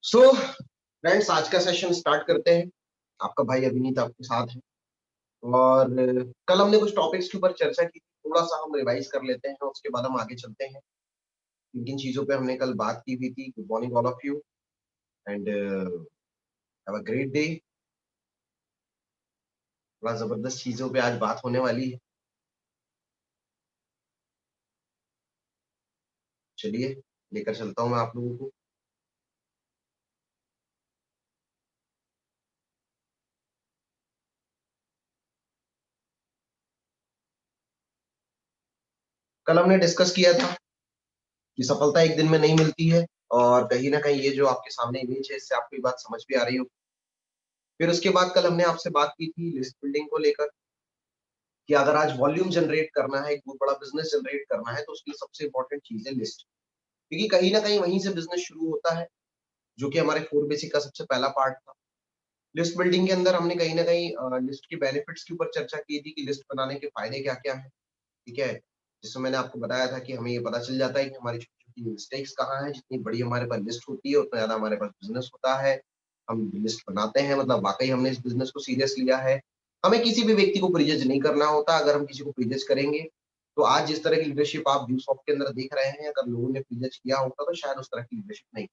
So friends, आज का session start करते हैं। आपका भाई अभिनीत आपके साथ है। और कल हमने कुछ टॉपिक्स के ऊपर चर्चा की, थोड़ा सा हम रिवाइज कर लेते हैं, उसके बाद हम आगे चलते हैं। किन किन चीजों पे हमने कल बात की हुई थी। Good morning all of you and have a great day. बड़ा जबरदस्त चीजों पे आज बात होने वाली है। चलिए लेकर चलता हूँ मैं आप लोगों को। कल हमने डिस्कस किया था कि सफलता एक दिन में नहीं मिलती है, और कहीं ना कहीं ये जो आपके सामने इमेज है, इससे आपको ये बात समझ भी आ रही हो। फिर उसके बाद कल हमने आपसे बात की थी लिस्ट बिल्डिंग को लेकर, कि अगर आज वॉल्यूम जनरेट करना है, एक बहुत बड़ा बिजनेस जनरेट करना है, तो उसके लिए सबसे इंपॉर्टेंट चीज है लिस्ट। क्योंकि कहीं ना कहीं वहीं से बिजनेस शुरू होता है, जो कि हमारे फोर बेसिक का सबसे पहला पार्ट था। लिस्ट बिल्डिंग के अंदर हमने कहीं ना कहीं लिस्ट के बेनिफिट्स के ऊपर चर्चा की थी कि लिस्ट बनाने के फायदे क्या क्या है। ठीक है, जिसमें मैंने आपको बताया था कि हमें ये पता चल जाता है कि हमारी छोटी छोटी मिस्टेक्स कहाँ है। जितनी बड़ी हमारे पास लिस्ट होती है, उतना ज्यादा हमारे पास बिजनेस होता है। हम लिस्ट बनाते हैं मतलब वाकई हमने इस बिजनेस को सीरियस लिया है। हमें किसी भी व्यक्ति को प्रीजज नहीं करना होता। अगर हम किसी को प्रीजज करेंगे, तो आज जिस तरह की लीडरशिप आप व्यूसॉफ्ट के अंदर देख रहे हैं, अगर लोगों ने प्रीजज किया होता तो शायद उस तरह की लीडरशिप नहीं।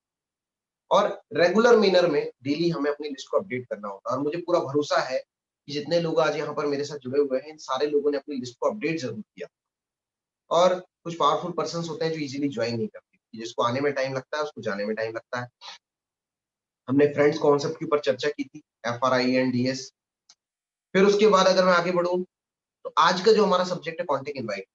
और रेगुलर मैनर में डेली हमें अपनी लिस्ट को अपडेट करना होता है। और मुझे पूरा भरोसा है कि जितने लोग आज यहाँ पर मेरे साथ जुड़े हुए हैं, इन सारे लोगों ने अपनी लिस्ट को अपडेट जरूर किया। और कुछ पावरफुल पर्सन होते हैं जो इजीली ज्वाइन नहीं करते, जिसको आने में टाइम लगता है उसको जाने में टाइम लगता है। हमने फ्रेंड्स कॉन्सेप्ट के ऊपर चर्चा की थी, FRIENDS। फिर उसके बाद अगर मैं आगे बढ़ूं, तो आज का जो हमारा सब्जेक्ट है कॉन्टेक्ट इनवाइट।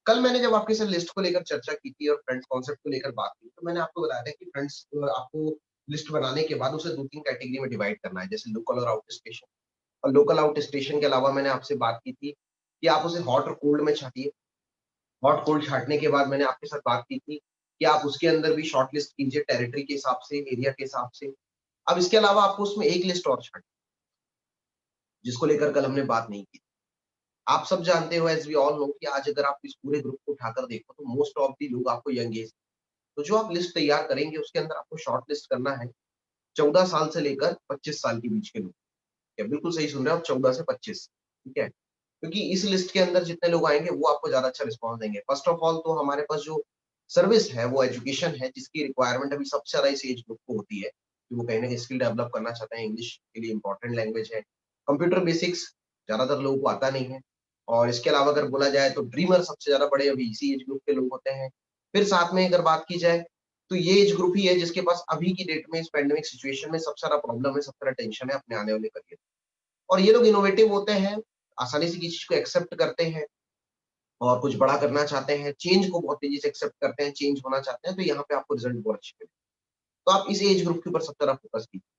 कल मैंने जब आपके साथ लिस्ट को लेकर चर्चा की थी और फ्रेंड्स कॉन्सेप्ट को लेकर बात की, तो मैंने आपको बताया था कि फ्रेंड्स आपको लिस्ट बनाने के बाद उसे दो तीन कैटेगरी में डिवाइड करना है, जैसे लोकल और आउट स्टेशन। और लोकल आउट स्टेशन के अलावा मैंने आपसे बात की थी कि आप उसे हॉट और कोल्ड में छाटिए। हॉट कोल्ड छाटने के बाद मैंने आपके साथ बात की थी कि आप उसके अंदर भी शॉर्ट लिस्ट कीजिए, टेरिटरी के हिसाब से, एरिया के हिसाब से। अब इसके अलावा आपको उसमें एक लिस्ट और छाटी, जिसको लेकर कल हमने बात नहीं की। आप सब जानते हो, एज वी ऑल नो, कि आज अगर आप इस पूरे ग्रुप को उठाकर देखो तो मोस्ट ऑफ दी लोग आपको यंग एज। तो जो आप लिस्ट तैयार करेंगे उसके अंदर आपको शॉर्ट लिस्ट करना है 14 साल से लेकर 25 साल के बीच के लोग। क्या बिल्कुल सही सुन रहे हो आप, 14 से 25। ठीक है, क्योंकि इस लिस्ट के अंदर जितने लोग आएंगे वो आपको ज्यादा अच्छा रिस्पॉन्स देंगे। फर्स्ट ऑफ ऑल तो हमारे पास जो सर्विस है वो एजुकेशन है, जिसकी रिक्वायरमेंट अभी सबसे ज्यादा इस एज ग्रुप को होती है, कि वो कहीं ना कहीं स्किल डेवलप करना चाहते हैं। इंग्लिश के लिए इंपॉर्टेंट लैंग्वेज है। कंप्यूटर बेसिक्स ज्यादातर लोगों को आता नहीं है। और इसके अलावा अगर बोला जाए तो ड्रीमर सबसे ज्यादा बड़े अभी इसी एज ग्रुप के लोग होते हैं। फिर साथ में अगर बात की जाए, तो ये एज ग्रुप ही है जिसके पास अभी की डेट में इस पैंडेमिक सिचुएशन में सबसे ज्यादा प्रॉब्लम है, सबसे ज्यादा टेंशन है अपने आने वाले करियर। और ये लोग इनोवेटिव होते हैं, आसानी से किसी चीज को एक्सेप्ट करते हैं और कुछ बड़ा करना चाहते हैं, चेंज को बहुत तेजी से एक्सेप्ट करते हैं, चेंज होना चाहते हैं, तो यहाँ पे आपको रिजल्ट बहुत अच्छे मिले। तो आप इस एज ग्रुप के ऊपर सबसे ज्यादा फोकस कीजिए।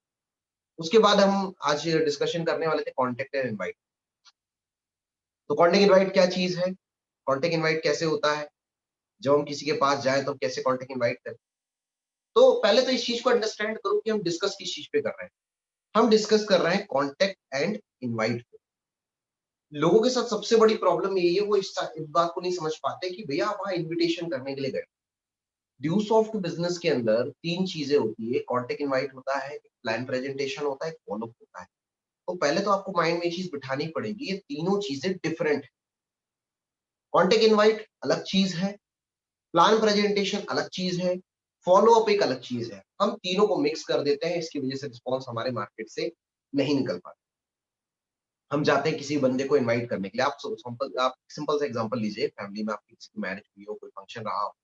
उसके बाद हम आज डिस्कशन करने वाले थे कॉन्टेक्ट एंड इनवाइट। तो कॉन्टेक्ट इनवाइट क्या चीज है, कॉन्टेक्ट इनवाइट कैसे होता है, जब हम किसी के पास जाए तो हम कैसे कॉन्टेक्ट इनवाइट करें। तो पहले तो इस चीज को अंडरस्टैंड करो कि हम डिस्कस किस चीज पे कर रहे हैं। हम डिस्कस कर रहे हैं कॉन्टेक्ट एंड इनवाइट। लोगों के साथ सबसे बड़ी प्रॉब्लम यही है, वो इस बात को नहीं समझ पाते कि भैया आप वहां इन्विटेशन करने के लिए गए। ड्यू सॉफ्ट बिजनेस के अंदर तीन चीजें होती है, कॉन्टेक्ट इनवाइट होता है, प्लान प्रेजेंटेशन होता है, फॉलो होता है। तो पहले तो आपको माइंड में ये चीज बिठानी पड़ेगी, ये तीनों चीजें डिफरेंट है। कॉन्टेक्ट इनवाइट अलग चीज है, प्लान प्रेजेंटेशन अलग चीज है, फॉलो अप एक अलग चीज है। हम तीनों को मिक्स कर देते हैं, इसकी वजह से रिस्पॉन्स हमारे मार्केट से नहीं निकल पाता। हम जाते हैं किसी बंदे को इनवाइट करने के लिए, आप सिंपल सा एग्जांपल लीजिए, फैमिली में आपकी किसी की मैरिज हुई हो, कोई फंक्शन रहा हो,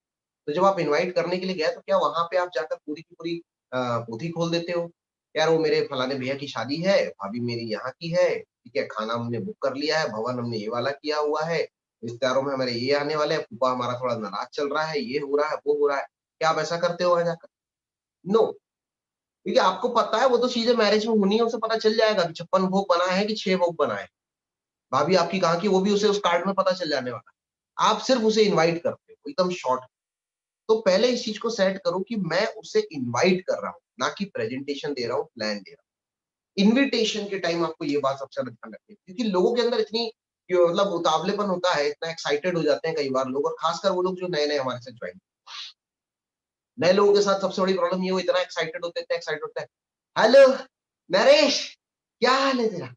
तो जब आप इनवाइट करने के लिए गए, तो क्या वहां पे आप जाकर पूरी की पूरी पोथी खोल देते हो, यार वो मेरे फलाने भैया की शादी है, भाभी मेरी यहाँ की है, ठीक है, खाना हमने बुक कर लिया है, भवन हमने ये वाला किया हुआ है, रिश्तेदारों में हमारे ये आने वाले हैं, फूफा हमारा थोड़ा नाराज चल रहा है, ये हो रहा है, वो हो रहा है। क्या आप ऐसा करते हो वहां जाकर? नो। क्योंकि आपको पता है वो तो चीजें मैरिज में होनी है, उसे पता चल जाएगा कि 56 भोग बना है कि 6 भोग बना है। भाभी आपकी कहाँ की, वो भी उसे उस कार्ड में पता चल जाने वाला है। आप सिर्फ उसे इनवाइट करते हो एकदम शॉर्ट। तो पहले इस चीज को सेट करो कि मैं उसे इनवाइट कर रहा हूँ, ना कि प्रेजेंटेशन दे रहा हूँ, प्लान दे रहा हूँ। इनविटेशन के टाइम आपको ये बात सबसे ज्यादा ध्यान रखनी है, क्योंकि लोगों के अंदर इतनी मतलब उतावलेपन होता है, इतना एक्साइटेड हो जाते हैं कई बार लोग, और खासकर वो लोग जो नए नए हमारे साथ ज्वाइन। नए लोगों के साथ सबसे बड़ी प्रॉब्लम ये, वो इतना एक्साइटेड होते हैं, एक्साइटेड होता है, हेलो नरेश, क्या हाल है तेरा,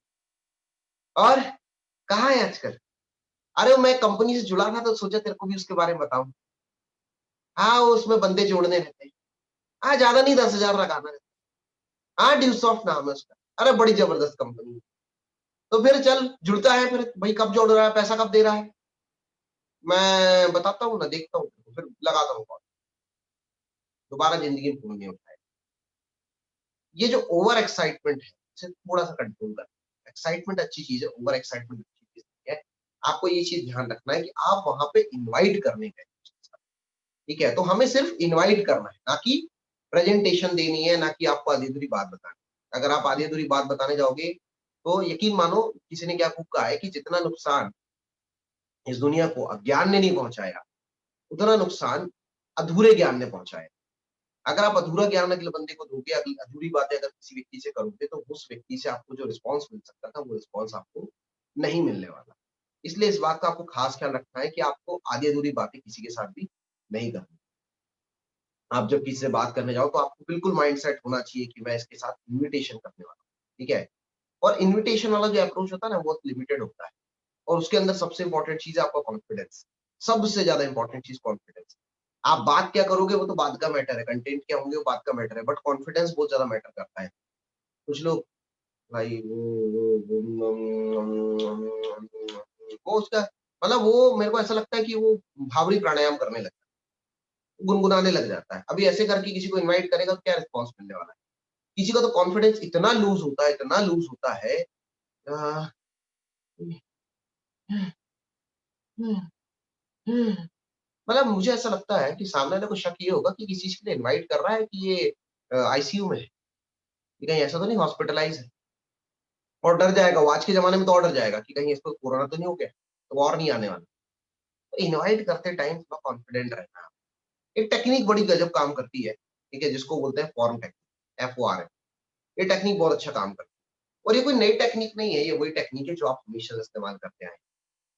और कहाँ है आजकल? अरे मैं कंपनी से जुड़ा था तो सोचा तेरे को भी उसके बारे में बताऊं। हाँ, वो उसमें बंदे जोड़ने रहते हैं। हाँ, ज्यादा नहीं, 10,000 लगाना है। हाँ, ड्यूसॉफ्ट नाम है उसका। अरे बड़ी जबरदस्त कंपनी है। तो फिर चल जुड़ता है, फिर भाई कब जोड़ रहा है, पैसा कब दे रहा है? मैं बताता हूँ ना, देखता हूँ, फिर लगाता हूँ कॉल। दोबारा जिंदगी में फोन नहीं उठाया। ये जो ओवर एक्साइटमेंट है, इसे थोड़ा सा कंट्रोल कर। एक्साइटमेंट अच्छी चीज है, ओवर एक्साइटमेंट अच्छी चीज नहीं है। आपको ये चीज ध्यान रखना है कि आप वहां पे इनवाइट करने गए, ठीक है? तो हमें सिर्फ इनवाइट करना है, ना कि प्रेजेंटेशन देनी है, ना कि आपको आधी अधूरी बात बतानी है। अगर आप आधी अधूरी बात बताने जाओगे तो यकीन मानो, किसी ने क्या खूब कहा है कि जितना नुकसान इस दुनिया को अज्ञान ने नहीं पहुंचाया, उतना नुकसान अधूरे ज्ञान ने पहुंचाया। अगर आप अधूरा ज्ञान अगले बंदे को दोगे, अधूरी बातें अगर किसी व्यक्ति से करोगे, तो उस व्यक्ति से आपको जो रिस्पॉन्स मिल सकता था, वो रिस्पॉन्स आपको नहीं मिलने वाला। इसलिए इस बात का आपको खास ख्याल रखना है कि आपको आधी अधूरी बातें किसी के साथ भी नहीं करनी। आप जब किसी से बात करने जाओ तो आपको बिल्कुल माइंडसेट होना चाहिए कि मैं इसके साथ इन्विटेशन करने वाला हूँ, ठीक है? और इन्विटेशन वाला जो अप्रोच होता है ना, बहुत लिमिटेड होता है, और उसके अंदर सबसे इंपॉर्टेंट चीज है आपका कॉन्फिडेंस। सबसे ज्यादा इंपॉर्टेंट चीज कॉन्फिडेंस। आप बात क्या करोगे वो तो बात का मैटर है, कंटेंट क्या होंगे वो बात का मैटर है, बट कॉन्फिडेंस बहुत ज्यादा मैटर करता है। कुछ लोग भाई वो उसका मतलब, वो मेरे को ऐसा लगता है कि वो भावरी प्राणायाम करने लगता है, गुनगुनाने लग जाता है। अभी ऐसे करके किसी को इनवाइट करेगा तो क्या रिस्पॉन्स मिलने वाला है? किसी का तो कॉन्फिडेंस इतना लूज होता है, इतना लूज होता है। अ, मतलब मुझे ऐसा लगता है कि सामने वाले को शक ये होगा कि किसी चीज के लिए इनवाइट कर रहा है कि ये आईसीयू में है, कि कहीं ऐसा तो नहीं हॉस्पिटलाइज है, और डर जाएगा। वो आज के जमाने में तो और डर जाएगा कि कहीं इसको कोरोना तो नहीं हो गया, तो वो और नहीं आने वाला। तो इनवाइट करते टाइम थोड़ा कॉन्फिडेंट रहना। एक टेक्निक बड़ी गजब काम करती है, ठीक है, जिसको बोलते हैं फॉर्म टेक्निक, FORM। ये टेक्निक बहुत अच्छा काम करती है, और ये कोई नई टेक्निक नहीं है, ये वही टेक्निक है जो आप हमेशा इस्तेमाल करते आए।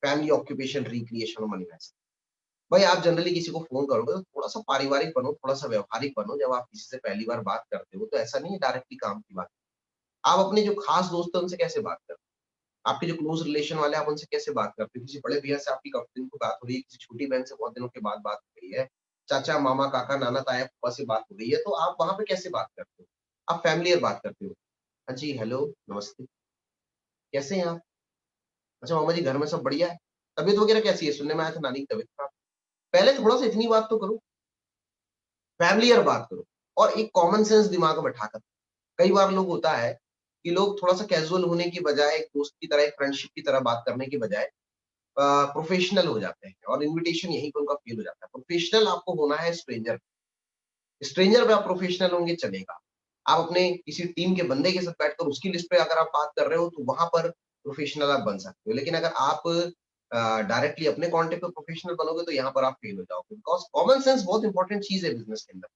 फैमिली, ऑक्यूपेशन, रिक्रिएशन और मनी मैनेजमेंट। भाई आप जनरली किसी को फ़ोन करोगे तो थोड़ा-सा पारिवारिक बनो, थोड़ा-सा व्यावहारिक बनो। जब आप किसी से पहली बार बात करते हो तो ऐसा नहीं है डायरेक्टली काम की बात। आप अपने जो खास दोस्त हैं उनसे कैसे बात करते हो? आपके जो क्लोज़ रिलेशन वाले हैं आप उनसे कैसे बात करते हो? किसी बड़े भैया से आपकी काफ़ी दिन को बात हो रही है, किसी छोटी बहन से बहुत दिनों के बाद बात हो रही है, चाचा, मामा, काका, नाना, ताया, फूफा से बात हो रही है, तो आप वहाँ पे कैसे बात करते हो? आप फ़ैमिलियर बात करते हो। हाँ जी, हेलो, नमस्ते, कैसे हैं आप? अच्छा मामा जी, घर में सब बढ़िया है? तबीयत वगैरह कैसी है? सुनने में आया था नानी की तबीयत खराब। पहले थोड़ा-सा इतनी बात तो करो। फैमिलियर बात करो, और एक कॉमन सेंस दिमाग में बैठाकर। कई बार लोग होता है कि लोग थोड़ा-सा कैज़ुअल होने की बजाय, एक दोस्त की तरह, एक फ्रेंडशिप की तरह बात करने की बजाय प्रोफेशनल हो जाते हैं, और इन्विटेशन यहीं पे उनका फेल हो जाता है। प्रोफेशनल आपको होना है स्ट्रेंजर। स्ट्रेंजर पे आप प्रोफेशनल होंगे चलेगा। आप अपने किसी टीम के बंदे के साथ बैठकर उसकी लिस्ट पे अगर आप बात कर रहे हो तो वहाँ पर प्रोफेशनल आप बन सकते हो। लेकिन अगर आप डायरेक्टली अपने कॉन्टेक्ट पे प्रोफेशनल बनोगे तो यहाँ पर आप फेल हो जाओगे। बिकॉज़ कॉमन सेंस बहुत इंपॉर्टेंट चीज़ है बिज़नेस के अंदर।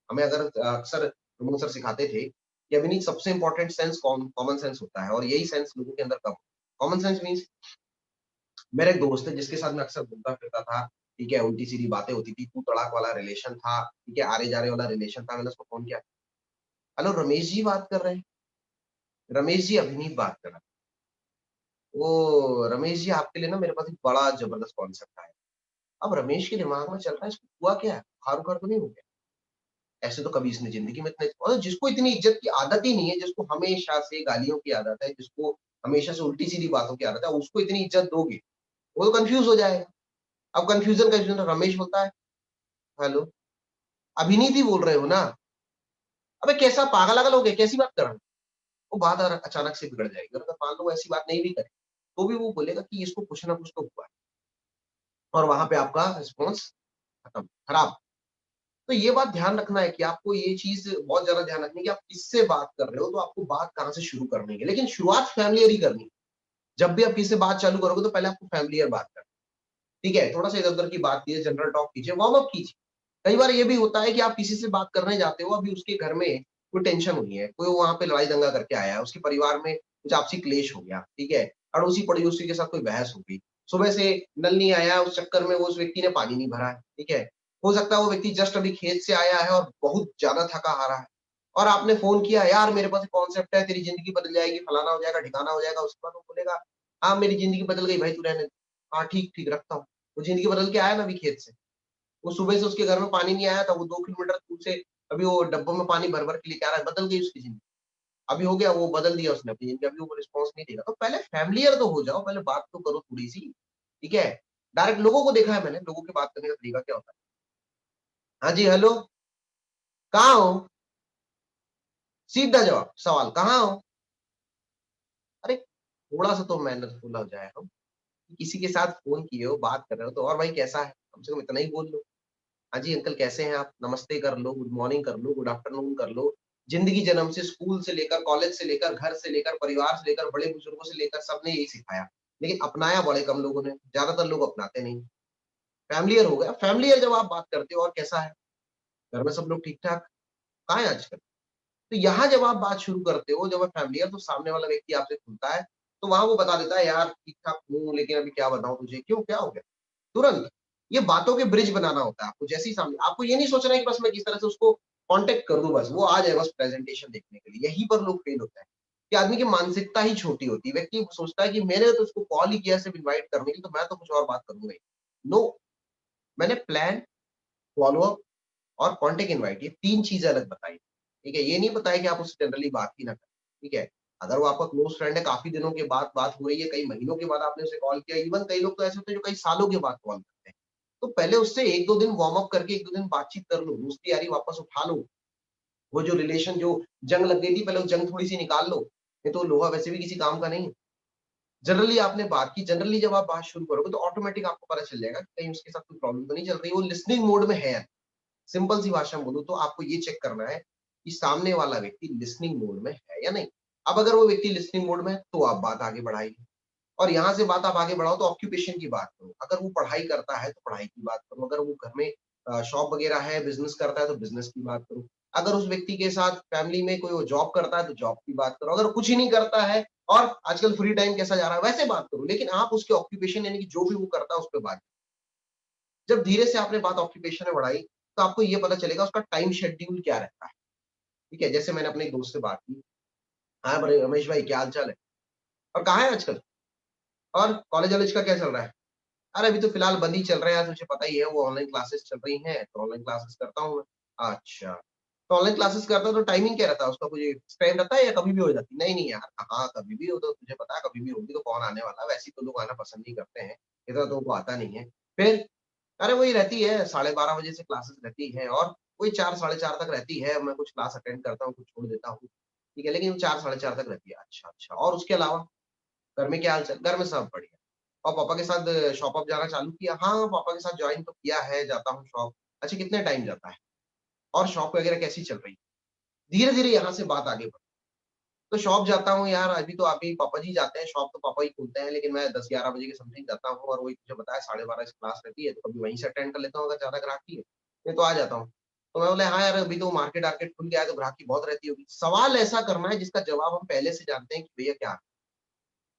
हमें अगर अक्सर प्रमोद सर सिखाते थे कि अभिनीत, सबसे इंपॉर्टेंट सेंस कॉमन सेंस होता है, और यही सेंस लोगों के अंदर कम। कॉमन सेंस मीन्स, मेरा एक दोस्त है जिसके साथ मैं अक्सर घूमता फिरता था, ठीक है, उल्टी-सीधी बातें होती थी, तू तड़ाक वाला रिलेशन था, ठीक है, आरे-जारे वाला रिलेशन था। मैंने उसको फ़ोन किया, हेलो रमेश जी बात कर रहे हैं? रमेश जी, अभिनीत बात कर रहा है। वो रमेश जी, आपके लिए ना मेरे पास एक बड़ा ज़बरदस्त कॉन्सेप्ट आया है। अब रमेश के दिमाग में चल रहा है, इसको हुआ क्या है? बुखार-वुखार तो नहीं हो गया? ऐसे तो कभी इसने ज़िंदगी में इतने, और जिसको इतनी इज़्ज़त की आदत ही नहीं है, जिसको हमेशा से गालियों की आदत है, जिसको हमेशा से उल्टी-सीधी बातों की आदत है, उसको इतनी इज़्ज़त दोगे, वो तो कन्फ्यूज़ हो जाएगा। अब कन्फ्यूज़न रमेश बोलता है, हेलो, अभिनीत ही बोल रहे हो ना? अबे कैसा पागल-वागल हो गया? कैसी बात कर रहे हो? वो बात अचानक से बिगड़ जाएगी, और अगर मान लो वो ऐसी बात नहीं भी करे, तो भी वो बोलेगा कि इसको कुछ ना कुछ तो हुआ है, और वहाँ पे आपका रिस्पॉन्स खत्म, खराब। तो ये बात ध्यान रखना है कि आपको ये चीज़ बहुत ज़्यादा ध्यान रखनी है कि आप किससे बात कर रहे हो, तो आपको बात कहाँ से शुरू करनी है। लेकिन शुरुआत फ़ैमिलियर ही करनी है। जब भी आप किसी से बात चालू करोगे तो पहले आपको फ़ैमिलियर बात करनी है, ठीक है? थोड़ा-सा इधर-उधर की बात कीजिए, जनरल टॉक कीजिए, वार्म अप कीजिए। कई बार ये भी होता है कि आप किसी से बात करने जाते हो, अभी उसके घर में कोई टेंशन हुई है, कोई वहाँ पे लड़ाई-दंगा करके आया है, उसके परिवार में कुछ आपसी क्लेश हो गया, ठीक है? अड़ोसी-पड़ोसी के साथ कोई बहस हो गई, सुबह से नल नहीं आया, उस चक्कर में वो उस व्यक्ति ने पानी नहीं भरा है, ठीक है? हो सकता है वो व्यक्ति जस्ट अभी खेत से आया है और बहुत ज्यादा थका हारा है, और आपने फोन किया, यार मेरे पास एक कॉन्सेप्ट है, तेरी जिंदगी बदल जाएगी, फलाना हो जाएगा, ठिकाना हो जाएगा। उसके बाद वो बोलेगा, हाँ मेरी जिंदगी बदल गई भाई, तू रहने दे। हाँ ठीक ठीक रखता हूँ। वो जिंदगी बदल के आया ना अभी खेत से, वो सुबह से उसके घर में पानी नहीं आया था, वो 2 किलोमीटर दूर से अभी वो डब्बों में पानी भर भर के लेके आ रहा है, बदल गई उसकी जिंदगी। अभी हो गया, वो बदल दिया उसने अपनी जिंदगी, अभी वो रिस्पॉन्स नहीं देगा। तो पहले फैमिलियर तो हो जाओ, पहले बात तो करो थोड़ी सी, ठीक है। डायरेक्ट लोगों को देखा है मैंने, लोगों की बात करने का तरीका क्या होता है। हाँ जी हेलो, कहाँ हो, सीधा जवाब सवाल, कहाँ हो। अरे थोड़ा सा तो मैनरफुल हो जाए हम, किसी के साथ फोन किए हो, बात कर रहे हो तो, और भाई कैसा है, कम से कम इतना ही बोल लो। हाँ जी अंकल कैसे हैं आप, नमस्ते कर लो, गुड मॉर्निंग कर लो, गुड आफ्टरनून कर लो। जिंदगी जन्म से, स्कूल से लेकर, कॉलेज से लेकर, घर से लेकर, परिवार से लेकर, बड़े बुजुर्गों से लेकर, सबने यही सिखाया। लेकिन अपनाया बड़े कम लोगों ने, ज्यादातर लोग अपनाते नहीं। फैमिलियर हो गया, फैमिलियर जब आप बात करते हो, और कैसा है, घर में सब लोग ठीक ठाक, कहाँ है आजकल। तो यहाँ जब आप बात शुरू करते हो, जब आप फैमिलियर, तो सामने वाला व्यक्ति आपसे खुलता है, तो वहां वो बता देता है, यार ठीक ठाक हूँ, लेकिन अभी क्या बताऊं तुझे, क्यों क्या हो गया, तुरंत। ये बातों के ब्रिज बनाना होता है आपको, जैसे ही सामने, आपको ये नहीं सोचना है कि बस मैं किस तरह से उसको कांटेक्ट कर दूं, बस वो आ जाए बस प्रेजेंटेशन देखने के लिए। यहीं पर लोग फेल होता है कि आदमी की मानसिकता ही छोटी होती है। व्यक्ति सोचता है कि मैंने तो उसको कॉल ही किया सिर्फ इन्वाइट करने के लिए, तो मैं तो कुछ और बात करूंगा ही। नो, मैंने प्लान, फॉलो अप और कॉन्टेक्ट इनवाइट, ये 3 चीज़ें अलग बताई। ठीक है? ये नहीं बताया कि आप उससे जनरली बात ही ना करें। ठीक है? अगर वो आपका क्लोज़ फ्रेंड है, काफ़ी दिनों के बाद बात हो रही है, कई महीनों के बाद आपने उसे कॉल किया, इवन कई लोग तो ऐसे होते हैं जो कई सालों के बाद कॉल करते हैं। तो पहले उससे 1-2 दिन वार्म अप करके 1-2 दिन बातचीत कर लो, दोस्ती यारी वापस उठा लो। वो जो रिलेशन, जो जंग लग गई थी, पहले वो जंग थोड़ी-सी निकाल लो, नहीं तो लोहा वैसे भी किसी काम का नहीं है। जनरली आपने बात की, जनरली जब आप बात शुरू करोगे तो ऑटोमैटिक आपको पता चल जाएगा कि कहीं उसके साथ कोई प्रॉब्लम तो नहीं चल रही है, वो लिसनिंग मोड में है। सिंपल सी भाषा में बोलूँ तो आपको ये चेक करना है कि सामने वाला व्यक्ति लिसनिंग मोड में है या नहीं। अब अगर वो व्यक्ति लिसनिंग मोड में है, तो आप बात आगे बढ़ाइए, और यहाँ से बात आप आगे बढ़ाओ तो ऑक्यूपेशन की बात करो। अगर वो पढ़ाई करता है तो पढ़ाई की बात करो, अगर वो घर में शॉप वगैरह है, बिज़नेस करता है तो बिज़नेस की बात करो। अगर उस व्यक्ति के साथ फैमिली में कोई वो जॉब करता है तो जॉब की बात करो। अगर कुछ ही नहीं करता है और आजकल फ्री टाइम कैसा जा रहा है, वैसे बात करो। लेकिन आप उसके ऑक्यूपेशन, यानी कि जो भी वो करता है उस पे बात, जब धीरे से आपने बात ऑक्यूपेशन में बढ़ाई, तो आपको ये पता चलेगा उसका टाइम शेड्यूल क्या रहता है। ठीक है? जैसे मैंने अपने एक दोस्त से बात की, हाँ, बड़े रमेश भाई क्या हाल-चाल है? और कहाँ है आजकल? और कॉलेज-वॉलेज का क्या चल रहा है? अरे अभी तो फिलहाल बंद ही चल रहा है यार, तुझे पता ही है, वो ऑनलाइन क्लासेस चल रही हैं, तो ऑनलाइन क्लासेस करता हूँ मैं। अच्छा, तो ऑनलाइन क्लासेस करता है तो टाइमिंग क्या रहता है उसका, कोई फिक्स टाइम रहता है या कभी भी हो जाती है? नहीं, नहीं यार, हाँ, कभी भी हो तो तुझे पता है, कभी भी होगी तो कौन आने वाला है, वैसे ही तो लोग आना पसंद नहीं करते हैं, इतना तो उनको आता नहीं है। फिर अरे वही रहती है, 12:30 बजे से क्लासेस रहती हैं, और वही 4 साढ़े 4 तक रहती है। मैं कुछ क्लास अटेंड करता हूँ, कुछ छोड़ देता हूँ। ठीक है, लेकिन वो 4 साढ़े 4 तक रहती है। अच्छा, अच्छा, और उसके अलावा घर में क्या हाल-चाल? घर में सब बढ़िया। और पापा के साथ शॉप ऑफ जाना चालू किया? हाँ, पापा के साथ जॉइन तो किया है, जाता हूँ शॉप। अच्छा कितने टाइम जाता है? और शॉप वगैरह कैसी चल रही है? धीरे-धीरे यहाँ से बात आगे बढ़ी। तो शॉप जाता हूँ यार, अभी पापा जी जाते हैं शॉप, तो पापा ही खोलते हैं, लेकिन मैं 10-11 बजे के समथिंग जाता हूँ, और वही तुझे बताया 12:30 से क्लास रहती है, तो कभी वहीं से अटेंड कर लेता हूँ अगर ज़्यादा ग्राहकी है, नहीं तो आ जाता हूँ। तो मैं बोला, हाँ यार, अभी तो मार्केट-वार्केट खुल गया है, तो ग्राहकी बहुत रहती होगी। सवाल ऐसा करना है जिसका जवाब हम पहले से जानते हैं कि भैया क्या,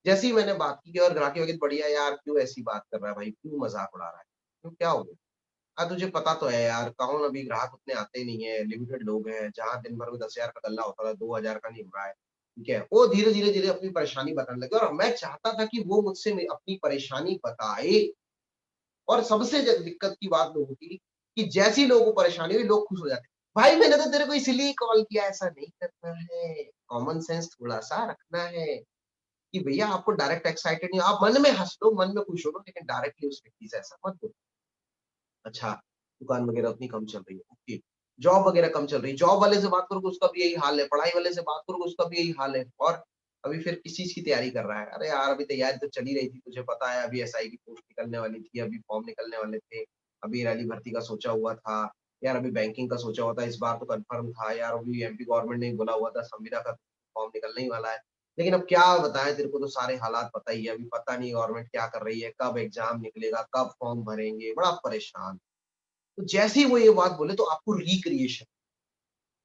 जैसे ही मैंने बात की और ग्राहकी वगैरह बढ़िया, यार क्यों ऐसी बात कर रहा है भाई? क्यों मज़ाक उड़ा रहा है? क्यों क्या हो गया? तुझे पता तो है यार, कौन अभी ग्राहक उतने आते नहीं है, लिमिटेड लोग हैं, जहाँ दिन भर में 10,000 का गल्ला होता था, 2,000 का नहीं हो रहा है, ठीक है? वो धीरे-धीरे अपनी परेशानी बताने लगे, और मैं चाहता था कि वो मुझसे अपनी परेशानी बताए, और सबसे दिक्कत की बात लोगों की, कि जैसी लोगों को परेशानी हुई, लोग खुश हो जाते हैं। भाई मैंने तो तेरे को इसीलिए कॉल किया, ऐसा नहीं करना है, कॉमन सेंस थोड़ा-सा रखना है, कि भैया आपको डायरेक्ट एक्साइटेड नहीं, आप मन में हँस लो, मन में खुश हो लो, लेकिन डायरेक्टली उस व्यक्ति से ऐसा मत बोलो। अच्छा, दुकान वगैरह उतनी कम चल रही है, ओके। जॉब वगैरह कम चल रही है, जॉब वाले से बात करोगे उसका भी यही हाल है, पढ़ाई वाले से बात करोगे उसका भी यही हाल है, और अभी फिर किस चीज़ की तैयारी कर रहा है? अरे यार, अभी तैयारी तो चल ही रही थी, तुझे पता है, अभी एसआई की पोस्ट निकलने वाली थी, अभी फॉर्म निकलने वाले थे, अभी रैली भर्ती का सोचा हुआ था, यार अभी बैंकिंग का सोचा हुआ था, इस बार तो कन्फर्म था, यार अभी एमपी गवर्नमेंट ने बोला हुआ था, संविदा का फॉर्म निकलने ही वाला है। लेकिन अब क्या बताएँ तेरे को, तो सारे हालात पता ही है, अभी पता नहीं गवर्नमेंट क्या कर रही है, कब एग्ज़ाम निकलेगा, कब फॉर्म भरेंगे, बड़ा परेशान। तो जैसे ही वो ये बात बोले, तो आपको रिक्रिएशन,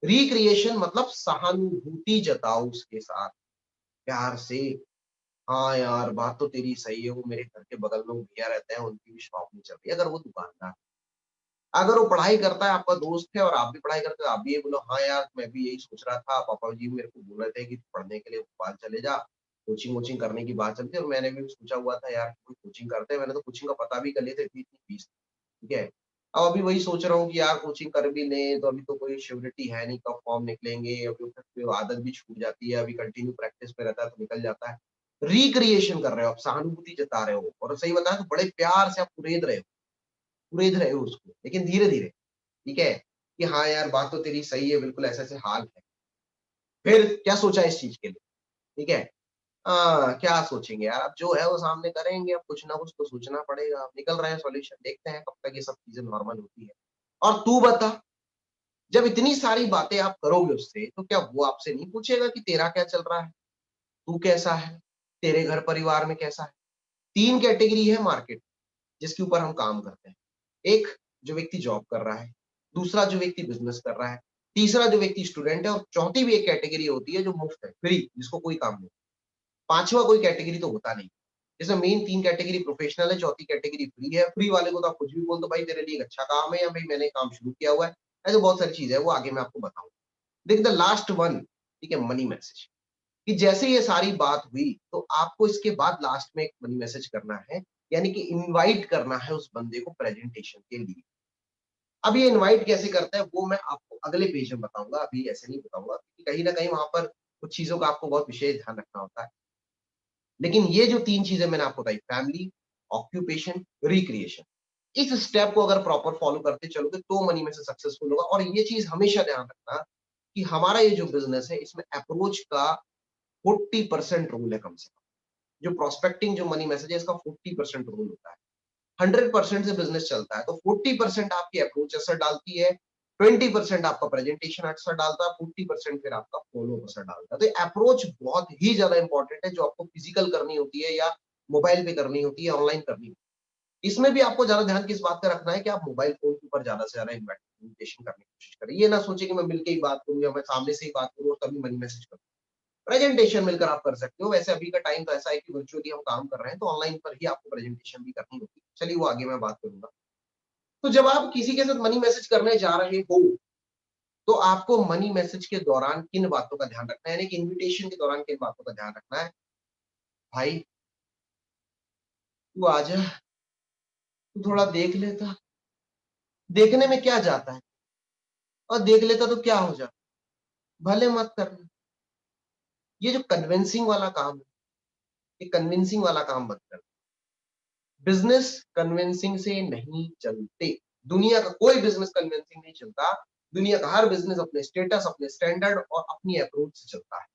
रिक्रिएशन मतलब सहानुभूति जताओ उसके साथ, प्यार से। हाँ यार, बात तो तेरी सही है, वो मेरे घर के बगल में वो भैया रहते हैं, उनकी भी शॉप नहीं चल रही है, अगर वो दुकानदार। अगर वो पढ़ाई करता है, आपका दोस्त है और आप भी पढ़ाई करते हो, आप भी ये बोलो हाँ यार मैं भी यही सोच रहा था, पापा जी मेरे को बोल रहे थे कि पढ़ने के लिए भोपाल चले जा, कोचिंग वोचिंग करने की बात चलती है और मैंने भी सोचा हुआ था यार कोई कोचिंग करते हैं, मैंने तो कोचिंग का पता भी कर लिया था, इतनी इतनी फीस, ठीक है। अब अभी वही सोच रहा हूँ कि यार कोचिंग कर भी लें तो अभी तो कोई श्योरिटी है नहीं कब फॉर्म निकलेंगे, अभी फिर आदत भी छूट जाती है, अभी कंटिन्यू प्रैक्टिस में रहता है तो निकल जाता है। रिक्रिएशन कर रहे हो आप, सहानुभूति जता रहे हो और सही बताएं तो बड़े प्यार से आप कुरेद रहे हो उसको, लेकिन धीरे-धीरे, ठीक है? कि हाँ यार बात तो तेरी सही है, बिल्कुल ऐसे-ऐसे हाल है। फिर क्या सोचा इस चीज़ के लिए, ठीक है? क्या सोचेंगे यार, अब जो है वो सामने करेंगे, अब कुछ ना कुछ तो सोचना पड़ेगा, अब निकल रहे हैं सॉल्यूशन, देखते हैं कब तक ये सब चीज़ें नॉर्मल होती है। और तू बता, जब इतनी सारी बातें आप करोगे उससे, तो क्या वो आपसे नहीं पूछेगा कि तेरा क्या चल रहा है? तू कैसा है? तेरे घर परिवार में कैसा है? 3 कैटेगरी है मार्केट जिसके ऊपर हम काम करते हैं। एक जो व्यक्ति जॉब कर रहा है, दूसरा जो व्यक्ति बिज़नेस कर रहा है, तीसरा जो व्यक्ति स्टूडेंट है और चौथी भी एक कैटेगरी होती है जो मुफ्त है, फ्री जिसको कोई काम नहीं। पाँचवाँ कोई कैटेगरी तो होता नहीं। जैसे मेन 3 कैटेगरी प्रोफेशनल है, चौथी कैटेगरी फ्री है। फ्री वाले को तो आप कुछ भी बोल दो भाई तेरे लिए एक अच्छा काम है या भाई मैंने काम शुरू किया हुआ है। ऐसे बहुत सारी चीज़ें हैं, वो आगे मैं आपको बताऊँगा। देखिए द लास्ट वन, ठीक है, मनी मैसेज। कि जैसे ये सारी बात हुई, तो आपको इसके बाद लास्ट में एक मनी मैसेज करना है, यानी कि इनवाइट करना है उस बंदे को प्रेजेंटेशन के लिए। अब ये इनवाइट कैसे करते हैं, वो मैं आपको अगले पेज में बताऊँगा, अभी ऐसे नहीं बताऊँगा, क्योंकि कहीं न कहीं वहाँ पर कुछ चीज़ों का आपको बहुत विशेष ध्यान रखना होता है। लेकिन ये जो 3 चीज़ें मैंने आपको बताई, फैमिली, ऑक्यूपेशन, रिक्रिएशन, इस स्टेप को अगर प्रॉपर फॉलो करते चलोगे, तो मनी में से सक्सेसफुल होगा और ये चीज़ हमेशा ध्यान रखना कि हमारा ये जो बिज़नेस है, इसमें अप्रोच का 40% रूल है कम से कम। जो प्रोस्पेक्टिंग जो मनी मैसेज है इसका 40% रोल होता है। 100% से बिज़नेस चलता है, तो 40% आपकी अप्रोच असर डालती है, 20% आपका प्रेजेंटेशन असर डालता है, 40% फिर आपका फॉलो असर डालता है। तो ये अप्रोच बहुत ही ज़्यादा इम्पोर्टेंट है, जो आपको फिजिकल करनी होती है या मोबाइल पे करनी होती है, ऑनलाइन करनी होती है। इसमें भी आपको ज़्यादा ध्यान किस बात का रखना है कि आप मोबाइल फ़ोन के ऊपर ज़्यादा से ज़्यादा इन्वेस्टिगेशन करने की कोशिश करें। ये ना सोचें कि मैं मिल के ही बात करूँ या मैं सामने से ही बात करूँ और तभी मनी मैसेज करूँ। प्रेजेंटेशन मिलकर आप कर सकते हो। वैसे अभी का टाइम तो ऐसा है कि वर्चुअली हम काम कर रहे हैं, तो ऑनलाइन पर ही आपको प्रेजेंटेशन भी करनी होगी। चलिए वो आगे मैं बात करूँगा। तो जब आप किसी के साथ मनी मैसेज करने जा रहे हो, तो आपको मनी मैसेज के दौरान किन बातों का ध्यान रखना है, यानी कि इन्विटेशन के दौरान किन बातों का ध्यान रखना है? भाई तू आजा, तू थोड़ा देख लेता। देखने में क्या जाता है? और देख लेता तो क्या हो जाता? भले मत करना। ये जो कन्विंसिंग वाला काम है, ये कन्विंसिंग वाला काम मत करना। बिज़नेस कन्विंसिंग से नहीं चलते। दुनिया का कोई बिज़नेस कन्विंसिंग नहीं चलता। दुनिया का हर बिज़नेस अपने स्टेटस, अपने स्टैंडर्ड और अपनी अप्रोच से चलता है।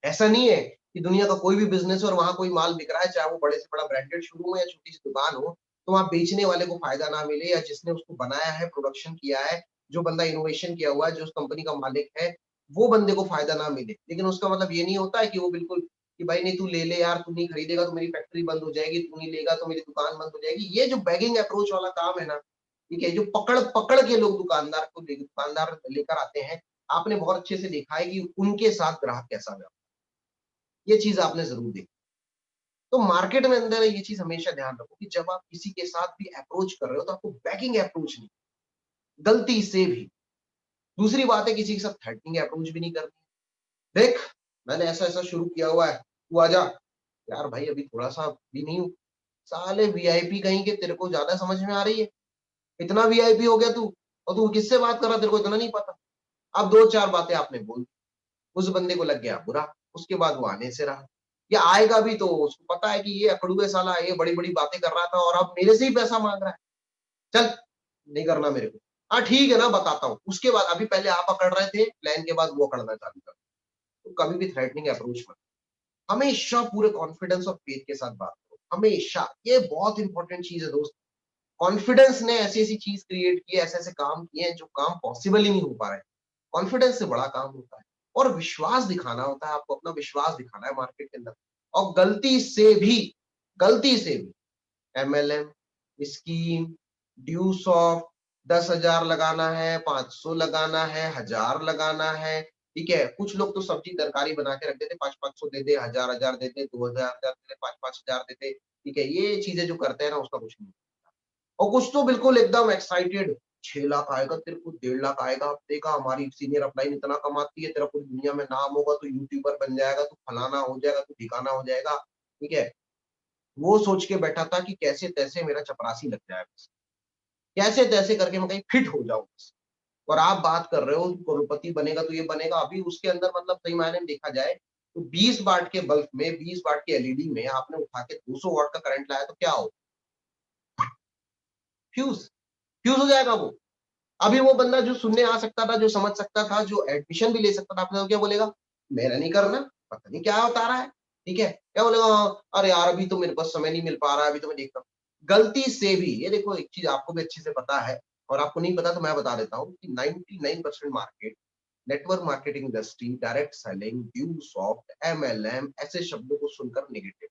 ऐसा नहीं है कि दुनिया का कोई भी बिज़नेस है और वहाँ कोई माल बिक रहा है, चाहे वो बड़े से बड़ा ब्रांडेड शोरूम हो या छोटी-सी दुकान हो, तो वहाँ बेचने वाले को फ़ायदा ना मिले या जिसने उसको बनाया है, प्रोडक्शन किया है, जो बंदा इनोवेशन किया हुआ है, जो उस कंपनी का मालिक है, वो बंदे को फ़ायदा ना मिले। लेकिन उसका मतलब ये नहीं होता है कि वो बिल्कुल कि भाई नहीं तू ले ले यार, तू नहीं खरीदेगा तो मेरी फैक्ट्री बंद हो जाएगी, तू नहीं लेगा तो मेरी दुकान बंद हो जाएगी। ये जो बेगिंग अप्रोच वाला काम है ना, ठीक है? जो पकड़-पकड़ के लोग दुकानदार लेकर आते हैं, आपने बहुत अच्छे से देखा है कि उनके साथ ग्राहक कैसा व्याप ये चीज़ आपने ज़रूर देखी। तो मार्केट में अंदर ये चीज़ हमेशा ध्यान रखो कि जब आप किसी के साथ भी अप्रोच कर रहे हो तो आपको बैकिंग अप्रोच नहीं, गलती से भी। दूसरी बात है किसी के साथ थ्रेटनिंग अप्रोच भी नहीं करनी। देख, मैंने ऐसा-ऐसा शुरू किया हुआ है, तू आजा। यार भाई अभी थोड़ा-सा भी नहीं हूँ। साले वीआईपी कहीं के तेरे को ज़्यादा समझ में आ रही है? इतना वीआईपी हो गया तू और तू किससे बात कर रहा है तेरे को इतना नहीं पता। अब 2-4 बातें आपने बोल दी, उस बंदे को लग गया बुरा, उसके बाद वो आने से रहा। या आएगा भी तो उसको पता है कि ये अकड़ू है साला, ये बड़ी-बड़ी बातें कर रहा था और अब मेरे से ही पैसा माँग रहा है। चल, नहीं करना मेरे को। हाँ, ठीक है ना बताता हूँ। उसके बाद अभी पहले आप अकड़ रहे थे, प्लान के बाद वो अकड़ना चालू कर। तो कभी भी थ्रेटनिंग अप्रोच मत हमेशा पूरे कॉन्फिडेंस और फेथ के साथ बात करो, हमेशा। ये बहुत इंपॉर्टेंट चीज़ है दोस्त। कॉन्फिडेंस ने ऐसी-ऐसी चीज़ क्रिएट की है, ऐसे-ऐसे काम किए हैं जो काम पॉसिबल ही नहीं हो पा रहे हैं। कॉन्फिडेंस से बड़ा काम होता है और विश्वास दिखाना होता है, आपको अपना विश्वास दिखाना है मार्केट के अंदर और गलती से भी एमएलएम, स्कीम, ड्यू सॉफ्ट 10,000 लगाना है, 500 लगाना है, 1000 लगाना है, ठीक है? कुछ लोग तो सब्जी तरकारी बना के रख देते, 5-500 दे दे, 1000-1000 दे दे, 2000 दे दे, 5-5 हज़ार दे दे, ठीक है? ये चीज़ें जो करते हैं ना उसका कुछ नहीं होता। और कुछ तो बिल्कुल एकदम एक्साइटेड, 6 लाख आएगा तेरे को, 1.5 लाख आएगा हफ्ते का, हमारी सीनियर अपलाइन इतना कमाती है, तेरा पूरी दुनिया में नाम होगा, तू यूट्यूबर बन जाएगा, तू फलाना हो जाएगा, तू ठिकाना हो जाएगा। ठीक है, वो सोच के बैठा था कि कैसे तैसे मेरा चपरासी लग जाए, कैसे तैसे करके मैं कहीं फिट हो जाऊं। और आप बात कर रहे हो करोड़पति बनेगा तो ये बनेगा, अभी उसके अंदर मतलब सही मायने में देखा जाए तो 20 वाट के बल्ब में, 20 वाट के एलईडी में आपने उठा के 200 वाट का करंट लाया तो क्या हो, फ्यूज, फ्यूज हो जाएगा वो। अभी वो बंदा जो सुनने आ सकता था, जो समझ सकता था, जो एडमिशन भी ले सकता था, आपने तो क्या बोलेगा, मेरा नहीं करना, पता नहीं क्या बता रहा है। ठीक है, क्या बोलेगा, अरे यार अभी तो मेरे पास समय नहीं मिल पा रहा है, अभी तो मैं देखता हूँ। गलती से भी, ये देखो एक चीज आपको भी अच्छे से पता है और आपको नहीं पता तो मैं बता देता हूँ कि 99% market, network marketing industry, direct selling, due soft, MLM ऐसे शब्दों को सुनकर निगेटिव।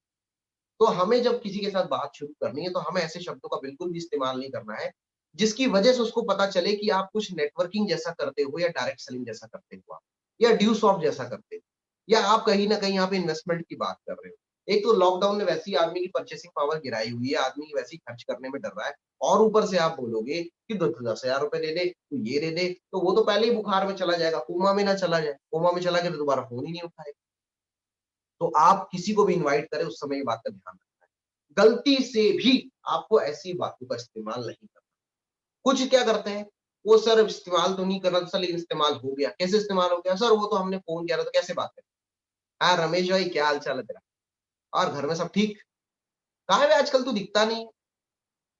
तो हमें जब किसी के साथ बात शुरू करनी है तो हमें ऐसे शब्दों का बिल्कुल भी इस्तेमाल नहीं करना है जिसकी वजह से उसको पता चले कि आप कुछ नेटवर्किंग जैसा करते हो या डायरेक्ट सेलिंग जैसा करते हो आप, या ड्यू सॉफ्ट जैसा करते हो, या आप कहीं ना कहीं यहाँ पे इन्वेस्टमेंट की बात कर रहे हो। एक तो लॉकडाउन ने वैसी आदमी की परचेसिंग पावर गिराई हुई है, आदमी वैसे ही खर्च करने में डर रहा है, और ऊपर से आप बोलोगे कि 10,000 रुपए दे दे तो ये दे दे, तो वो तो पहले ही बुखार में चला जाएगा, कोमा में ना चला जाए, कोमा में चला गया तो दोबारा फोन ही नहीं उठाएगा। तो आप किसी को भी इन्वाइट करें उस समय ये बात का ध्यान रखें, गलती से भी आपको ऐसी बातों का इस्तेमाल नहीं करना। कुछ क्या करते हैं, वो सर इस्तेमाल तो नहीं करना था लेकिन इस्तेमाल हो गया, कैसे इस्तेमाल हो गया सर, वो तो हमने फोन किया था तो कैसे बात करें। हाँ रमेश भाई क्या हाल चाल है तेरा, और घर में सब ठीक, कहाँ है बे, आजकल तू दिखता नहीं है।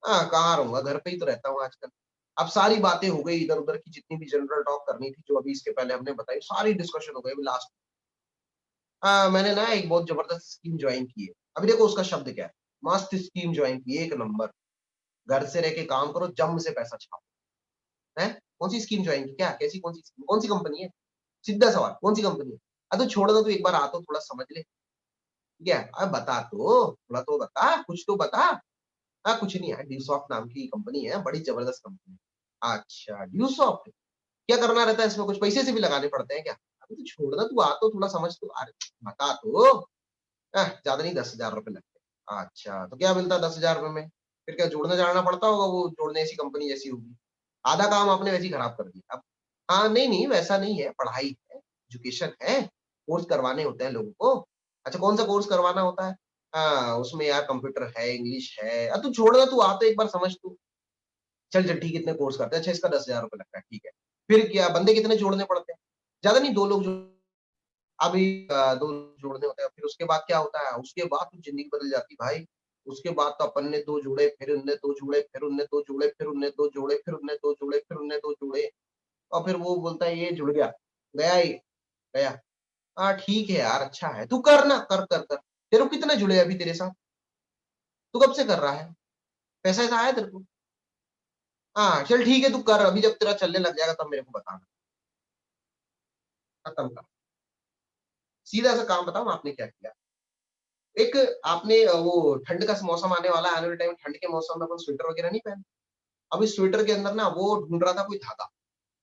हाँ कहाँ रहूंगा, घर पे ही तो रहता हूँ आजकल। अब सारी बातें हो गई इधर उधर की, जितनी भी जनरल टॉक करनी थी जो अभी इसके पहले हमने बताई, सारी डिस्कशन हो गई लास्ट। हाँ मैंने ना एक बहुत जबरदस्त स्कीम ज्वाइन की है। अभी देखो उसका शब्द क्या है, मस्त स्कीम ज्वाइन की है, एक नंबर, घर से रह के काम करो, जम से पैसा छापो। है, कौन सी स्कीम ज्वाइन की, क्या कैसी, कौन सी स्कीम, कौन सी कंपनी है, सीधा सवाल कौन सी कंपनी है। तो छोड़ दो, तू एक बार आ तो थोड़ा समझ ले, ठीक है, अब बता तो थोड़ा, तो बता, कुछ तो बता। हाँ कुछ नहीं है, ड्यू सॉफ्ट नाम की कंपनी है, बड़ी जबरदस्त कंपनी है। अच्छा ड्यू सॉफ्ट, क्या करना रहता है इसमें, कुछ पैसे से भी लगाने पड़ते हैं क्या। अभी तो छोड़ दो, तू आ तो थोड़ा समझ तो, अरे बता तो। ज्यादा नहीं, 10,000 रुपए लगते हैं। अच्छा तो क्या मिलता है 10,000 रुपए में, फिर क्या जोड़ना जाना पड़ता होगा, वो जोड़ने ऐसी कंपनी जैसी होगी, आधा काम आपने वैसे ही खराब कर दिया अब। हाँ नहीं नहीं वैसा नहीं है, पढ़ाई है, एजुकेशन है, कोर्स करवाने होते हैं लोगों को। अच्छा कौन सा कोर्स करवाना होता है, हाँ उसमें यार कंप्यूटर है, इंग्लिश है, तू छोड़ना, तू आ तो एक बार समझ तू। चल चल ठीक है, इतने कोर्स करते हैं, अच्छा इसका 10,000 रुपए लगता है, ठीक है। फिर क्या बंदे कितने जोड़ने पड़ते हैं, ज्यादा नहीं, 2 लोग जो, अभी 2 जोड़ने होते हैं, फिर उसके बाद क्या होता है, उसके बाद तो जिंदगी बदल जाती है भाई। उसके बाद तो अपन ने 2 जोड़े, फिर उनने 2 जोड़े, फिर उनने 2 जोड़े, फिर उनने 2 जोड़े, फिर उनने 2 जोड़े, फिर उनने 2 जोड़े, और फिर वो बोलता है ये जुड़ गया, गया ही गया। हाँ ठीक है यार, अच्छा है, तू कर ना, कर कर कर, तेरे को कितने जुड़े अभी तेरे साथ, तू कब से कर रहा है, पैसा ऐसा आया तेरे को। हाँ चल ठीक है, तू कर, अभी जब तेरा चलने लग जाएगा तब मेरे को बताना। खत्म कर, सीधा सा काम बताओ आपने क्या किया। एक आपने वो ठंड का मौसम आने वाला है, आने वाले टाइम ठंड के मौसम में अपन स्वेटर वगैरह नहीं पहने। अब इस स्वेटर के अंदर ना वो ढूंढ रहा था कोई धागा,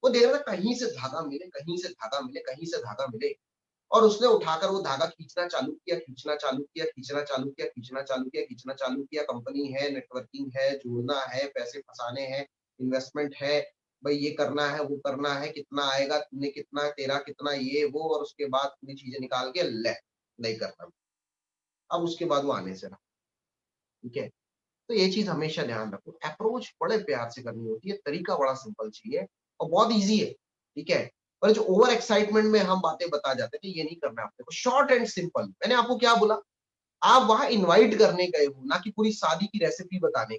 वो देख रहा था कहीं से धागा मिले, कहीं से धागा मिले, कहीं से धागा मिले, और उसने उठाकर वो धागा खींचना चालू किया, खींचना चालू किया, खींचना चालू किया, खींचना चालू किया, खींचना चालू किया। कंपनी है, नेटवर्किंग है, जोड़ना है, पैसे फंसाने हैं, इन्वेस्टमेंट है, भाई ये करना है, वो करना है, कितना आएगा, तूने कितना, तेरा कितना, ये वो, और उसके बाद पूरी चीजें निकाल के ले, नहीं करना। अब उसके बाद वो आने से रहा। ठीक है, तो ये चीज हमेशा ध्यान रखो, अप्रोच बड़े प्यार से करनी होती है, तरीका बड़ा सिंपल चाहिए और बहुत इजी है। ठीक है, पर जो ओवर एक्साइटमेंट में हम बातें बता जाते हैं, ये नहीं करना है आपको, शॉर्ट एंड सिंपल। मैंने आपको क्या बोला, आप वहां इनवाइट करने गए हो, ना कि पूरी शादी की रेसिपी बताने।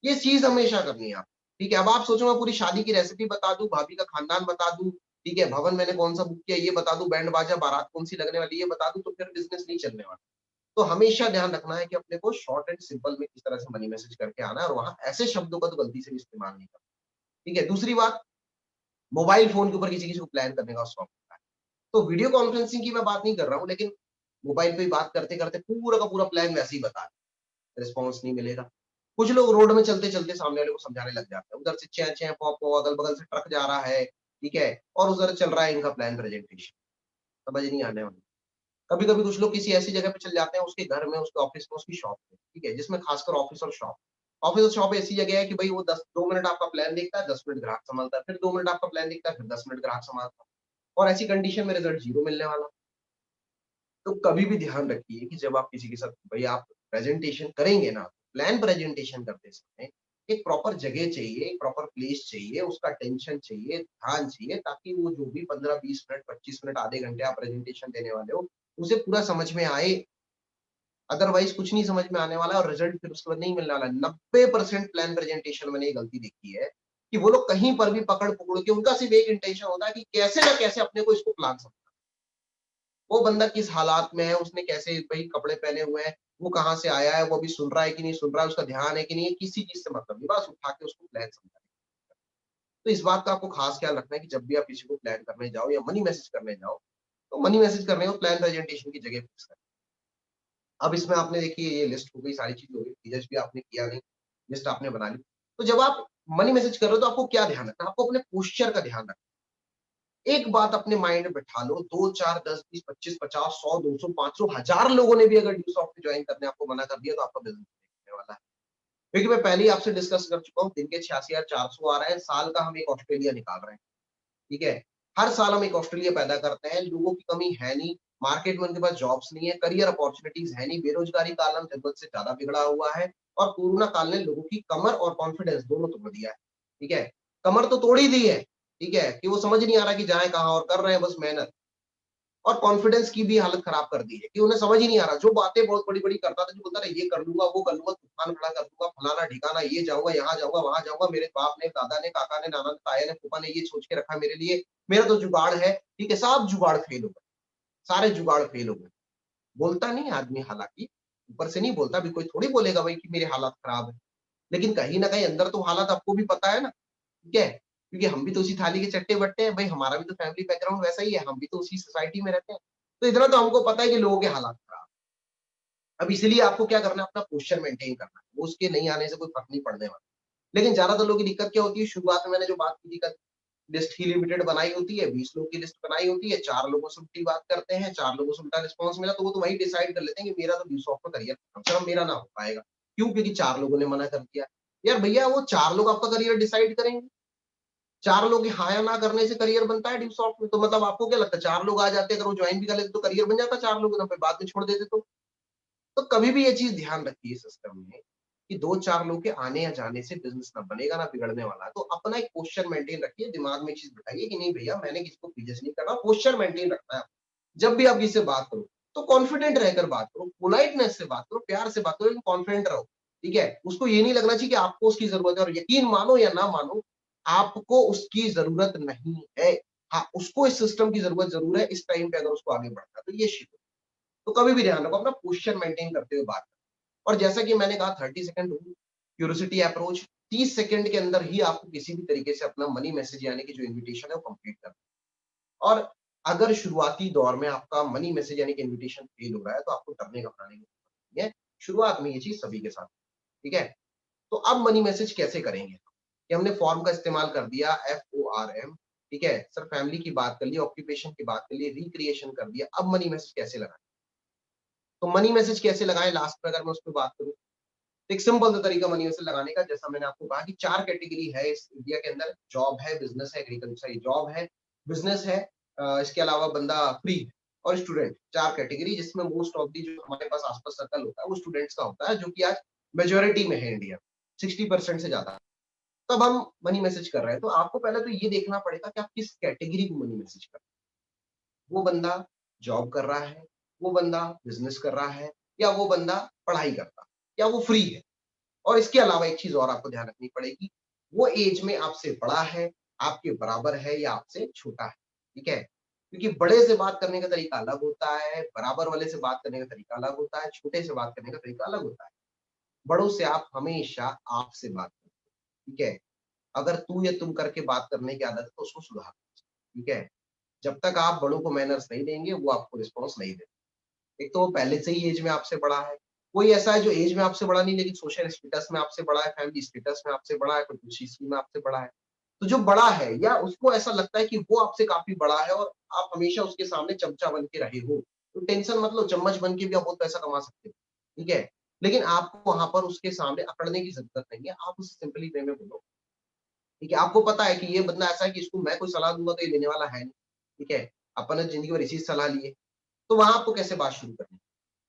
ये चीज हमेशा करनी है आप। ठीक है, अब आप सोचो मैं पूरी शादी की रेसिपी बता दूं, भाभी का खानदान बता दूं, ठीक है, भवन मैंने कौन सा बुक किया ये बता दूं, बैंड बाजा बारात कौन सी लगने वाली ये बता दूं, तो फिर बिजनेस नहीं चलने वाला। तो हमेशा ध्यान रखना है कि अपने को शॉर्ट एंड सिंपल में किस तरह से मनी मैसेज करके आना है, और वहां ऐसे शब्दों का तो गलती से भी इस्तेमाल नहीं करना। ठीक है, दूसरी बात, मोबाइल फोन के ऊपर किसी किसी को प्लान करने का शौक होता है, तो वीडियो कॉन्फ्रेंसिंग की मैं बात नहीं कर रहा हूँ, लेकिन मोबाइल पे बात करते करते पूरा का पूरा प्लान वैसे ही बता, रिस्पॉन्स नहीं मिलेगा। कुछ लोग रोड में चलते चलते सामने वाले को समझाने लग जाते हैं, उधर से चै चै पौ पौ, अगल बगल से ट्रक जा रहा है, ठीक है, और उधर चल रहा है इनका प्लान प्रेजेंटेशन, समझ नहीं आने वाली। कभी कभी कुछ लोग किसी ऐसी जगह पे चल जाते हैं, उसके घर में, उसके ऑफिस में, उसकी शॉप पे, ठीक है, जिसमें खासकर ऑफिस और शॉप, ऑफिस और शॉप ऐसी जगह है कि भाई वो 2 मिनट आपका प्लान देखता है, 10 मिनट ग्राहक संभालता है, फिर 2 मिनट आपका प्लान देखता है, फिर 10 मिनट ग्राहक संभालता है, और ऐसी कंडीशन में रिजल्ट जीरो मिलने वाला। तो कभी भी ध्यान रखिए कि जब आप किसी के साथ भाई आप प्रेजेंटेशन करेंगे ना, प्लान प्रेजेंटेशन करते समय एक प्रॉपर जगह चाहिए, एक प्रॉपर प्लेस चाहिए, उसका टेंशन चाहिए, ध्यान चाहिए, ताकि वो जो भी 15-20 मिनट, 25 मिनट, आधे घंटे आप प्रेजेंटेशन देने वाले हो, उसे पूरा समझ में आए। अदरवाइज कुछ नहीं समझ में आने वाला है और रिजल्ट फिर उसके बाद नहीं मिलने वाला। 90% प्लान प्रेजेंटेशन मैंने ये गलती देखी है कि वो लोग कहीं पर भी पकड़ पकड़ के, उनका सिर्फ एक इंटेंशन होता है कि कैसे ना कैसे अपने को इसको प्लान समझ, वो बंदा किस हालात में है, उसने कैसे भाई कपड़े पहने हुए हैं, वो कहाँ से आया है, वो अभी सुन रहा है कि नहीं सुन रहा है, उसका ध्यान है कि नहीं है, किसी चीज से मतलब नहीं, बस उठा के उसको प्लान समझा। तो इस बात का आपको खास ख्याल रखना है कि जब भी आप किसी को प्लान करने जाओ या मनी मैसेज करने जाओ, तो मनी मैसेज करने को प्लान प्रेजेंटेशन की जगह फिक्स करें। अब इसमें आपने देखिए ये लिस्ट हो गई, सारी चीज़ हो गई, टीचर्स भी आपने किया नहीं, लिस्ट आपने बना ली। तो जब आप मनी मैसेज कर रहे हो तो आपको क्या ध्यान रखना है? आपको अपने पोस्चर का ध्यान रखना है। एक बात अपने माइंड में बिठा लो, 2, 4, 10, 20, 25, 50, 100, 200, 500, 1000 लोगों ने भी अगर ड्यूसॉफ्ट में जॉइन करने आपको मना कर दिया तो आपका बिज़नेस नहीं वाला है। क्योंकि मैं पहले ही आपसे डिस्कस कर चुका हूँ, दिन के 86,400 आ रहे हैं, साल का हम एक ऑस्ट्रेलिया निकाल रहे हैं। ठीक है? हर साल हम एक ऑस्ट्रेलिया पैदा करते हैं, लोगों की कमी है नहीं, मार्केट में उनके पास जॉब्स नहीं है, करियर अपॉर्च्युनिटीज़ है नहीं, बेरोज़गारी का आलम ज़रूरत से ज़्यादा बिगड़ा हुआ है और कोरोना काल ने लोगों की कमर और कॉन्फिडेंस दोनों तोड़ दिया है। ठीक है? कमर तो तोड़ ही दी है, ठीक है? कि वो समझ नहीं आ रहा कि जाएँ कहाँ और कर रहे हैं बस मेहनत। और कॉन्फिडेंस की भी हालत खराब कर दी है कि उन्हें समझ ही नहीं आ रहा। जो बातें बहुत बड़ी-बड़ी करता था, जो बोलता था ये कर लूँगा, वो कर लूँगा, तूफ़ान खड़ा कर दूँगा, फलाना-ढिकाना, ये जाऊँगा, यहाँ जाऊँगा, वहाँ जाऊँगा, मेरे बाप ने, दादा ने, काका ने, नाना ने, ताया ने, फूफा ने ये सोच के रखा है मेरे लिए, मेरा तो जुगाड़ है, ठीक है? सब जुगाड़ फेल हो गए, सारे जुगाड़ फेल हो गए। बोलता नहीं है आदमी हालाँकि, ऊपर से नहीं बोलता, अभी कोई थोड़ी बोलेगा भाई कि मेरे हालात खराब है। लेकिन कहीं न कहीं अंदर तो हालात आपको भी पता है ना, ठीक है? क्योंकि हम भी तो उसी थाली के चट्टे-बट्टे हैं, भई हमारा भी तो फैमिली बैकग्राउंड वैसा ही है, हम भी तो उसी सोसाइटी में रहते हैं। तो इतना तो हमको पता है कि लोगों के हालात खराब। अब इसलिए आपको क्या करना है, अपना पोस्चर मेंटेन करना है, वो उसके नहीं आने से कोई फ़र्क नहीं पड़ने वाला। लेकिन ज़्यादातर लोगों की दिक्कत क्या होती है, शुरुआत में मैंने जो बात की थी कल, लिस्ट ही लिमिटेड बनाई होती है, 20 लोगों की लिस्ट बनाई होती है, 4 लोगों से उल्टी बात करते हैं, 4 लोगों से उल्टा रिस्पॉन्स मिला, तो वो तो वही डिसाइड कर लेते हैं कि मेरा तो ड्यूसॉफ्ट में करियर खत्म, सिर्फ मेरा ना हो पाएगा। क्यों? क्योंकि 4 लोगों ने मना कर दिया। यार भैया वो 4 लोग आपका करियर डिसाइड करेंगे। 4 लोग हाँ या ना करने से करियर बनता है ड्यूसॉफ्ट में, तो मतलब आपको क्या लगता है 4 लोग आ जाते, अगर वो ज्वाइन भी कर लेते तो करियर बन जाता 4 लोगों का, फिर बाद में छोड़ देते तो? तो कभी भी ये चीज़ ध्यान रखिए सिस्टम में कि 2-4 लोगों के आने या जाने से बिज़नेस ना बनेगा, ना बिगड़ने वाला है। तो अपना एक पोस्चर मेंटेन रखिए, दिमाग में एक चीज़ बिठाइए कि नहीं भैया मैंने किसी को प्लीज़ नहीं करना, पोस्चर मेंटेन रखना है। जब भी आप किसी से बात करो, तो कॉन्फिडेंट रहकर बात करो, पोलाइटनेस से बात करो, प्यार से बात करो, लेकिन कॉन्फिडेंट रहो। ठीक है? उसको ये नहीं लगना चाहिए कि आपको उसकी ज़रूरत है, और यकीन मानो या ना मानो, आपको उसकी ज़रूरत नहीं है। हाँ, उसको इस सिस्टम की ज़रूरत ज़रूर है, इस टाइम पे अगर उसको आगे बढ़ना है, तो ये शिफ्ट। तो कभी भी ध्यान रखो अपना पोस्चर मेंटेन करते हुए बात करो। और जैसा कि मैंने कहा 30 second rule, curiosity approach, 30 second के अंदर ही आपको किसी भी तरीके से अपना मनी मैसेज यानी कि जो इन्विटेशन है वो कंप्लीट करना है। और अगर शुरुआती दौर में आपका मनी मैसेज यानी कि इन्विटेशन फेल हो रहा है तो आपको डरने घबराने की जरूरत नहीं है। शुरुआत में ये चीज सभी के साथ, ठीक है? तो अब मनी मैसेज कैसे करेंगे? कि हमने फॉर्म का इस्तेमाल कर दिया, FORM, ठीक है? सर फैमिली की बात कर ली, ऑक्यूपेशन की बात कर ली, रिक्रिएशन कर दिया, अब मनी मैसेज कैसे लगाएं? तो मनी मैसेज कैसे लगाएं लास्ट में अगर मैं उस पर बात करूं, एक सिंपल सा तरीका मनी मैसेज लगाने का, जैसा मैंने आपको कहा कि 4 कैटेगरी है इस इंडिया के अंदर, जॉब है, बिज़नेस है, एग्रीकल्चर, जॉब है, बिज़नेस है, इसके अलावा बंदा फ्री है और स्टूडेंट, 4 कैटेगरी, जिसमें मोस्ट ऑफ दी जो हमारे पास आस-पास सर्कल होता है वो स्टूडेंट्स का होता है, जो कि आज मेजॉरिटी में है इंडिया, 60% से ज़्यादा। तब हम मनी मैसेज कर रहे हैं, तो आपको पहले तो ये देखना पड़ेगा कि आप किस कैटेगरी को मनी मैसेज कर रहे हैं। वो बंदा जॉब कर रहा है, वो बंदा बिज़नेस कर रहा है, या वो बंदा पढ़ाई करता है, या वो फ्री है। और इसके अलावा एक चीज़ और आपको ध्यान रखनी पड़ेगी, वो ऐज में आपसे बड़ा है, आपके बराबर है या आपसे छोटा है, ठीक है? क्योंकि बड़े से बात करने का तरीका अलग होता है, बराबर वाले से बात करने का तरीका अलग होता है, छोटे से बात करने का तरीका अलग होता है। बड़ों से आप हमेशा आप से बात करें, ठीक है? अगर तू या तुम करके बात करने की आदत है तो उसको सुधारो, ठीक है? जब तक आप बड़ों को मैनर्स नहीं देंगे, वो आपको रिस्पॉन्स नहीं देंगे। एक तो वो पहले से ही एज में आपसे बड़ा है, कोई ऐसा है जो एज में आपसे बड़ा नहीं लेकिन सोशल स्टेटस में आपसे बड़ा है, फैमिली स्टेटस में आपसे बड़ा है, कोई कुछ चीज़ में आपसे बड़ा है। तो जो बड़ा है या उसको ऐसा लगता है कि वो आपसे काफ़ी बड़ा है और आप हमेशा उसके सामने चमचा बन के रहे हो, तो टेंशन मत लो, चम्मच बन के भी आप बहुत पैसा कमा सकते हो, ठीक है? लेकिन आपको वहां पर उसके सामने अकड़ने की जरूरत नहीं है, आप उसे सिंपली वे में बोलो। ठीक है, आपको पता है कि ये बंदा ऐसा है कि इसको मैं कोई सलाह दूंगा तो ये लेने वाला है नहीं। ठीक है, अपन ने जिंदगी भर इसी से सलाह ली है, तो वहां आपको कैसे बात शुरू करनी है?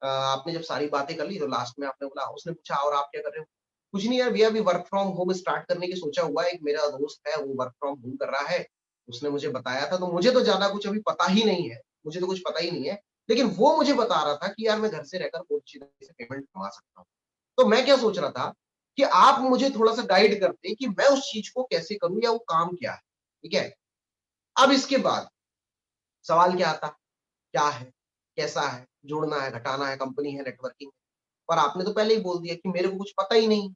आपने जब सारी बातें कर ली तो लास्ट में आपने बोला, उसने पूछा और आप क्या कर रहे हो? कुछ नहीं यार भैया, अभी वर्क फ्रॉम होम स्टार्ट करने की सोचा हुआ है, एक मेरा दोस्त है वो वर्क फ्रॉम होम कर रहा है, उसने मुझे बताया था, तो मुझे तो ज्यादा कुछ अभी पता ही नहीं है, मुझे तो कुछ पता ही नहीं है, लेकिन वो मुझे बता रहा था कि यार मैं घर से रहकर बहुत अच्छी तरीके से पेमेंट कमा सकता हूँ। तो मैं क्या सोच रहा था कि आप मुझे थोड़ा सा गाइड करते कि मैं उस चीज को कैसे करूं या वो काम क्या है। ठीक है, अब इसके बाद सवाल क्या आता, क्या है, कैसा है, जोड़ना है, घटाना है, कंपनी है, नेटवर्किंग है। पर आपने तो पहले ही बोल दिया कि मेरे को कुछ पता ही नहीं।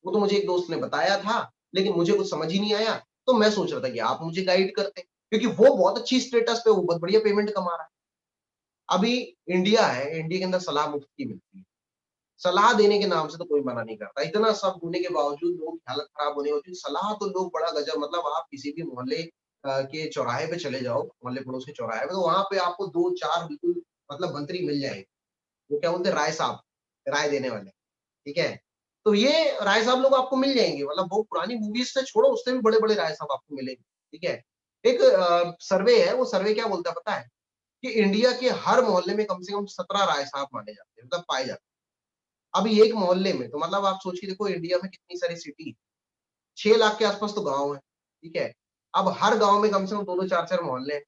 वो तो मुझे एक दोस्त ने बताया था, लेकिन मुझे कुछ समझ ही नहीं आया। तो मैं सोच रहा था कि आप मुझे गाइड करते, क्योंकि वो बहुत अच्छी स्टेटस पे, वो बहुत बढ़िया पेमेंट कमा रहा है। अभी इंडिया है, इंडिया के अंदर सलाह मुफ्त की मिलती है। सलाह देने के नाम से तो कोई मना नहीं करता। इतना सब होने के बावजूद, लोगों की हालत खराब होने के बावजूद सलाह तो लोग बड़ा गजब, मतलब आप किसी भी मोहल्ले के चौराहे पे चले जाओ, मोहल्ले पड़ोस के चौराहे पे, तो वहाँ पे आपको 2-4 बिल्कुल मतलब मंत्री मिल जाएँगे। वो क्या बोलते हैं, राय साहब, राय देने वाले। ठीक है? तो ये राय साहब लोग आपको मिल जाएँगे, मतलब वो पुरानी मूवीज़ से छोड़ो, उससे भी बड़े-बड़े राय साहब आपको मिलेंगे। ठीक है? एक सर्वे है, वो सर्वे क्या बोलता है पता है? कि इंडिया के हर मोहल्ले में कम से कम 17 राय साहब माने जाते हैं, मतलब पाए जाते हैं। अभी एक मोहल्ले में, तो मतलब आप सोच के देखो इंडिया में कितनी सारी सिटी, 6 लाख के आस-पास तो गाँव हैं। ठीक है? अब हर गाँव में कम से कम 2-2 4-4 मोहल्ले हैं।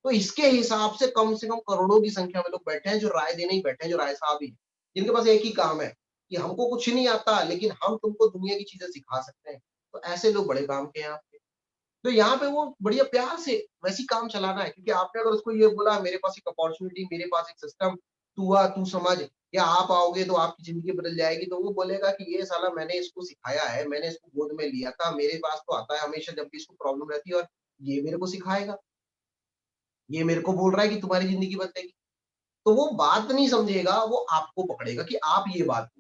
तो इसके हिसाब से कम करोड़ों की संख्या में लोग बैठे हैं, जो राय देने ही बैठे हैं, जो राय साहब ही हैं। जिनके पास एक ही काम है कि हमको कुछ नहीं आता, लेकिन हम तुमको दुनिया की चीज़ें सिखा सकते हैं। तो ऐसे लोग बड़े काम के हैं आपके। तो यहाँ पे वो बढ़िया प्यार से वैसे ही काम चलाना है, क्योंकि आपने अगर उसको ये बोला मेरे पास एक अपॉर्च्युनिटी, मेरे पास एक सिस्टम, तू आ, तू समझ, या आप आओगे तो आपकी ज़िंदगी बदल जाएगी, तो वो बोलेगा कि ये साला मैंने इसको सिखाया है, मैंने इसको गोद में लिया था, मेरे पास तो आता है हमेशा जब भी इसको प्रॉब्लम रहती है, और ये मेरे को सिखाएगा, ये मेरे को बोल रहा है कि तुम्हारी ज़िंदगी बदलेगी। तो वो बात नहीं समझेगा, वो आपको पकड़ेगा कि आप ये बात,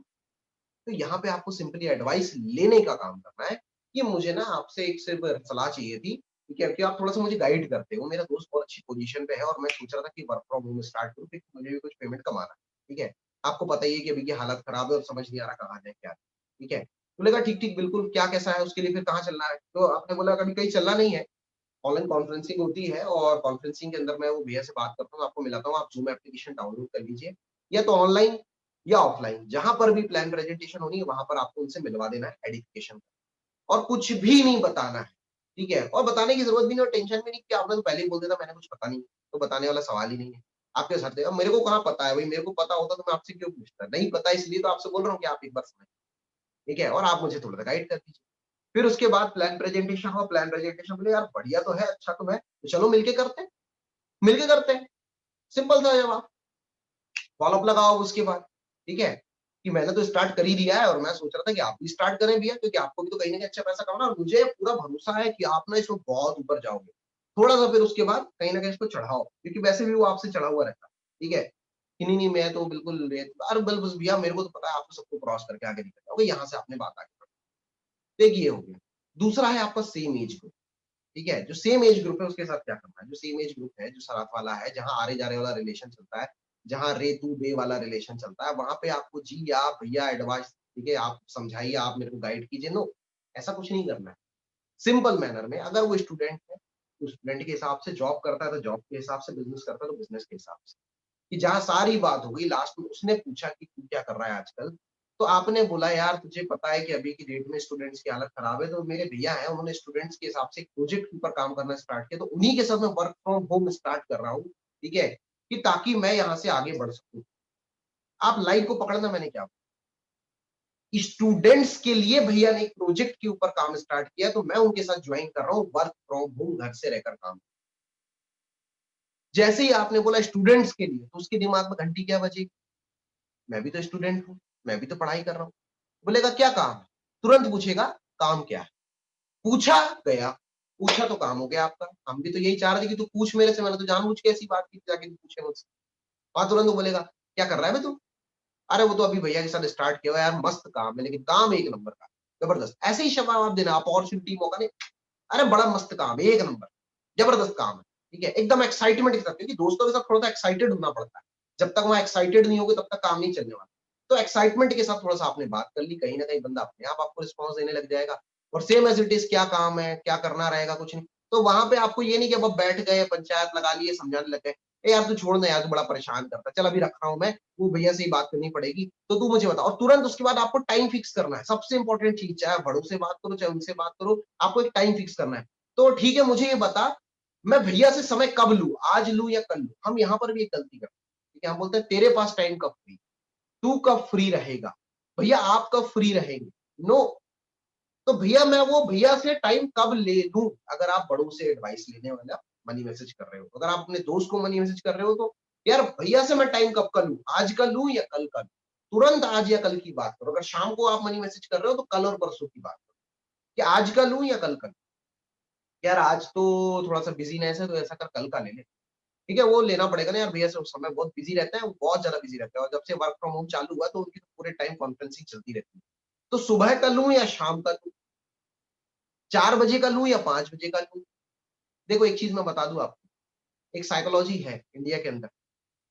तो यहाँ पे आपको सिंपली एडवाइस लेने का काम करना है कि मुझे ना आपसे एक सिर्फ सलाह चाहिए थी, ठीक है? कि आप थोड़ा-सा मुझे गाइड करते हो। मेरा दोस्त बहुत अच्छी पोज़ीशन पे है और मैं सोच रहा था कि वर्क फ्रॉम होम स्टार्ट करूँ, क्योंकि मुझे भी कुछ पेमेंट कमाना है, ठीक है? आपको पता ही है कि अभी की हालत खराब है और समझ नहीं आ रहा कहाँ जाए, क्या जाए, ठीक है? तो मैंने कहा ठीक-ठीक बिल्कुल, क्या कैसा है उसके लिए, फिर कहाँ चलना है? तो आपने बोला कभी कहीं चलना नहीं है, ऑनलाइन कॉन्फ्रेंसिंग होती है और कॉन्फ्रेंसिंग के अंदर मैं वो भैया से बात करता हूँ, आपको मिलाता हूँ, आप ज़ूम एप्लीकेशन डाउनलोड कर लीजिए, या तो ऑनलाइन या ऑफलाइन, जहाँ पर भी प्लान प्रेजेंटेशन होनी है, वहाँ पर आपको उनसे मिलवा देना है एडिफिकेशन, और कुछ भी नहीं बताना है, ठीक है? और बताने की ज़रूरत भी नहीं और टेंशन भी नहीं कि आपने तो पहले ही बोल दिया था मैंने कुछ पता नहीं, तो बताने वाला सवाल ही नहीं है। आपके सर थे, अब मेरे को कहाँ पता है भई, मेरे को पता होता तो मैं आपसे क्यों पूछता? नहीं पता इसलिए तो आपसे बोल रहा हूँ कि आप एक बार समझ, ठीक है? और आप मुझे थोड़ा-सा गाइड कर दीजिए। फिर उसके बाद प्लान प्रेजेंटेशन हुआ, प्लान प्रेजेंटेशन बोले यार बढ़िया तो है, अच्छा तो है, तो चलो मिलके करते हैं, मिलके करते हैं। सिंपल सा जवाब, फॉलो अप लगाओ उसके बाद, ठीक है? कि मैंने तो स्टार्ट कर ही दिया है और मैं सोच रहा था कि आप भी स्टार्ट करें भैया, क्योंकि आपको भी तो कहीं न कहीं अच्छा पैसा कमाना है और मुझे पूरा भरोसा है कि आप ना इसमें बहुत ऊपर जाओगे। थोड़ा-सा फिर उसके बाद कहीं न कहीं इसको चढ़ाओ, क्योंकि वैसे भी वो आपसे चढ़ा हुआ रहता है, ठीक है? कि नहीं, नहीं मैं तो बिल्कुल अरे बस भैया मेरे को तो पता है आपको सबको क्रॉस करके आगे निकलना होगा, यहाँ से आपने बात आगे बढ़ाई। एक ये हो गया। दूसरा है आपका सेम एज ग्रुप। ठीक है? जो सेम एज ग्रुप है उसके साथ क्या करना है? जो सेम एज ग्रुप है, जो साथ वाला है, जहाँ आरे-जारे वाला रिलेशन चलता है, जहाँ रे तू बे वाला रिलेशन चलता है, वहाँ पे आपको जी, आप, भैया, एडवाइस, ठीक है? आप समझाइए, आप मेरे को गाइड कीजिए, नो, ऐसा कुछ नहीं करना है। सिंपल मैनर में अगर वो स्टूडेंट है, तो स्टूडेंट के हिसाब से, जॉब करता है तो जॉब के हिसाब से, बिज़नेस करता है तो बिज़नेस के हिसाब से। कि जहाँ सारी बात हो गई, लास्ट में उसने पूछा कि तू क्या कर रहा है आजकल? तो आपने बोला यार तुझे पता है कि अभी की डेट में स्टूडेंट्स की हालत खराब है, तो मेरे भैया हैं उन्होंने स्टूडेंट्स के हिसाब से एक प्रोजेक्ट के ऊपर काम करना स्टार्ट किया, तो उन्हीं के साथ मैं वर्क फ्रॉम होम स्टार्ट कर रहा हूँ, ठीक है? कि ताकि मैं यहाँ से आगे बढ़ सकूँ। आप लाइन को पकड़ना, मैंने क्या स्टूडेंट्स के लिए भैया ने एक प्रोजेक्ट के ऊपर काम स्टार्ट किया, तो मैं उनके साथ ज्वाइन कर रहा हूँ वर्क फ्रॉम होम, घर से रहकर काम। जैसे ही आपने बोला स्टूडेंट्स के लिए, तो उसके दिमाग में घंटी क्या बजेगी? मैं भी तो स्टूडेंट हूँ, मैं भी तो पढ़ाई कर रहा हूँ। बोलेगा क्या काम है? तुरंत पूछेगा काम क्या है? पूछा, गया। पूछा तो काम हो गया आपका। हम भी तो यही चाह रहे थे कि तू पूछ मेरे से, मैंने तो जानबूझ के ऐसी बात की थी ताकि तू पूछे मुझसे। वहाँ तुरंत वो बोलेगा, क्या कर रहा है बे तू? अरे वो तो अभी भैया के साथ स्टार्ट किया हुआ है यार, मस्त काम है, लेकिन काम एक नंबर का, जबरदस्त। ऐसे ही जवाब देना, अपॉर्च्युनिटी, मौका नहीं, अरे बड़ा मस्त काम है, एक नंबर, जबरदस्त काम है, ठीक है? एकदम एक्साइटमेंट के साथ, क्योंकि दोस्तों के साथ थोड़ा-सा एक्साइटेड होना पड़ता है। जब तक वहाँ एक्साइटेड नहीं होगे तब तक काम नहीं चलने वाला। तो एक्साइटमेंट के साथ थोड़ा सा आपने बात कर ली, कहीं ना कहीं बंदा अपने आप आपको रिस्पॉन्स देने लग जाएगा। और सेम एज इट इज, क्या काम है, क्या करना रहेगा, कुछ नहीं। तो वहां पे आपको ये नहीं कि अब आप बैठ गए, पंचायत लगा लिए, समझाने लग गए, ए यार तू छोड़ ना यार, तू बड़ा परेशान करता है, चल अभी रख रहा हूं मैं, वो भैया से ही बात करनी पड़ेगी, तो तू मुझे बता। और तुरंत उसके बाद आपको टाइम फिक्स करना है, सबसे इंपॉर्टेंट चीज, चाहे बड़ों से बात करो चाहे उनसे बात करो, आपको एक टाइम फिक्स करना है। तो ठीक है, मुझे ये बता, मैं भैया से समय कब लूं, आज लूं या कल लूं। हम यहाँ पर भी एक गलती करते हैं, ठीक है, हम बोलते हैं तेरे पास टाइम कब फ्री, तू कब फ्री रहेगा, भैया आप कब फ्री रहेंगे। नो, तो भैया मैं वो भैया से टाइम कब ले लूं। अगर आप बड़ों से एडवाइस लेने वाला मनी मैसेज कर रहे हो, अगर आप अपने दोस्त को मनी मैसेज कर रहे हो, तो यार भैया से मैं टाइम कब का लूं, आज का लूं या कल का लूं। तुरंत आज या कल की बात करो। अगर शाम को आप मनी मैसेज कर रहे हो तो कल और परसों की बात करो, कि आज का लूं या कल का लूं। यार आज तो थोड़ा सा बिजीनेस है, तो ऐसा कर कल का ले ले। ठीक है, वो लेना पड़ेगा ना यार, भैया से उस समय बहुत बिजी रहते हैं, वो बहुत ज्यादा बिजी रहते हैं, और जब से वर्क फ्रॉम होम चालू हुआ तो उनकी तो पूरे टाइम कॉन्फ्रेंसिंग चलती रहती है। तो सुबह का लूं या शाम का लूं, 4 बजे का लूं या 5 बजे का लूं। देखो एक चीज मैं बता दूं आपको, एक साइकोलॉजी है इंडिया के अंदर।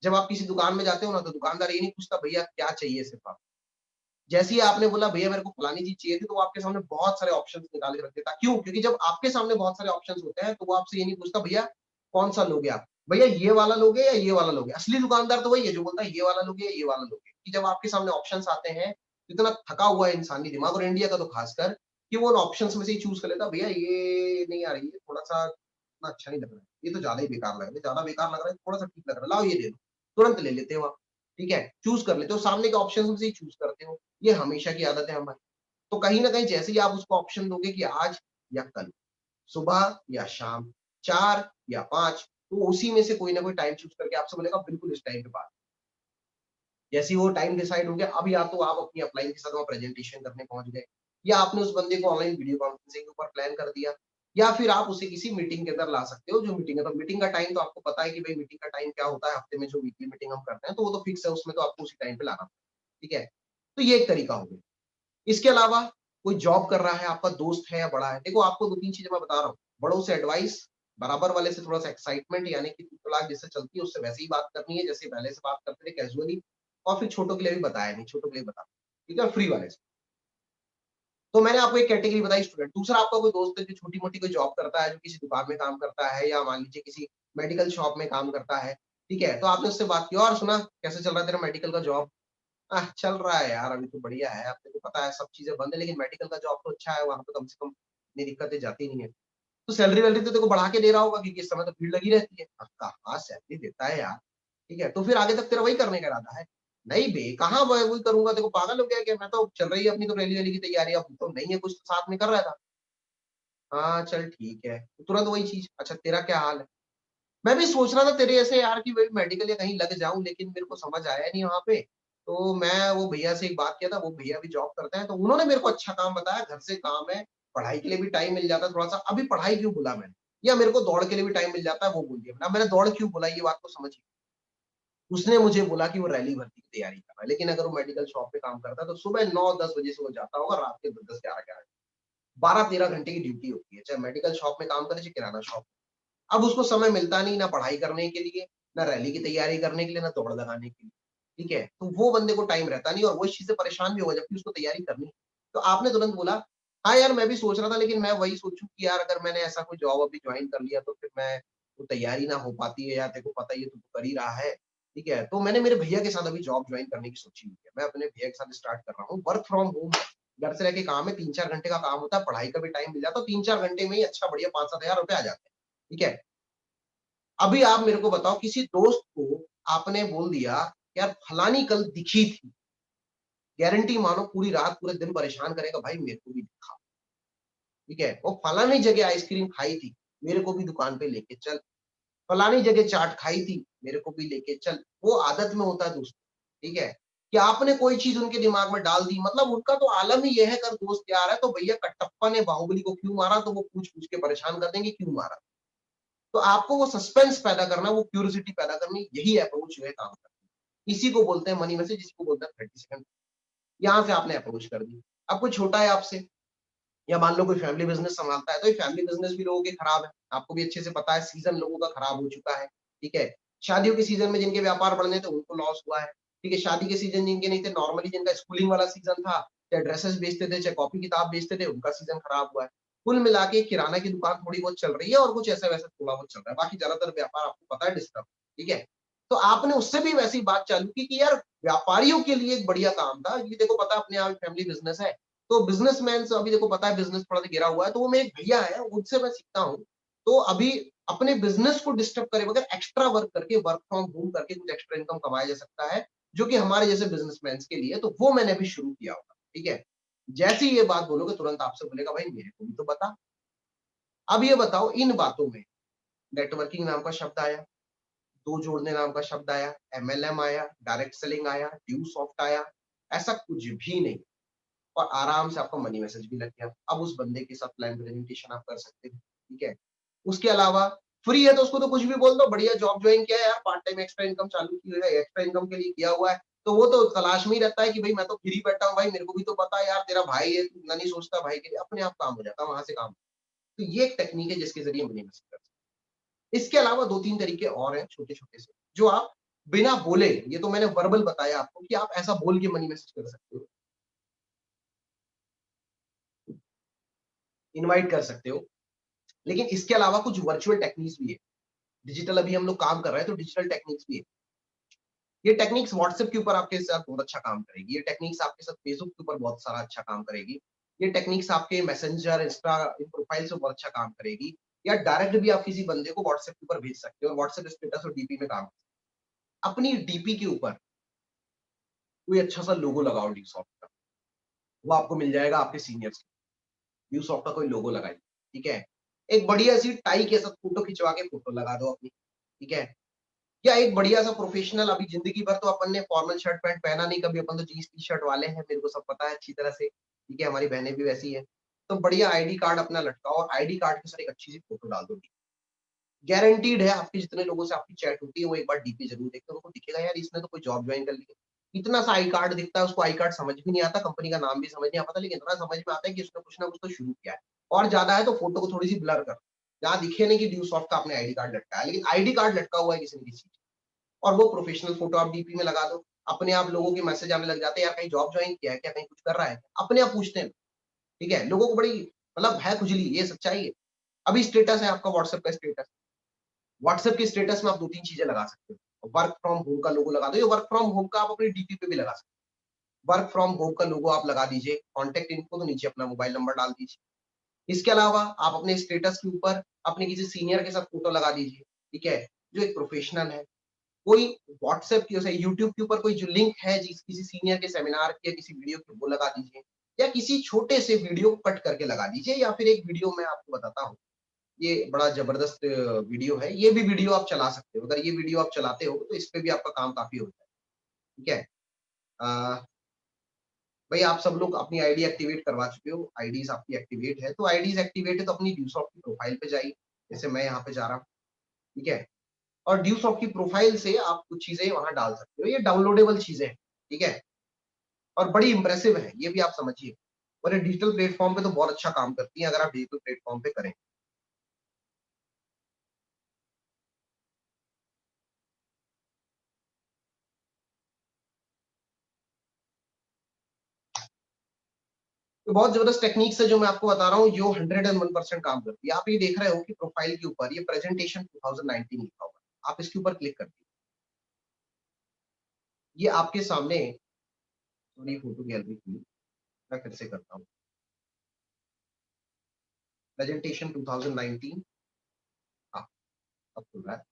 जब आप किसी दुकान में जाते हो ना, तो दुकानदार ये नहीं पूछता भैया क्या चाहिए सिर्फ आप। जैसे ही आपने बोला भैया मेरे को फलानी चीज चाहिए थी, तो वो आपके सामने बहुत सारे ऑप्शंस निकाल के रख देता। क्यों? क्योंकि जब आपके सामने बहुत सारे ऑप्शंस होते हैं, तो वो आपसे ये नहीं पूछता भैया कौन सा लोगे आप, भैया ये वाला लोगे या ये वाला लोगे। असली दुकानदार तो वही है जो बोलता है ये वाला लोगे या ये वाला लोगे। कि जब आपके सामने ऑप्शंस आते हैं, तो इतना थका हुआ है इंसानी दिमाग, और इंडिया का तो खासकर, कि वो उन ऑप्शंस में से ही चूज कर लेता, भैया ये नहीं आ रही है, थोड़ा सा इतना अच्छा नहीं लग रहा है, ये तो ज्यादा ही बेकार लग रहा है, ज्यादा बेकार लग रहा है, थोड़ा सा ठीक लग रहा है, लाओ ये दे दो। तुरंत ले लेते हो आप। ठीक है, चूज कर लेते हो, सामने के ऑप्शन में से ही चूज करते हो। ये हमेशा की आदत है हमारी। तो कहीं न कहीं जैसे ही आप उसको ऑप्शन दोगे कि आज या कल, सुबह या शाम, 4 या 5, तो उसी में से कोई ना कोई टाइम चूज़ करके आपसे बोलेगा बिल्कुल इस टाइम पे बात। जैसे ही वो टाइम डिसाइड हो गया, अब या तो आप अपनी अपलाइन के साथ वहाँ प्रेजेंटेशन करने पहुँच गए, या आपने उस बंदे को ऑनलाइन वीडियो कॉन्फ्रेंसिंग के ऊपर प्लान कर दिया, या फिर आप उसे किसी मीटिंग के अंदर ला सकते हो, जो मीटिंग है। तो मीटिंग का टाइम तो आपको पता है कि भई मीटिंग का टाइम क्या होता है, हफ्ते में जो वीकली मीटिंग हम करते हैं, तो वो तो फिक्स है, उसमें तो आपको उसी टाइम पे लाना पड़ेगा। ठीक है? तो ये एक तरीका हो गया। इसके अलावा कोई जॉब कर रहा है, आपका दोस्त है या बड़ा है, देखो आपको 2-3 चीज़ें मैं बता रहा हूँ। बड़ों से एडवाइस, बराबर वाले से थोड़ा-सा एक्साइटमेंट, यानी कि तड़ाक जिससे चलती है उससे वैसे ही बात करनी है जैसे पहले से बात करते थे कैजुअली। और फिर छोटों के लिए भी बताया नहीं, छोटों के लिए बता, ठीक है? फ्री वाले से। तो मैंने आपको एक कैटेगरी बताई स्टूडेंट। दूसरा आपका कोई दोस्त है जो छोटी-मोटी कोई जॉब करता है, जो किसी दुकान में काम करता है, या मान लीजिए किसी मेडिकल शॉप में काम करता है, ठीक है? तो आपने उससे बात की, और सुना कैसे चल रहा है तेरा मेडिकल का जॉब? चल रहा है यार, अभी तो बढ़िया है, अब तेरे को पता है सब चीज़ें बंद है, लेकिन मेडिकल का जॉब तो अच्छा है, वहाँ पे कम से कम इतनी दिक्कतें जाती नहीं है। तो सैलरी-वैलरी तो तेरे को बढ़ा के दे रहा होगा, क्योंकि इस समय तो भीड़ लगी रहती है। कहाँ सैलरी देता है यार, ठीक है? तो फिर आगे तक तेरा वही करने का इरादा है? नहीं बे, कहाँ व वही करूँगा, देखो पागल हो गया क्या? मैं तो चल रही है अपनी तो रैली-वैली की तैयारी, अब तो नहीं है कुछ, तो साथ में कर रहा था। हाँ, चल ठीक है। तो तुरंत वही चीज़, अच्छा तेरा क्या हाल है? मैं भी सोच रहा था तेरे जैसे यार कि वही मेडिकल या कहीं लग जाऊँ, लेकिन मेरे को समझ आया नहीं वहाँ पे। तो मैं वो भैया से एक बात किया था, वो भैया भी जॉब करते हैं, तो उन्होंने मेरे को अच्छा काम बताया, घर से काम है, पढ़ाई के लिए भी टाइम मिल जाता है थोड़ा-सा। अभी पढ़ाई क्यों बोला मैंने? या मेरे को दौड़ के लिए भी टाइम मिल जाता है, वो बोल दिया। अब मैंने दौड़ क्यों बोला, ये बात को समझिए। उसने मुझे बोला कि वो रैली भर्ती की तैयारी कर रहा है, लेकिन अगर वो मेडिकल शॉप पे काम करता है, तो सुबह 9-10 बजे से वो जाता होगा, रात के 10-10, 11-11, 12-13 घंटे की ड्यूटी होती है, चाहे मेडिकल शॉप में काम करे, चाहे किराना शॉप। अब उसको समय मिलता नहीं, ना पढ़ाई करने के लिए, ना रैली की तैयारी करने के लिए, ना दौड़ लगाने के लिए, ठीक है? तो वो बंदे को टाइम रहता नहीं, और वो इस चीज़ से परेशान भी होगा, जबकि उसको तैयारी करनी है। तो आपने तुरंत बोला, हाँ यार, मैं भी सोच रहा था, लेकिन मैं वही सोचूँ कि यार अगर मैंने ऐसा कोई जॉब अभी जॉइन कर लिया, तो फिर मैं वो तैयारी ना हो पाती है, यार तेरे को पता ही है, तू तो कर ही रहा है, ठीक है? तो मैंने मेरे भैया के साथ अभी जॉब जॉइन करने की सोची हुई है। मैं अपने भैया के साथ स्टार्ट कर रहा हूँ, वर्क फ्रॉम होम, घर से रह के काम है, 3-4 घंटे का काम होता है, पढ़ाई का भी टाइम मिल जाता है, 3-4 घंटे में ही अच्छा बढ़िया 5-7 हज़ार रुपए आ जाते हैं, ठीक है? अभी आप मेरे को बताओ, किसी दोस्त को आपने बोल दिया, यार फलानी कल दिखी थी, गारंटी मानो पूरी रात पूरे दिन परेशान करेगा, भाई मेरे को भी दिखा, ठीक है? वो फलानी जगह आइसक्रीम खाई थी, मेरे को भी दुकान पे लेके चल, फलानी जगह चाट खाई थी, मेरे को भी लेके चल। वो आदत में होता है दोस्तों, ठीक है? कि आपने कोई चीज़ उनके दिमाग में डाल दी, मतलब उनका तो आलम ही ये है, अगर दोस्त प्यार है तो भैया कटप्पा ने बाहुबली को क्यों मारा, तो वो पूछ-पूछ के परेशान कर देंगे क्यों मारा। तो आपको वो सस्पेंस पैदा करना, वो क्यूरियोसिटी पैदा करनी, यही अप्रोच जो है काम करती है। इसी को बोलते हैं मनी मैसेज, इसी को बोलते हैं 30 सेकंड। यहाँ से आपने अप्रोच कर दी। अब कोई छोटा है आपसे, या मान लो कोई फैमिली बिज़नेस सँभालता है, तो ये फैमिली बिज़नेस भी लोगों के खराब है। आपको भी अच्छे से पता है, सीज़न लोगों का खराब हो चुका है, ठीक है? शादियों के सीज़न में जिनके व्यापार बढ़ने थे, उनको लॉस हुआ है, ठीक है, शादी के सीजन जिनके नहीं थे, नॉर्मली जिनका स्कूलिंग वाला सीजन था, चाहे ड्रेसेस बेचते थे, चाहे कॉपी किताब बेचते थे, उनका सीजन खराब हुआ है। कुल मिला के किराना की दुकान थोड़ी बहुत चल रही है और कुछ ऐसा वैसा थोड़ा बहुत चल रहा है, बाकी ज्यादातर व्यापार आपको पता है डिस्टर्ब, ठीक है। तो आपने उससे भी वैसी बात चालू की कि यार व्यापारियों के लिए एक बढ़िया काम था, ये देखो पता है अपने यहाँ फैमिली बिजनेस है, तो बिजनेसमैन से अभी देखो पता है बिजनेस थोड़ा सा गिरा हुआ है, तो वो मेरे एक भैया है, उनसे मैं सीखता हूँ। तो अभी अपने बिजनेस को डिस्टर्ब करे बगैर एक्स्ट्रा वर्क करके, वर्क फ्रॉम होम करके कुछ एक्स्ट्रा इनकम कमाया जा सकता है, जो कि हमारे जैसे बिजनेसमैन के लिए, तो वो मैंने अभी शुरू किया होगा, ठीक है। जैसे ही ये बात बोलोगे तुरंत आपसे बोलेगा भाई मेरे को भी तो बता। अब ये बताओ इन बातों में नेटवर्किंग नाम का शब्द आया, दो जोड़ने नाम का शब्द आया, एमएलएम आया, डायरेक्ट सेलिंग आया, ड्यू सॉफ्ट आया, ऐसा कुछ भी नहीं। और आराम से आपका मनी मैसेज भी लग गया। अब उस बंदे के साथ प्लान प्रेजेंटेशन आप कर सकते हो, ठीक है। उसके अलावा फ्री है तो उसको तो कुछ भी बोल दो, बढ़िया जॉब ज्वाइन किया है यार, पार्ट टाइम एक्स्ट्रा इनकम चालू की है, एक्स्ट्रा इनकम के लिए किया हुआ है, तो वो तो तलाश में ही रहता है कि भाई मैं तो फ्री बैठा हूँ, भाई मेरे को भी तो पता है यार, तेरा भाई है, तू इतना नहीं सोचता भाई के लिए, अपने आप काम हो जाता है वहां से काम। तो ये एक टेक्निक है जिसके जरिए मनी मैसेज कर सकते हैं। इसके अलावा दो तीन तरीके और हैं छोटे छोटे से, जो आप बिना बोले, ये तो मैंने वर्बल बताया आपको कि आप ऐसा बोल के मनी मैसेज कर सकते हो, इनवाइट कर सकते हो। लेकिन इसके अलावा कुछ वर्चुअल टेक्निक्स भी है, डिजिटल अभी हम लोग काम कर रहे हैं तो डिजिटल टेक्निक्स भी है। ये टेक्निक्स व्हाट्सएप के ऊपर आपके साथ बहुत अच्छा काम करेगी, ये टेक्निक्स आपके साथ फेसबुक के ऊपर बहुत सारा अच्छा काम करेगी, ये टेक्निक्स आपके मैसेंजर इंस्टा प्रोफाइल से बहुत अच्छा काम करेगी, या डायरेक्ट भी आप किसी बंदे को व्हाट्सएप के ऊपर भेज सकते हो और व्हाट्सएप स्टेटस और डीपी में काम। अपनी डीपी के ऊपर कोई अच्छा सा लोगो लगाओ ड्यूसॉफ्ट का, वो आपको मिल जाएगा आपके सीनियर्स। ड्यूसॉफ्ट का कोई लोगो लगाइए, ठीक है। एक बढ़िया सी टाई के साथ फोटो खिंचवा के फोटो लगा दो अपनी, ठीक है। या एक बढ़िया सा प्रोफेशनल, अभी जिंदगी भर तो अपन ने फॉर्मल शर्ट पैंट पहना नहीं, कभी अपन तो जीन्स टी शर्ट वाले हैं, मेरे को सब पता है अच्छी तरह से, ठीक है, हमारी बहनें भी वैसी है। तो बढ़िया आईडी कार्ड अपना लटकाओ और आईडी कार्ड के साथ एक अच्छी सी फोटो डाल दो। गारंटीड है आपके जितने लोगों से आपकी चैट होती है वो एक बार डीपी जरूर देखते हैं, उनको दिखेगा यार इसने तो कोई जॉब ज्वाइन कर ली है। इतना सा आई कार्ड दिखता है, उसको आई कार्ड समझ भी नहीं आता, कंपनी का नाम भी समझ नहीं आता, लेकिन इतना समझ में आता है कि उसने कुछ ना कुछ तो शुरू किया है। और ज्यादा है तो फोटो को थोड़ी सी ब्लर कर, जहाँ दिखे नहीं कि ड्यू सॉफ्ट का आपने आईडी कार्ड लटका है, लेकिन आईडी कार्ड लटका हुआ है किसी न किसी, और वो प्रोफेशनल फोटो आप डीपी में लगा दो। अपने आप लोगों के मैसेज आने लग जाते हैं, यार कहीं जॉब ज्वाइन किया है क्या, कहीं कुछ कर रहा है, अपने आप पूछते हैं, ठीक है। लोगों को बड़ी मतलब है खुजली, ये सच्चाई है। अभी स्टेटस है आपका व्हाट्सएप का स्टेटस, व्हाट्सएप के स्टेटस में आप दो तीन चीजें लगा सकते हो, वर्क फ्रॉम होम का लोगो लगा दो, ये वर्क फ्रॉम होम का आप अपनी डीपी पे भी लगा सकते हो। वर्क फ्रॉम होम का लोगो आप लगा दीजिए, कॉन्टेक्ट इन्फो तो नीचे अपना मोबाइल नंबर डाल दीजिए। इसके अलावा आप अपने स्टेटस के ऊपर अपने किसी सीनियर के साथ फोटो लगा दीजिए, ठीक है, जो एक प्रोफेशनल है। कोई व्हाट्सएप की यूट्यूब के ऊपर कोई जो लिंक है जिस किसी सीनियर के सेमिनार की या किसी वीडियो की, वो लगा दीजिए, या किसी छोटे से वीडियो को कट करके लगा दीजिए, या फिर एक वीडियो मैं आपको बताता हूँ, ये बड़ा जबरदस्त वीडियो है, ये भी वीडियो आप चला सकते हो। अगर ये वीडियो आप चलाते हो तो इस पे भी आपका काम काफी होता है, ठीक है। भाई आप सब लोग अपनी आईडी एक्टिवेट करवा चुके हो, आईडीज आपकी एक्टिवेट है, तो आईडीज एक्टिवेट है तो अपनी ड्यूसॉफ्ट की प्रोफाइल पे जाइए, जैसे मैं यहाँ पे जा रहा हूँ, ठीक है। और ड्यूसॉफ्ट की प्रोफाइल से आप कुछ चीजें वहां डाल सकते हो, ये डाउनलोडेबल चीजें हैं, ठीक है, और बड़ी इंप्रेसिव है, ये भी आप समझिए। और ये डिजिटल प्लेटफॉर्म पे तो बहुत अच्छा काम करती है अगर आप डिजिटल प्लेटफॉर्म पे करें। तो बहुत जबरदस्त टेक्निक्स है जो मैं आपको बता रहा हूँ, जो 101% काम करती है। आप ये देख रहे हो कि प्रोफाइल के ऊपर ये प्रेजेंटेशन 2019 लिखा हुआ है, आप इसके ऊपर क्लिक कर दीजिए, ये आपके सामने, सॉरी फोटो गैलरी की, मैं फिर से करता हूँ, प्रेजेंटेशन 2019, हाँ अब खुल रहा है।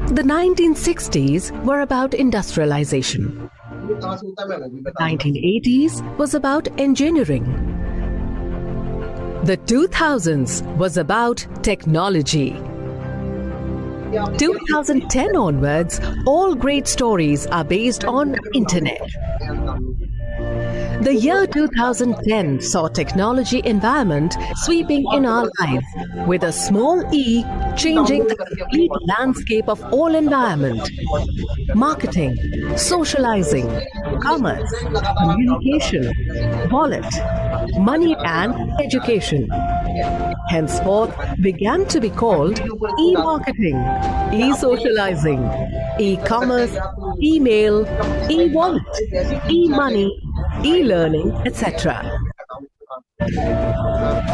The 1960s were about industrialization. ये कहाँ से होता है मैं वो भी बता दूंगा। 1980s was about engineering. The 2000s was about technology. 2010 onwards, all great stories are based on internet. The year 2010 saw technology environment sweeping in our lives, with a small e changing the complete landscape of all environment. Marketing, socializing, commerce, communication, wallet, money and education. henceforth began to be called e-marketing, e-socializing, e-commerce, email, e-wallet, e-money, e-learning, etc.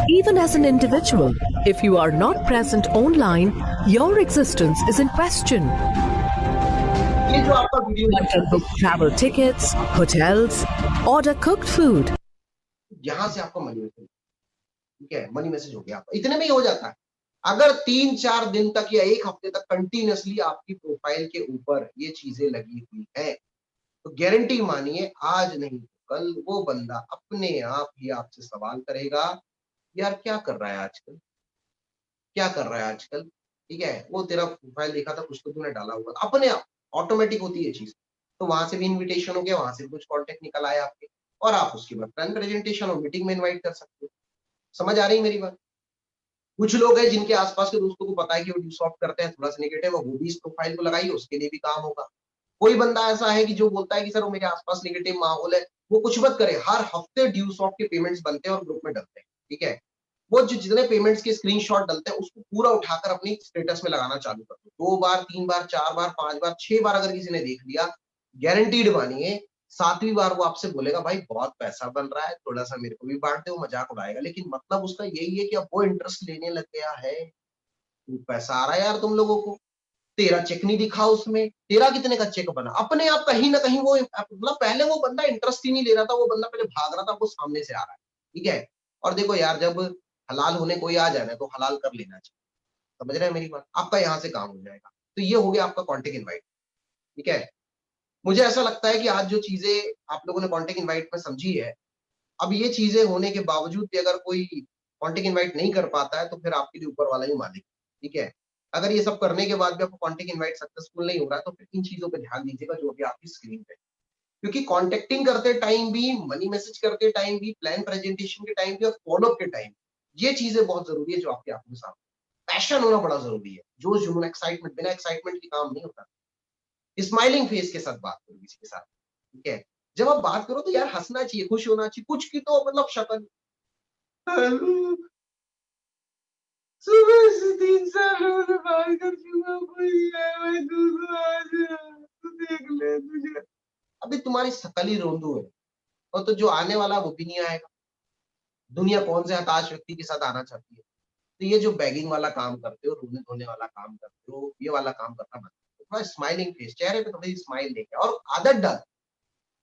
Even as an individual, if you are not present online, your existence is in question. ये जो आपका video You can book travel tickets, hotels, order cooked food. यहाँ से आपका money message, ठीक है, money message हो गया आपका, इतने में ही हो जाता है। अगर 3-4 दिन तक या 1 हफ्ते तक कंटिन्यूअसली आपकी प्रोफाइल के ऊपर ये चीजें लगी हुई है, तो गारंटी मानिए आज नहीं तो कल वो बंदा अपने आप ही आपसे सवाल करेगा, यार क्या कर रहा है आजकल, क्या कर रहा है आजकल, ठीक है, वो तेरा प्रोफाइल देखा था, कुछ तो तूने डाला हुआ, अपने आप ऑटोमेटिक होती है चीज। तो वहां से भी इन्विटेशन हो गया, वहां से भी कुछ कॉन्टेक्ट निकल आया आपके, और आप उसके बाद प्लान प्रेजेंटेशन और मीटिंग में इन्वाइट कर सकते हो। समझ आ रही है मेरी बात? कुछ लोग हैं जिनके आसपास के दोस्तों को पता है कि वो ड्यूसॉफ्ट करते हैं, थोड़ा सा नेगेटिव है, वो भी इस प्रोफाइल को लगाइए, उसके लिए भी काम होगा। कोई बंदा ऐसा है कि जो बोलता है कि सर वो मेरे आसपास नेगेटिव माहौल है, वो कुछ मत करे, हर हफ्ते ड्यूसॉफ्ट के पेमेंट्स बनते हैं और ग्रुप में डलते हैं, ठीक है, वो जो जितने पेमेंट्स के स्क्रीनशॉट डलते हैं उसको पूरा उठाकर अपनी स्टेटस में लगाना चालू कर दो। 2 बार, 3 बार, 4 बार, 5 बार, 6 बार अगर किसी ने देख लिया, गारंटीड मानिए 7वीं बार वो आपसे बोलेगा भाई बहुत पैसा बन रहा है, थोड़ा सा मेरे को भी बांट दो, मजाक उड़ाएगा। लेकिन मतलब उसका यही है कि अब वो इंटरेस्ट लेने लग गया है, पैसा आ रहा है यार तुम लोगों को, तेरा चेक नहीं दिखा उसमें, तेरा कितने का चेक बना, अपने आप कहीं ना कहीं वो मतलब पहले वो बंदा इंटरेस्ट ही नहीं ले रहा था, वो बंदा पहले भाग रहा था, वो सामने से आ रहा है, ठीक है। और देखो यार जब हलाल होने कोई आ जाए ना तो हलाल कर लेना चाहिए, समझ रहे हैं मेरी बात, आपका यहाँ से काम हो जाएगा। तो ये हो गया आपका कॉन्टेक्ट इनवाइट, ठीक है। मुझे ऐसा लगता है कि आज जो चीजें आप लोगों ने कॉन्टेक्ट इनवाइट में समझी है, अब ये चीजें होने के बावजूद भी अगर कोई कॉन्टेक्ट इनवाइट नहीं कर पाता है तो फिर आपके लिए ऊपर वाला ही मालिक, ठीक है। अगर ये सब करने के बाद भी आपको कॉन्टेक्ट इनवाइट सक्सेसफुल नहीं हो रहा है तो फिर इन चीजों पे ध्यान दीजिएगा जो अभी आपकी स्क्रीन पे, क्योंकि कॉन्टेक्टिंग करते टाइम भी, मनी मैसेज करते टाइम भी, प्लान प्रेजेंटेशन के टाइम भी और फॉलोअप के टाइम, ये चीजें बहुत जरूरी है जो आपके आंखों के सामने। पैशन होना बड़ा जरूरी है, जोश जुनून एक्साइटमेंट, बिना एक्साइटमेंट के काम नहीं होता। स्माइलिंग फेस के साथ बात करो किसी के साथ, ठीक है। जब आप बात करो तो यार हंसना चाहिए, खुश होना चाहिए, कुछ की तो मतलब शक्ल, हेलो, सुबह से 3 सालों से बात कर चुका, कोई है भाई, तू आ जा, तू देख ले तुझे, अभी तुम्हारी शकल ही रोंदू है, और तो जो आने वाला वो भी नहीं आएगा। दुनिया कौन से हताश व्यक्ति के साथ आना चाहती है? तो ये जो बैगिंग वाला काम करते हो, रोने धोने वाला काम करते हो, ये वाला काम करना मत करो। थोड़ा स्माइलिंग फेस, चेहरे पे थोड़ी स्माइल लेके और आदत डाल।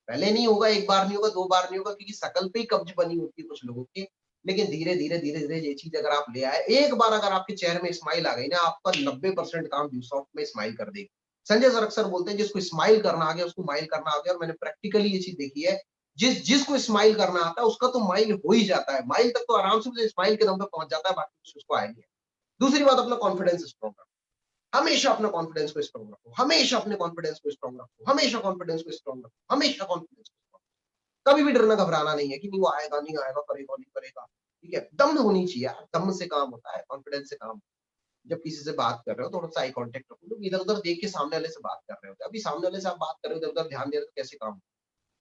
पहले नहीं होगा, एक बार नहीं होगा, 2 बार नहीं होगा, क्योंकि शकल पे ही कब्ज बनी होती है कुछ लोगों की। लेकिन धीरे-धीरे ये चीज़ अगर आप ले आए, एक बार अगर आपके चेहरे में स्माइल आ गई ना, आपका 90% काम ड्यूसॉफ्ट में स्माइल कर देगी। संजय सर अक्सर बोलते हैं जिसको स्माइल करना आ गया उसको माइल करना आ गया, और मैंने प्रैक्टिकली ये चीज़ देखी है। जिसको स्माइल करना आता है उसका तो माइल हो ही जाता है। माइल तक तो आराम से स्माइल के दम पे पहुँच जाता है, बाकी कुछ उसको आया नहीं है। दूसरी बात, अपना कॉन्फिडेंस स्ट्रॉन्ग रखो। हमेशा अपना कॉन्फिडेंस को स्ट्रॉन्ग रखो, हमेशा अपने कॉन्फिडेंस को स्ट्रॉन्ग रखो, हमेशा कॉन्फिडेंस को स्ट्रॉन्ग रखो, हमेशा कॉन्फिडेंस। कभी भी डरना घबराना नहीं है कि नहीं वो आएगा नहीं आएगा, करेगा नहीं करेगा, ठीक है। दम होनी चाहिए यार, दम से काम होता है, कॉन्फिडेंस से काम होता है। जब किसी से बात कर रहे हो थोड़ा सा आई कांटेक्ट रखो, लोग इधर उधर देख के सामने वाले से बात कर रहे होते हैं, अभी सामने वाले से आप बात कर रहे हो, इधर उधर ध्यान दे रहे हो तो कैसे काम होगा,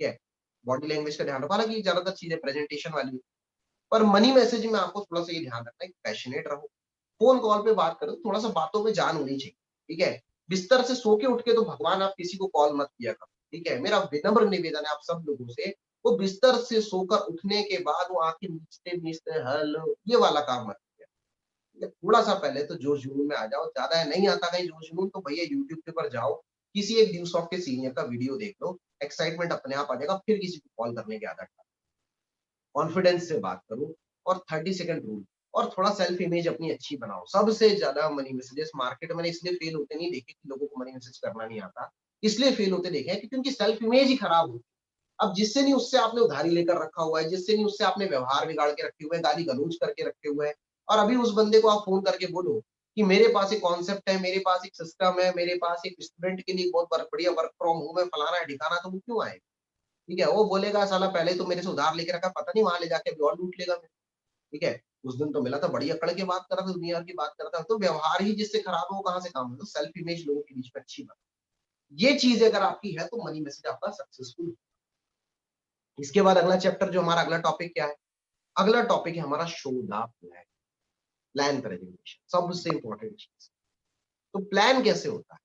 ठीक है। बॉडी लैंग्वेज का ध्यान रखो, हालांकि ज्यादातर चीजें प्रेजेंटेशन वाली, पर मनी मैसेज में आपको थोड़ा सा ये ध्यान रखना है, पैशनेट रहो। फोन कॉल पे बात करो, थोड़ा सा बातों में जान होनी चाहिए, ठीक है। बिस्तर से सो के उठ के तो भगवान आप किसी को कॉल मत किया करो, ठीक है। मेरा विनम्र निवेदन है आप सब लोगों से, वो बिस्तर से सोकर उठने के बाद वो आंखें मीचते मीचते हेलो, ये वाला काम मत किया, ठीक है? थोड़ा सा पहले तो जोश जुनून में आ जाओ, ज्यादा नहीं आता कहीं जोश जुनून तो भैया यूट्यूब के ऊपर जाओ, किसी एक ड्यूसॉफ्ट के सीनियर का वीडियो देख लो, एक्साइटमेंट अपने आप आ जाएगा, फिर किसी को कॉल करने की आदत डालो। कॉन्फिडेंस से बात करो, और 30 सेकंड रूल, और थोड़ा सेल्फ इमेज अपनी अच्छी बनाओ। सबसे ज्यादा मनी मैसेजेस मार्केट में इसलिए फेल होते नहीं देखे कि लोगों को मनी मैसेज करना नहीं आता, इसलिए फेल होते देखे हैं क्योंकि उनकी सेल्फ इमेज ही खराब होती है। अब जिससे नहीं उससे आपने उधारी लेकर रखा हुआ है, जिससे नहीं उससे आपने व्यवहार बिगाड़ के रखे हुए हैं, गाली गलौज करके रखे हुए हैं, और अभी उस बंदे को आप फोन करके बोलो कि मेरे पास एक कॉन्सेप्ट है, मेरे पास एक सिस्टम है, मेरे पास एक स्टूडेंट के लिए बहुत बढ़िया वर्क फ्रॉम होम है, फलाना है ढिकाना, तो वो क्यों आए, ठीक है। वो बोलेगा साला पहले तो मेरे से उधार लेके रखा, पता नहीं वहां ले जाके अभी और लूट लेगा मैं, ठीक है। उस दिन तो मिला था बड़ी अकड़ के बात कर रहा था, दुनिया की बात कर रहा था, तो व्यवहार ही जिससे खराब हो कहाँ से काम हो, तो सेल्फ इमेज लोगों के बीच में अच्छी बात, ये चीज अगर आपकी है तो मनी मैसेज आपका सक्सेसफुल। इसके बाद अगला चैप्टर जो हमारा अगला टॉपिक क्या है, अगला टॉपिक है हमारा show the flag. Plan presentation सबसे इंपॉर्टेंट चीज। तो प्लान कैसे होता है?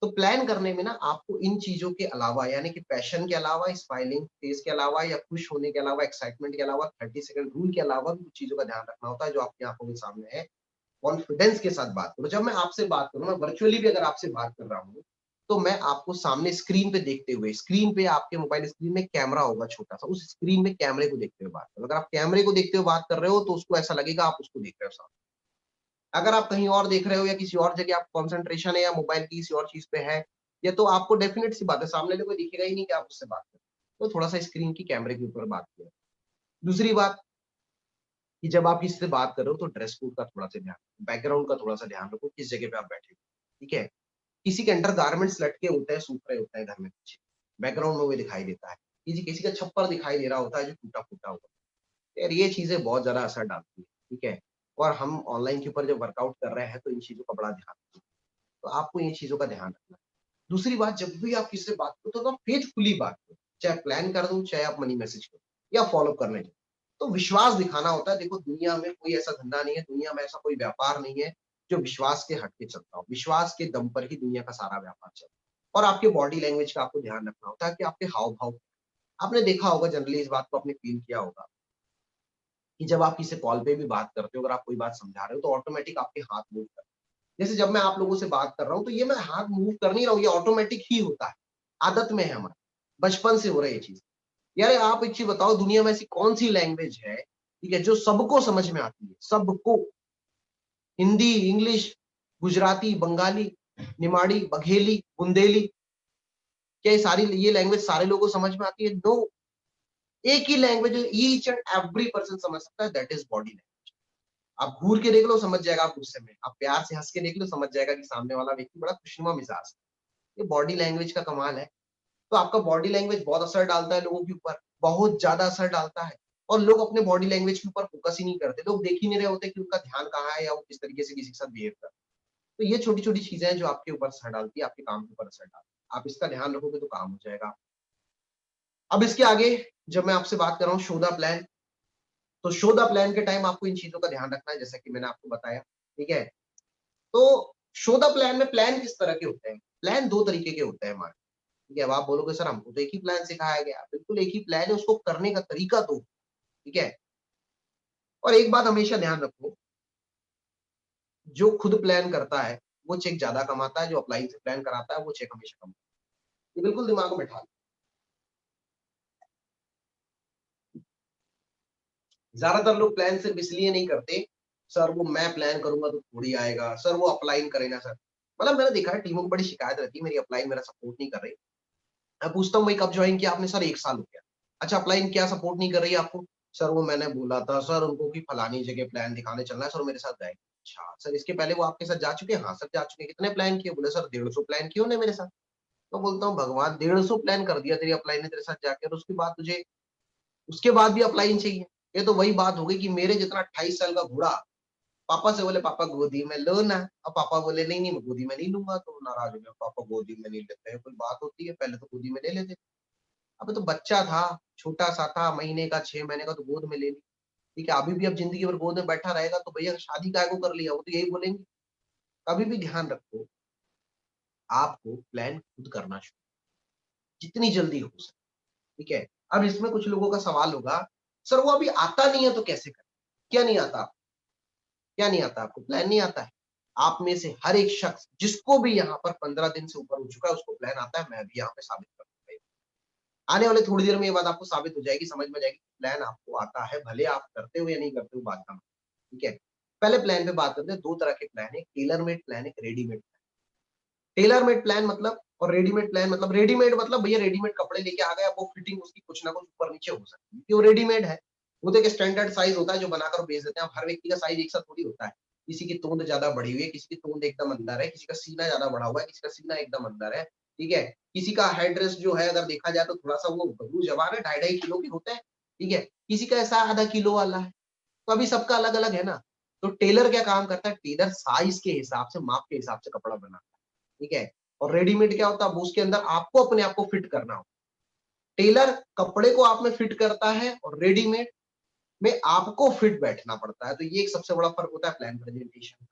तो प्लान करने में ना आपको इन चीजों के अलावा, यानी कि पैशन के अलावा, स्माइलिंग फेस के अलावा, या खुश होने के अलावा, एक्साइटमेंट के अलावा, 30 सेकंड रूल के अलावा भी कुछ चीजों का ध्यान रखना होता है जो आपकी आंखों के सामने है। कॉन्फिडेंस के साथ बात करो। जब मैं आपसे बात करूं, मैं वर्चुअली भी अगर आपसे बात कर रहा हूं, तो मैं आपको सामने स्क्रीन पे देखते हुए, स्क्रीन पे आपके मोबाइल स्क्रीन में कैमरा होगा छोटा सा, उस स्क्रीन में कैमरे को देखते हुए बात करो। अगर आप कैमरे को देखते हुए बात कर रहे हो तो उसको ऐसा लगेगा आप उसको देख रहे हो सामने। अगर आप कहीं और देख रहे हो या किसी और जगह आप कंसंट्रेशन है या मोबाइल की किसी और चीज पे है, या तो आपको डेफिनेट सी बात है सामने से कोई दिखेगा ही नहीं कि आप उससे बात कर रहे हो। तो थोड़ा सा स्क्रीन की कैमरे के ऊपर बात करें। दूसरी बात कि जब आप किसी से बात कर रहे हो तो ड्रेस कोड का थोड़ा सा ध्यान, बैकग्राउंड का थोड़ा सा ध्यान रखो, किस जगह पे आप बैठे हो। ठीक है? किसी के अंडर गारमेंट्स लटके होते हैं, सूख रहे होते हैं घर में पीछे, बैकग्राउंड में वो दिखाई देता है। किसी किसी का छप्पर दिखाई दे रहा होता है जो टूटा फूटा हुआ। यार ये चीजें बहुत ज्यादा असर डालती है। ठीक है? और हम ऑनलाइन के ऊपर जब वर्कआउट कर रहे हैं तो इन चीजों का बड़ा ध्यान रखें। तो आपको इन चीजों का ध्यान रखना है। दूसरी बात, जब भी आप किसी से बात करो तो आप फेथफुली बात करो, चाहे प्लान कर दो, चाहे आप मनी मैसेज करो या फॉलो करने जाओ। तो विश्वास दिखाना होता है। देखो, दुनिया में कोई ऐसा धंधा नहीं है, दुनिया में ऐसा कोई व्यापार नहीं है जो विश्वास के हट के चलता हो। विश्वास के दम पर ही दुनिया का सारा व्यापार चलता है। और आपके बॉडी लैंग्वेज का आपको ध्यान रखना होता है कि आपके हाव भाव। आपने देखा होगा, जनरली इस बात को आपने फील किया होगा कि जब आप किसी कॉल पे भी बात करते हो, अगर आप कोई बात समझा रहे हो तो ऑटोमेटिक आपके हाथ मूव करते हैं। जैसे जब मैं आप लोगों से बात कर रहा हूँ तो ये मैं हाथ मूव कर नहीं रहा हूँ, ये ऑटोमेटिक ही होता है। आदत में है हमारे, बचपन से हो रहा है ये चीज। यार आप एक चीज बताओ, दुनिया में ऐसी कौन सी लैंग्वेज है, ठीक है, जो सबको समझ में आती है? सबको। हिंदी, इंग्लिश, गुजराती, बंगाली, निमाड़ी, बघेली, बुंदेली, क्या ये सारी ये लैंग्वेज सारे लोगों को समझ में आती है? नो। एक ही language each and every person समझ सकता है, दैट इज बॉडी लैंग्वेज। आप घूर के देख लो, समझ जाएगा। आप गुस्से में, आप प्यार से हंस के देख लो, समझ जाएगा कि सामने वाला व्यक्ति बड़ा खुशनुमा मिजाज है। ये बॉडी लैंग्वेज का कमाल है। तो आपका बॉडी लैंग्वेज बहुत असर डालता है लोगों के ऊपर, बहुत ज्यादा असर डालता है। और लोग अपने बॉडी लैंग्वेज के ऊपर फोकस ही नहीं करते। लोग देख ही नहीं रहे होते कि उनका ध्यान कहाँ है या वो किस तरीके से किसी के साथ बिहेव कर रहे हैं। तो ये छोटी छोटी चीजें हैं जो आपके ऊपर असर डालती है, आपके काम के ऊपर असर डालती है। आप इसका ध्यान रखोगे तो काम हो जाएगा। अब इसके आगे जब मैं आपसे बात कर रहा हूँ शो द प्लान, तो शो द प्लान के टाइम आपको इन चीजों का ध्यान रखना है, जैसा कि मैंने आपको बताया। ठीक है? तो शो द प्लान में प्लान किस तरह के होते हैं? प्लान दो तरीके के होते हैं हमारे। ठीक है? अब आप बोलोगे सर हमको तो एक ही प्लान सिखाया गया। बिल्कुल एक ही प्लान है, उसको करने का तरीका दो। ठीक है? और एक बात हमेशा ध्यान रखो, जो खुद प्लान करता है वो चेक ज्यादा कमाता है, जो अपलाइन से प्लान कराता है वो चेक हमेशा कम। ये बिल्कुल दिमाग में बैठा लो। ज्यादातर लोग प्लान सिर्फ इसलिए नहीं करते, सर वो मैं प्लान करूंगा तो थोड़ी आएगा, सर वो अपलाइन करेगा सर। मतलब मैंने देखा है टीमों को बड़ी शिकायत रहती है, मेरी अपलाइन मेरा सपोर्ट नहीं कर रही। मैं पूछता हूँ भाई कब ज्वाइन किया आपने? सर 1 साल हो गया। अच्छा, अपलाइन क्या सपोर्ट नहीं कर रही है आपको? सर वो मैंने बोला था सर उनको कि फलानी जगह प्लान दिखाने चलना है, सर मेरे साथ जाएंगे। अच्छा सर, इसके पहले वो आपके साथ जा चुके हैं? हाँ सर जा चुके हैं। कितने प्लान किए? बोले सर 150 प्लान किए उन्होंने मेरे साथ। तो बोलता हूँ भगवान, 150 प्लान कर दिया तेरी अपलाइन ने तेरे साथ जाके, और उसके बाद तुझे उसके बाद भी अपलाइन चाहिए? ये तो वही बात हो गई कि मेरे जितना 28 साल का घोड़ा पापा से बोले पापा गोदी में लो ना। अब पापा बोले नहीं नहीं मैं गोदी में नहीं लूंगा, तो नाराज हो गया, पापा गोदी में नहीं लेते हैं। कोई बात होती है? पहले तो गोदी में ले लेते। अबे तो बच्चा था, छोटा सा था, महीने का, 6 महीने का, तो गोद में ले ली। ठीक है? अभी भी अब जिंदगी भर गोद में बैठा रहेगा तो भैया शादी काय को कर लिया, वो तो यही बोलेंगे। कभी भी ध्यान रखो, आपको प्लान खुद करना शुरू जितनी जल्दी हो सके। ठीक है? अब इसमें कुछ लोगों का सवाल होगा, सर वो अभी आता नहीं है तो कैसे करें? क्या नहीं आता? क्या नहीं आता आपको? प्लान नहीं आता है? आप में से हर एक शख्स जिसको भी यहाँ पर 15 दिन से ऊपर हो चुका है उसको प्लान आता है। मैं भी यहाँ पे साबित करूंगा। आने वाले थोड़ी देर में ये बात आपको साबित हो जाएगी, समझ में जाएगी। प्लान आपको आता है, भले आप करते हो या नहीं करते हो, बात का। ठीक है? पहले प्लान पे बात करते हैं। दो तरह के प्लान है, टेलर मेड प्लान, एक readymade plan. Tailor made plan मतलब, और रेडीमेड प्लान मतलब, रेडीमेड मतलब भैया रेडीमेड कपड़े लेके आ गए, अब वो फिटिंग उसकी कुछ ना कुछ ऊपर नीचे हो सकती है, वो रेडीमेड है। वो तो एक स्टैंडर्ड साइज होता है जो बनाकर बेच देते हैं। अब हर व्यक्ति का साइज एक साथ थोड़ी होता है। किसी की तोंद ज्यादा बढ़ी हुई है, किसी की तोंद एकदम अंदर है, किसी का सीना ज्यादा बढ़ा हुआ है, किसी का सीना एकदम अंदर है। ठीक है? किसी का हेड ड्रेस जो है अगर देखा जाए तो थोड़ा सा वो गबरू जवान है, 2.5-2.5 किलो के होते हैं। ठीक है? किसी का ऐसा आधा किलो वाला है। तो अभी सबका अलग अलग है ना। तो टेलर क्या काम करता है? टेलर साइज के हिसाब से, माप के हिसाब से कपड़ा बनाता है। ठीक है? और रेडीमेड क्या होता है? वो उसके अंदर आपको अपने आप को फिट करना हो। टेलर कपड़े को आप में फिट करता है, और रेडीमेड में आपको फिट बैठना पड़ता है। तो ये एक सबसे बड़ा फर्क होता है प्लान प्रेजेंटेशन।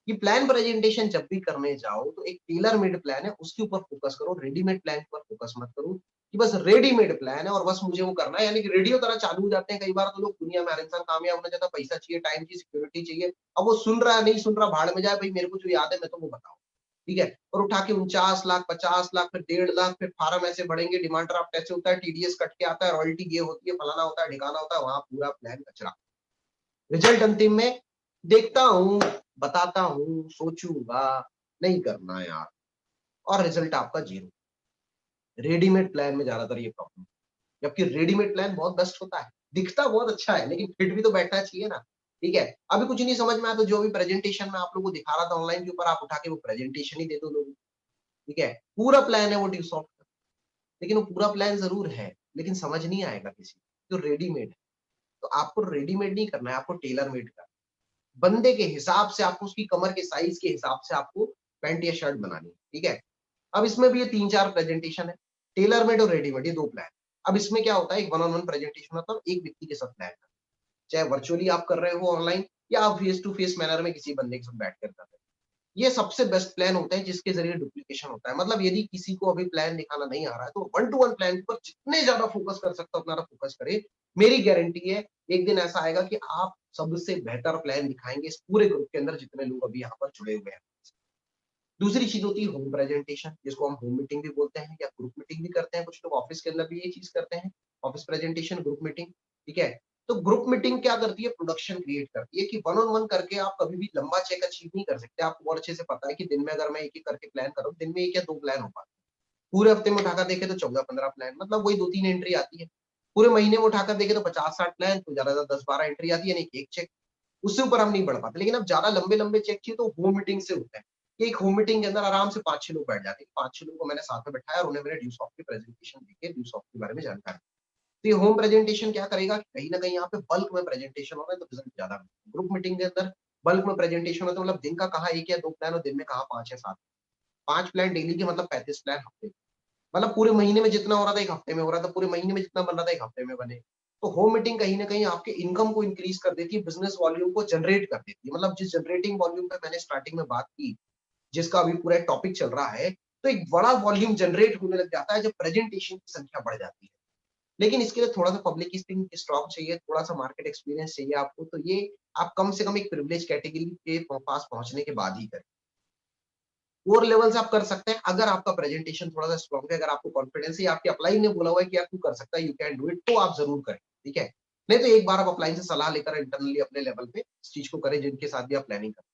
कि प्लान प्रेजेंटेशन जब भी करने जाओ तो एक टेलर मेड प्लान है उसके ऊपर फोकस करो, रेडीमेड प्लान पर फोकस मत करो कि बस रेडीमेड प्लान है और बस मुझे वो करना है। यानी कि रेडियो तरह चालू हो जाते हैं कई बार तो लोग। दुनिया में हर इंसान कामयाब होना चाहता है, पैसा चाहिए, टाइम चाहिए, सिक्योरिटी चाहिए। अब वो सुन रहा है नहीं सुन रहा भाड़ में जाए, भाई मेरे को जो याद है मैं तो वो बताऊं, ठीक है। और उठा के 49 लाख 50 लाख फिर 1.5 लाख फिर फार्म ऐसे बढ़ेंगे, डिमांड ड्राफ्ट ऐसे होता है, टीडीएस कट के आता है, रॉयल्टी ये होती है, फलाना होता है, ठिकाना होता है, वहां पूरा प्लान कचरा। रिजल्ट अंतिम में देखता हूँ, बताता हूँ, सोचूंगा, नहीं करना यार, और रिजल्ट आपका जीरो। रेडीमेड प्लान में ज्यादातर ये प्रॉब्लम, जबकि रेडीमेड प्लान बहुत बेस्ट होता है, दिखता बहुत अच्छा है, लेकिन फिट भी तो बैठना चाहिए ना। ठीक है, अभी कुछ नहीं समझ में आया तो जो भी प्रेजेंटेशन में आप लोगों को दिखा रहा था ऑनलाइन के ऊपर, आप उठा के वो प्रेजेंटेशन ही दे दो लोगों को। ठीक है, पूरा प्लान है वो ड्यू सॉफ्ट का, लेकिन वो पूरा प्लान जरूर है, लेकिन समझ नहीं आएगा किसी को, जो रेडीमेड है। तो आपको रेडीमेड नहीं करना है, आपको टेलर मेड करना है। बंदे के हिसाब से आपको, उसकी कमर के साइज के हिसाब से आपको पैंट या शर्ट बनानी है। ठीक है, अब इसमें भी ये 3-4 प्रेजेंटेशन है, टेलर मेड और रेडीमेड, ये 2 प्लान। अब इसमें क्या होता है, एक वन ऑन वन प्रेजेंटेशन मतलब एक व्यक्ति के साथ प्लान, चाहे वर्चुअली आप कर रहे हो ऑनलाइन या आप फेस टू फेस मैनर में किसी बंदे के साथ बैठ कर कर रहे हो। ये सबसे बेस्ट प्लान होता है जिसके जरिए डुप्लीकेशन होता है। मतलब यदि किसी को अभी प्लान दिखाना नहीं आ रहा है तो वन टू वन प्लान पर जितने ज्यादा फोकस कर सकता है उतना फोकस करे। मेरी गारंटी है एक दिन ऐसा आएगा कि आप सबसे बेहतर प्लान दिखाएंगे इस पूरे ग्रुप के अंदर जितने लोग अभी यहाँ पर जुड़े हुए हैं। दूसरी चीज होती है होम प्रेजेंटेशन, जिसको हम होम मीटिंग भी बोलते हैं या ग्रुप मीटिंग भी करते हैं, कुछ लोग ऑफिस के अंदर भी ये चीज करते हैं, ऑफिस प्रेजेंटेशन, ग्रुप मीटिंग। ठीक है, तो ग्रुप मीटिंग क्या करती है, प्रोडक्शन क्रिएट करती है कि वन ऑन वन करके आप कभी भी लंबा चेक अचीव नहीं कर सकते। आपको बहुत अच्छे से पता है कि दिन में अगर मैं एक एक करके प्लान करूँ, दिन में एक या 2 प्लान हो पाते हैं। पूरे हफ्ते में उठाकर देखे तो 14-15 प्लान, मतलब वही 2-3 एंट्री आती है। पूरे महीने में उठाकर देखे तो 50-60 प्लान, तो ज्यादा 10-12 एंट्री आती है, यानी एक चेक। उससे ऊपर हम नहीं बढ़ पाते। लेकिन अब ज्यादा लंबे लंबे चेक चाहिए तो होम मीटिंग से होता है कि एक होम मीटिंग के अंदर आराम से 5-6 लोग बैठ जाते हैं। 5-6 लोगों को मैंने साथ में बैठाया और उन्हें मैंने ड्यू सॉफ्ट की प्रेजेंटेशन देके ड्यू सॉफ्ट के बारे में जानकारी। तो ये होम प्रेजेंटेशन क्या करेगा, कहीं ना कहीं यहाँ पे बल्क में प्रेजेंटेशन हो रहा है तो रिजल्ट ज्यादा। ग्रुप मीटिंग के अंदर बल्क में प्रेजेंटेशन होता है, मतलब दिन का कहाँ 1 या 2 प्लान और दिन में कहाँ 5 या 7। 5 प्लान डेली के मतलब 35 प्लान हफ्ते, मतलब पूरे महीने में जितना हो रहा था एक हफ्ते में हो रहा था, पूरे महीने में जितना बन रहा था एक हफ्ते में बने। तो होम मीटिंग कहीं ना कहीं आपके इनकम को इंक्रीज कर देती है, बिजनेस वॉल्यूम को जनरेट कर देती है। मतलब जिस जनरेटिंग वॉल्यूम पे मैंने स्टार्टिंग में बात की, जिसका अभी पूरा टॉपिक चल रहा है, तो एक बड़ा वॉल्यूम जनरेट होने लग जाता है जब प्रेजेंटेशन की संख्या बढ़ जाती है। लेकिन इसके लिए थोड़ा सा पब्लिक स्पीकिंग स्ट्रॉन्ग चाहिए, थोड़ा सा मार्केट एक्सपीरियंस चाहिए आपको। तो ये आप कम से कम एक प्रिविलेज कैटेगरी के पास पहुंचने के बाद ही करें। कोर लेवल से आप कर सकते हैं अगर आपका प्रेजेंटेशन थोड़ा सा स्ट्रॉन्ग है, अगर आपको कॉन्फिडेंस है, आपके अपलाइन ने बोला हुआ है कि यार तू कर सकता है, यू कैन डू इट, तो आप जरूर करें। ठीक है, नहीं तो एक बार आप अपलाइन से सलाह लेकर इंटरनली अपने लेवल पे इस चीज को करें जिनके साथ भी आप प्लानिंग करें।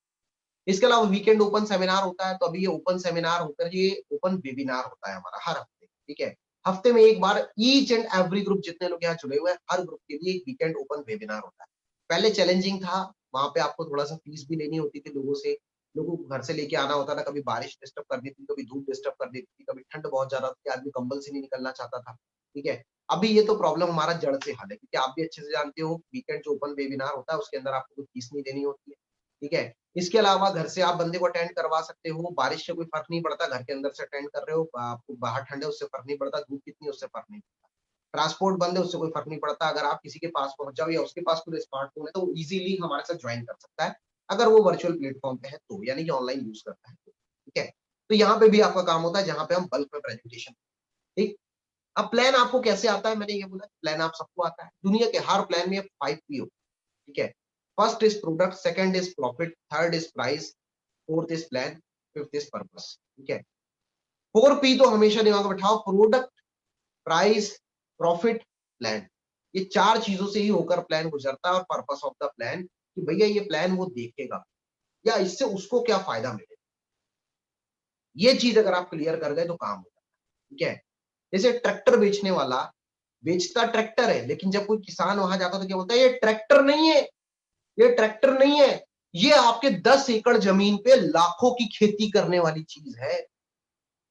इसके अलावा वीकेंड ओपन सेमिनार होता है, तो अभी ये ओपन सेमिनार होकर ये ओपन वेबिनार होता है हमारा हर हफ्ते। ठीक है, हफ्ते में एक बार ईच एंड एवरी ग्रुप जितने लोग यहाँ जुड़े हुए हैं, हर ग्रुप के लिए एक वीकेंड ओपन वेबिनार होता है। पहले चैलेंजिंग था, वहां पे आपको थोड़ा सा फीस भी लेनी होती थी लोगों से, लोगों को घर से लेके आना होता था, कभी बारिश डिस्टर्ब कर देती थी, कभी धूप डिस्टर्ब कर देती थी, कभी ठंड बहुत ज्यादा थी, आदमी कंबल से नहीं निकलना चाहता था। ठीक है, अभी ये तो प्रॉब्लम हमारा जड़ से हल है, क्योंकि आप भी अच्छे से जानते हो वीकेंड जो ओपन वेबिनार होता है उसके अंदर आपको कोई फीस नहीं देनी होती है। ठीक है, इसके अलावा घर से आप बंदे को अटेंड करवा सकते हो, बारिश से कोई फर्क नहीं पड़ता, घर के अंदर से अटेंड कर रहे हो, आपको बाहर ठंड है उससे फर्क नहीं पड़ता, धूप कितनी है उससे फर्क नहीं पड़ता, ट्रांसपोर्ट बंद है उससे कोई फर्क नहीं पड़ता। अगर आप किसी के पास पहुंच जाओ या उसके पास कोई स्मार्टफोन है तो वो इजीली हमारे साथ ज्वाइन कर सकता है, अगर वो वर्चुअल प्लेटफॉर्म पे है तो, यानी कि ऑनलाइन यूज करता है तो। ठीक है, तो यहाँ पे भी आपका काम होता है जहां पे हम बल्क में प्रेजेंटेशन। ठीक, अब प्लान आपको कैसे आता है, मैंने ये बोला प्लान आप सबको आता है, दुनिया के हर प्लान में 5 P हो। ठीक है, first is product, second is profit, third is price, fourth is plan, fifth is purpose. ठीक है, 4 P तो हमेशा दिमाग में बैठाओ, प्रोडक्ट, प्राइस, प्रॉफिट, प्लान। ये 4 चीजों से ही होकर प्लान गुजरता है, और पर्पस ऑफ द प्लान कि भैया ये प्लान वो देखेगा या इससे उसको क्या फायदा मिलेगा। ये चीज अगर आप क्लियर कर गए तो काम हो जाता है। ठीक है, जैसे ट्रैक्टर बेचने वाला बेचता ट्रैक्टर है, लेकिन जब कोई किसान वहां जाता तो क्या बोलता है, ये ट्रैक्टर नहीं है, ये ट्रैक्टर नहीं है, ये आपके 10 एकड़ जमीन पे लाखों की खेती करने वाली चीज है।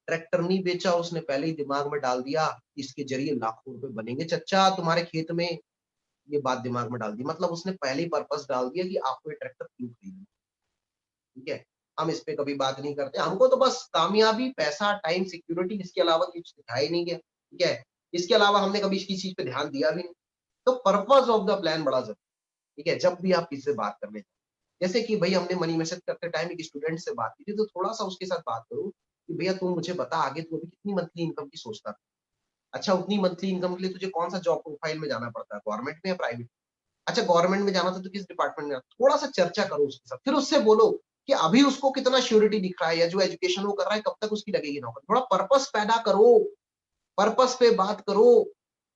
ट्रैक्टर नहीं बेचा उसने, पहले ही दिमाग में डाल दिया इसके जरिए लाखों रुपए बनेंगे चच्चा तुम्हारे खेत में, ये बात दिमाग में डाल दी, मतलब उसने पहले ही पर्पस डाल दिया कि आपको ये ट्रैक्टर क्यों खरीदना। ठीक है, हम इस पे कभी बात नहीं करते, हमको तो बस कामयाबी, पैसा, टाइम, सिक्योरिटी, इसके अलावा कुछ दिखाई नहीं गया। ठीक है, इसके अलावा हमने कभी इसकी चीज पे ध्यान दिया भी नहीं। तो पर्पस ऑफ द प्लान बड़ा जरूरी, ठीक है। जब भी आप किसी से बात करने जाए, जैसे कि भाई हमने मनी मैसेज करते टाइम एक स्टूडेंट से बात की थी, तो थोड़ा सा उसके साथ बात करो कि भैया तू मुझे बता आगे तू अभी कितनी मंथली इनकम की सोचता है। अच्छा, उतनी मंथली इनकम के लिए तुझे कौन सा जॉब प्रोफाइल में जाना पड़ता है, गवर्नमेंट में या प्राइवेट? अच्छा, गवर्नमेंट में जाना था तो किस डिपार्टमेंट में जाना? थोड़ा सा चर्चा करो उसके साथ, फिर उससे बोलो कि अभी उसको कितना श्योरिटी दिख रहा है, या जो एजुकेशन वो कर रहा है कब तक उसकी लगेगी नौकरी। थोड़ा पर्पस पैदा करो, पर्पस पे बात करो।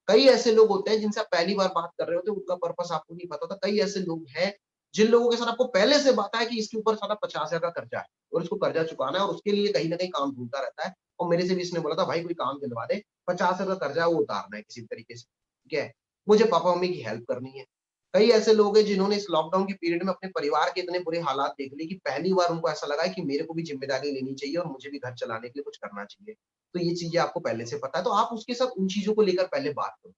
कई ऐसे लोग होते हैं जिनसे आप पहली बार बात कर रहे होते हैं, उनका पर्पस आपको नहीं पता होता। कई ऐसे लोग हैं जिन लोगों के साथ आपको पहले से पता है कि इसके ऊपर साला 50,000 का कर्जा है और इसको कर्जा चुकाना है, और उसके लिए कहीं न कहीं काम ढूँढता रहता है। और मेरे से भी इसने बोला था, भाई कोई काम दिलवा दे, 50,000 का कर्जा है वो उतारना है किसी भी तरीके से, ठीक है? मुझे पापा-मम्मी की हेल्प करनी है। कई ऐसे लोग हैं जिन्होंने इस लॉकडाउन के पीरियड में अपने परिवार के इतने बुरे हालात देख लिए कि पहली बार उनको ऐसा लगा है कि मेरे को भी ज़िम्मेदारी लेनी चाहिए और मुझे भी घर चलाने के लिए कुछ करना चाहिए। तो ये चीज़ें आपको पहले से पता है, तो आप उसके साथ उन चीज़ों को लेकर पहले बात करो।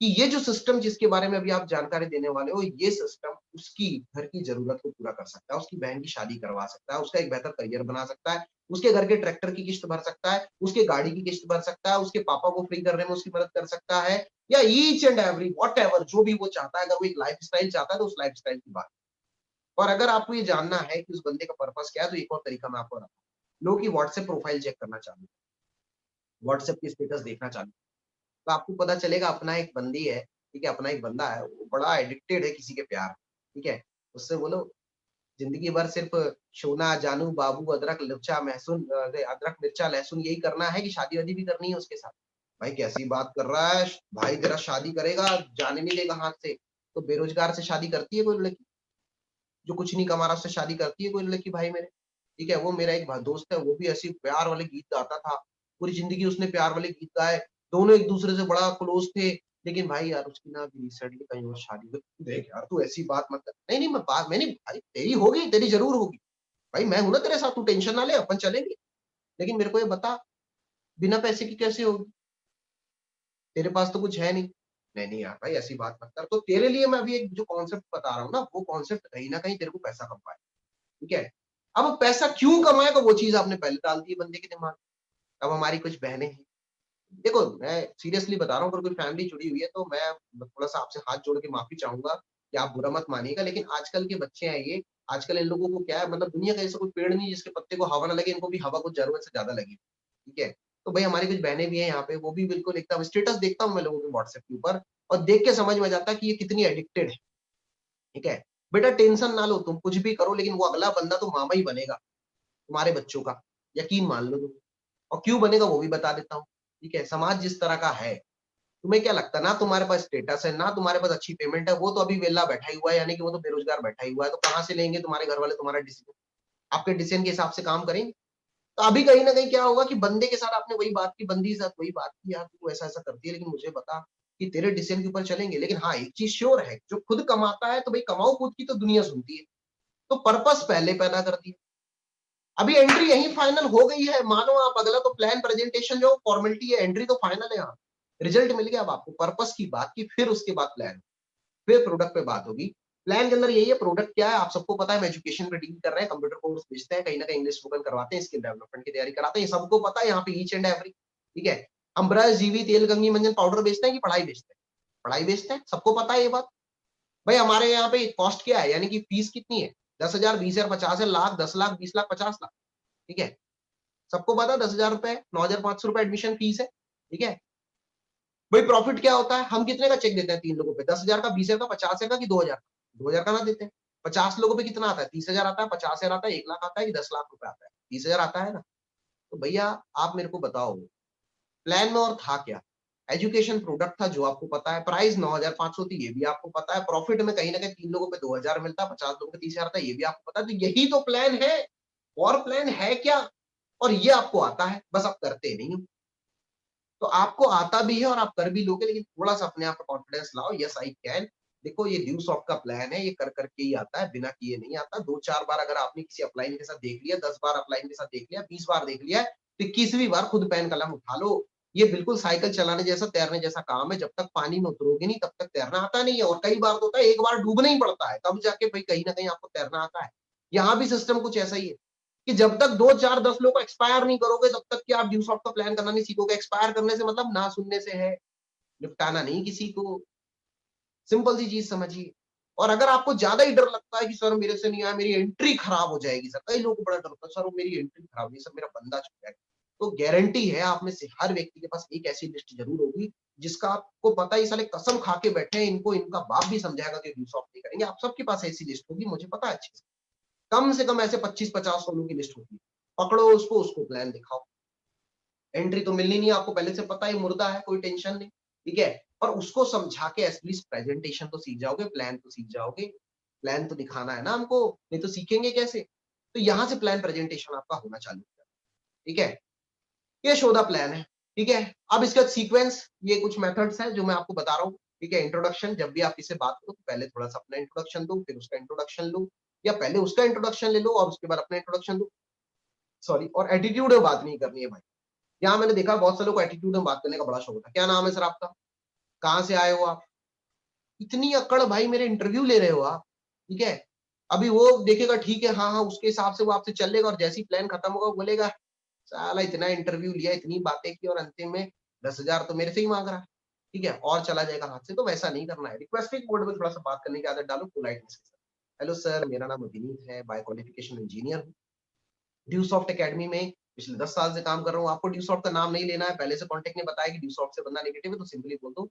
कि ये जो सिस्टम जिसके बारे में अभी आप जानकारी देने वाले हो, ये सिस्टम उसकी घर की ज़रूरत को पूरा कर सकता है, उसकी बहन की शादी करवा सकता है, उसका एक बेहतर करियर बना सकता है, उसके घर के ट्रैक्टर की किश्त भर सकता है, उसके गाड़ी की किश्त भर सकता है, उसके पापा को फ्री करने में उसकी मदद कर सकता है, या ईच एंड एवरी व्हाटएवर जो भी वो चाहता है, अगर वो एक लाइफ़स्टाइल चाहता है, तो उस लाइफ़स्टाइल की बात। और अगर आपको ये जानना है कि उस बंदे का पर्पस क्या है, तो एक और तरीका मैं आपको बताऊँ। लोग की व्हाट्सएप प्रोफाइल चेक करना चालू, व्हाट्सएप की स्टेटस देखना चालू, तो आपको पता चलेगा अपना एक बंदी है, ठीक है? अपना एक बंदा है, वो बड़ा एडिक्टेड है किसी के प्यार में, ठीक है? उससे बोलो ज़िंदगी भर सिर्फ़ सोना, जानू, बाबू, अदरक, लच्चा, महसून अदरक, मिर्चा, लहसुन यही करना है कि शादी-वादी भी करनी है उसके साथ? भाई कैसी बात कर रहा है? भाई तेरा शादी करेगा, जाने नहीं देगा हाथ से। तो बेरोज़गार से शादी करती है कोई लड़की? जो कुछ नहीं कमा रहा उससे शादी करती है कोई लड़की भाई मेरे? ठीक है? वो मेरा एक दोस्त है, वो भी ऐसे ही प्यार वाले गीत गाता था। पूरी ज़िंदगी उसने प्यार वाले गीत गाए, दोनों एक-दूसरे से बड़ा क्लोज़ थे। लेकिन भाई यार उसकी ना अभी रिसेंटली कहीं और शादी हुई। देख यार तू ऐसी बात मत कर। नहीं, नहीं मैंने भाई तेरी होगी, तेरी ज़रूर होगी। भाई मैं हूँ ना तेरे साथ, तू टेंशन ना ले, अपन चलेंगे। लेकिन मेरे को ये बता, बिना पैसे की कैसे होगी? तेरे पास तो कुछ है नहीं। नहीं, नहीं यार भाई ऐसी बात मत कर। तो तेरे लिए मैं अभी एक जो कॉन्सेप्ट बता रहा हूँ ना, वो कॉन्सेप्ट कहीं न कहीं तेरे को पैसा कमवाए। ठीक है? अब पैसा क्यों कमाएगा वो चीज़ आपने पहले डाल दी है बंदे के दिमाग में। अब हमारी कुछ बहनें हैं, देखो मैं सीरियसली बता रहा हूँ, अगर कोई फैमिली जुड़ी हुई है तो मैं थोड़ा-सा आपसे हाथ जोड़ के माफ़ी चाहूँगा कि आप बुरा मत मानिएगा। लेकिन आजकल के बच्चे हैं ये, आजकल इन लोगों को क्या है, मतलब दुनिया का ऐसा कोई पेड़ नहीं जिसके पत्ते को हवा ना लगे, इनको भी हवा कुछ ज़रूरत से ज़्यादा लगी। ठीक है? तो भई हमारी कुछ बहनें भी हैं यहाँ पे, वो भी बिल्कुल एकदम स्टेटस देखता हूँ मैं लोगों के व्हाट्सएप के ऊपर और देख के समझ में आ जाता है कि ये कितनी एडिक्टेड है। ठीक है? बेटा टेंशन ना लो, तुम कुछ भी करो लेकिन वो अगला बंदा तो मामा ही बनेगा, तुम्हारे बच्चों का, यकीन मान लो तुम। और क्यों बनेगा वो भी बता देता हूँ, ठीक है? समाज जिस तरह का है, तुम्हें क्या लगता है ना तुम्हारे पास स्टेटस है, ना तुम्हारे पास अच्छी पेमेंट है, वो तो अभी वेला बैठा ही हुआ है, यानी कि वो तो बेरोज़गार बैठा ही हुआ है, तो कहाँ से लेंगे तुम्हारे घर वाले तुम्हारा डिसीज़न? आपके डिसीज़न के हिसाब से काम करेंगे? तो अभी कहीं न कहीं क्या होगा कि बंदे के साथ आपने वही बात की, बंदी के साथ वही बात की, यार तू ऐसा-ऐसा करती है लेकिन मुझे बता कि तेरे डिसीज़न के ऊपर चलेंगे। लेकिन हाँ, एक चीज़ श्योर है, जो खुद कमाता है तो भई कमाओ खुद की तो दुनिया सुनती है। तो पर्पस पहले पैदा कर दिया। अभी एंट्री यहीं फाइनल हो गई है, मानो आप अगला तो प्लान प्रेजेंटेशन जो फॉर्मेलिटी है, एंट्री तो फाइनल है यहाँ। रिजल्ट मिल गया अब आपको, पर्पस की बात की, फिर उसके बाद प्लान, फिर प्रोडक्ट पे बात होगी। प्लान के अंदर यही है, प्रोडक्ट क्या है आप सबको पता है, हम एजुकेशन पे डील कर रहे हैं, कंप्यूटर कोर्स बेचते हैं, कहीं न कहीं इंग्लिश स्पोकन करवाते हैं, स्किल डेवलपमेंट की तैयारी कराते हैं, ये सबको पता है यहाँ पे ईच एंड एवरी, ठीक है? हम ब्रश, जीवी, तेल, कंघी, मंजन, पाउडर बेचते हैं कि पढ़ाई बेचते हैं? पढ़ाई बेचते हैं, सबको पता है ये बात। भाई हमारे यहाँ पे कॉस्ट क्या है, यानी कि फीस कितनी है? 10,000, 20,000, 50,000, लाख, 10 लाख, 20 लाख, 50 लाख, ठीक है? सबको पता है 10,000 रुपए, 9,500 रुपए एडमिशन फीस है, ठीक है? भाई प्रॉफिट क्या होता है? हम कितने का चेक देते हैं 3 लोगों पे? 10,000 का, 20,000 का, 50,000 का कि 2,000 का? 2,000 का ना देते हैं। 50 लोगों पे कितना आता है? 30,000 आता है, 50,000 आता है, 1 लाख आता है कि 10 लाख रुपए आता है? 30,000 आता है ना? तो भैया आप मेरे को बताओ, प्लान में और था क्या? एजुकेशन प्रोडक्ट था जो आपको पता है, प्राइस 9,500 थी ये भी आपको पता है, प्रॉफिट में कहीं न कहीं 3 लोगों पे 2,000 मिलता है, 50 लोगों पे 30,000 आता है ये भी आपको पता है, तो यही तो प्लान है। और प्लान है क्या? और ये आपको आता है, बस आप करते नहीं हो। तो आपको आता भी है और आप कर भी लोगे, लेकिन थोड़ा-सा अपने आप पे कॉन्फिडेंस लाओ, यस आई कैन। देखो ये ड्यू सॉफ्ट का प्लान है, ये कर के ही आता है, बिना किए नहीं आता। 2-4 बार अगर आपने किसी अपलाइन के साथ देख लिया, 10 बार अपलाइन के साथ देख लिया, 20 बार देख लिया है, तो 21वीं बार खुद पेन कलम उठा लो। ये बिल्कुल साइकिल चलाने जैसा, तैरने जैसा काम है, जब तक पानी में उतरोगे नहीं तब तक तैरना आता नहीं है, और कई बार तो होता है एक बार डूबना ही पड़ता है, तब जाके भई कहीं न कहीं आपको तैरना आता है। यहाँ भी सिस्टम कुछ ऐसा ही है। कि जब तक 2, 4, 10 लोग को एक्सपायर नहीं करोगे तब तक कि आप ड्यू सॉफ्ट का प्लान करना नहीं सीखोगे। एक्सपायर करने से मतलब ना सुनने से है, निपटाना नहीं किसी को। सिंपल सी चीज समझिए। और अगर आपको ज्यादा ही डर लगता है कि सर मेरे से नहीं आया, मेरी एंट्री खराब हो जाएगी, सर कई लोगों को बड़ा डर होता है, सर मेरी एंट्री खराब होगी, सर मेरा बंदा छूट जाएगा। तो गारंटी है आप में से हर व्यक्ति के पास एक ऐसी लिस्ट जरूर होगी जिसका आपको पता है ये साले कसम खा के बैठे हैं, इनको इनका बाप भी समझाएगा कि ड्यूस ऑफ नहीं करेंगे। आप सबके पास ऐसी लिस्ट होगी, मुझे पता है अच्छे से कम ऐसे 25-50 लोगों की लिस्ट होती है। पकड़ो उसको, उसको प्लान दिखाओ। एंट्री तो मिलनी नहीं है, आपको पहले से पता है मुर्दा है, कोई टेंशन नहीं, ठीक है। और उसको समझा के एटलीस्ट प्रेजेंटेशन तो सीख जाओगे, प्लान तो सीख जाओगे। प्लान तो दिखाना है ना हमको, नहीं तो सीखेंगे कैसे? तो यहाँ से प्लान प्रेजेंटेशन आपका होना चालू हो जाता है, ठीक है। ये शो द प्लान है, ठीक है। अब इसका सीक्वेंस, ये कुछ मेथड्स हैं जो मैं आपको बता रहा हूँ, ठीक है। इंट्रोडक्शन, जब भी आप इससे बात करो तो पहले थोड़ा सा अपना इंट्रोडक्शन दो, फिर उसका इंट्रोडक्शन लो, या पहले उसका इंट्रोडक्शन ले लो और उसके बाद अपना इंट्रोडक्शन दो। सॉरी, और एटीट्यूड में बात नहीं करनी है भाई। यहाँ मैंने देखा बहुत से लोग को एटीट्यूड में बात करने का बड़ा शौक होता है। क्या नाम है सर आपका? कहाँ से आए हो आप? इतनी अकड़ भाई, मेरे इंटरव्यू ले रहे हो आप, ठीक है। अभी वो देखेगा, ठीक है, हाँ हाँ, उसके हिसाब से वो आपसे चलेगा, और जैसी प्लान खत्म होगा वो बोलेगा साला इतना इंटरव्यू लिया, इतनी बातें की, और अंतिम में 10,000 तो मेरे से ही मांग रहा है, ठीक है, और चला जाएगा हाथ से। तो वैसा नहीं करना है। रिक्वेस्टिंग मोड में थोड़ा सा बात करने की आदत डालो, पोलाइटनेस के साथ। हेलो सर, मेरा नाम विनीत है, बाय क्वालिफिकेशन इंजीनियर हूँ, ड्यूसॉफ्ट एकेडमी में पिछले 10 साल से काम कर रहा हूँ। आपको ड्यूसॉफ्ट का नाम नहीं लेना है, पहले से कॉन्टेक्ट ने बताया कि ड्यूसॉफ्ट से बंदा नेगेटिव है, तो सिंपली बोल दो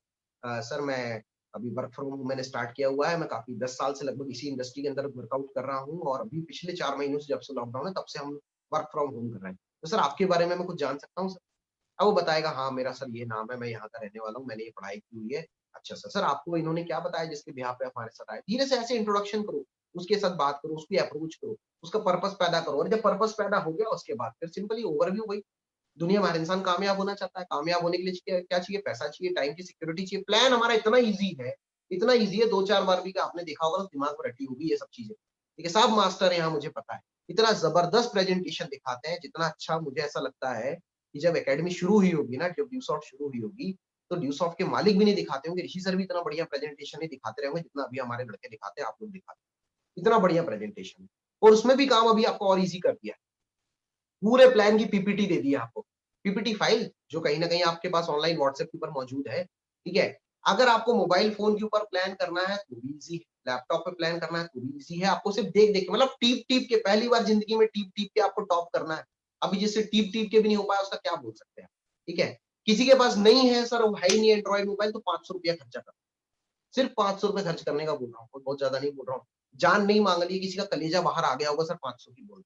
सर मैं अभी वर्क फ्रॉम होम मैंने स्टार्ट किया हुआ है, मैं काफी 10 साल से लगभग इसी इंडस्ट्री के अंदर वर्कआउट कर रहा हूँ, और अभी पिछले 4 महीनों से जब से लॉकडाउन है तब से हम वर्क फ्रॉम होम कर रहे हैं। तो सर आपके बारे में मैं कुछ जान सकता हूँ सर? अब वो बताएगा, हाँ मेरा सर ये नाम है, मैं यहाँ का रहने वाला हूँ, मैंने ये पढ़ाई की हुई है। अच्छा सर, सर आपको इन्होंने क्या बताया जिसके बिहाफ पे हमारे साथ आए? धीरे से ऐसे इंट्रोडक्शन करो, उसके साथ बात करो, उसकी अप्रोच करो, उसका पर्पस पैदा करो, और जब पर्पस पैदा हो गया उसके बाद फिर सिंपली ओवरव्यू। वही दुनिया में हर इंसान कामयाब होना चाहता है। कामयाब होने के लिए क्या चाहिए? पैसा चाहिए, टाइम की सिक्योरिटी चाहिए। प्लान हमारा इतना ईजी है, इतना ईजी है, 2-4 बार भी का आपने देखा होगा तो दिमाग में रटी होगी ये सब चीजें, ठीक है। सब मास्टर है यहाँ, मुझे पता है। इतना जबरदस्त प्रेजेंटेशन दिखाते हैं, जितना अच्छा मुझे ऐसा लगता है कि जब एकेडमी शुरू हुई होगी ना, जब ड्यूसॉफ्ट शुरू हुई होगी, तो ड्यूसॉफ्ट के मालिक भी नहीं दिखाते होंगे, ऋषि सर भी इतना बढ़िया प्रेजेंटेशन नहीं दिखाते रहेंगे जितना अभी हमारे लड़के दिखाते हैं, आप लोग दिखाते हैं। इतना बढ़िया प्रेजेंटेशन, और उसमें भी काम अभी आपको और ईजी कर दिया है। पूरे प्लान की पीपीटी दे दी है आपको, पीपीटी फाइल जो कहीं ना कहीं आपके पास ऑनलाइन व्हाट्सएप के ऊपर मौजूद है, ठीक है। अगर आपको मोबाइल फोन के ऊपर प्लान करना है तो भी इजी है, लैपटॉप पे प्लान करना है तो भी इजी है। आपको सिर्फ देख देख के, मतलब टीप टीप के, पहली बार जिंदगी में टीप टीप के आपको टॉप करना है। अभी जिससे टीप टीप के भी नहीं हो पाया उसका क्या बोल सकते हैं, ठीक है। किसी के पास नहीं है सर, वो है ही नहीं एंड्रॉइड मोबाइल, तो 500 रुपया खर्चा कर, सिर्फ 500 रुपए खर्च करने का बोल रहा हूँ, कोई बहुत ज्यादा नहीं बोल रहा हूँ। जान नहीं मांग ली, किसी का कलेजा बाहर आ गया होगा सर 500 की बोल,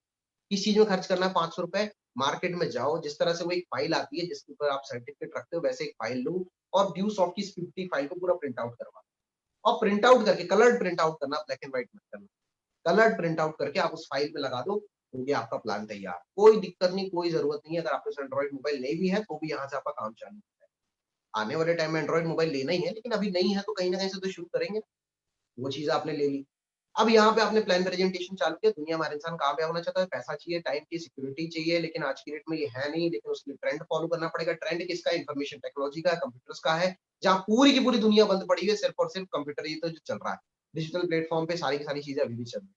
किस चीज में खर्च करना है 500 रुपए? मार्केट में जाओ, जिस तरह से वो एक फाइल आती है जिसके ऊपर आप सर्टिफिकेट रखते हो, वैसे एक फाइल लो, और ड्यू सॉफ्ट की इस 50 फाइल को पूरा प्रिंट आउट करवा, और प्रिंट आउट करके कलर्ड प्रिंट आउट करना, ब्लैक एंड व्हाइट मत करना। कलर्ड प्रिंट आउट करके आप उस फाइल में लगा दो, हो गया आपका प्लान तैयार। कोई दिक्कत नहीं, कोई जरूरत नहीं है। अगर आपके पास एंड्रॉइड मोबाइल नहीं भी है तो भी यहाँ से आपका काम चालू है। आने वाले टाइम में एंड्रॉइड मोबाइल लेना ही है, लेकिन अभी नहीं है तो कहीं ना कहीं से तो शुरू करेंगे। वो चीज आपने ले ली। अब यहाँ पे आपने प्लान प्रेजेंटेशन चालू किया। दुनिया में हर इंसान कामयाब होना चाहता है, पैसा चाहिए, टाइम की सिक्योरिटी चाहिए, लेकिन आज की डेट में ये है नहीं। लेकिन उसके लिए ट्रेंड फॉलो करना पड़ेगा। ट्रेंड किसका? इन्फॉर्मेशन टेक्नोलॉजी का, कंप्यूटर्स का है, जहाँ पूरी की पूरी दुनिया बंद पड़ी है, सिर्फ और सिर्फ कंप्यूटर ही तो जो चल रहा है। डिजिटल प्लेटफॉर्म पे सारी की सारी चीजें अभी भी चल रही है,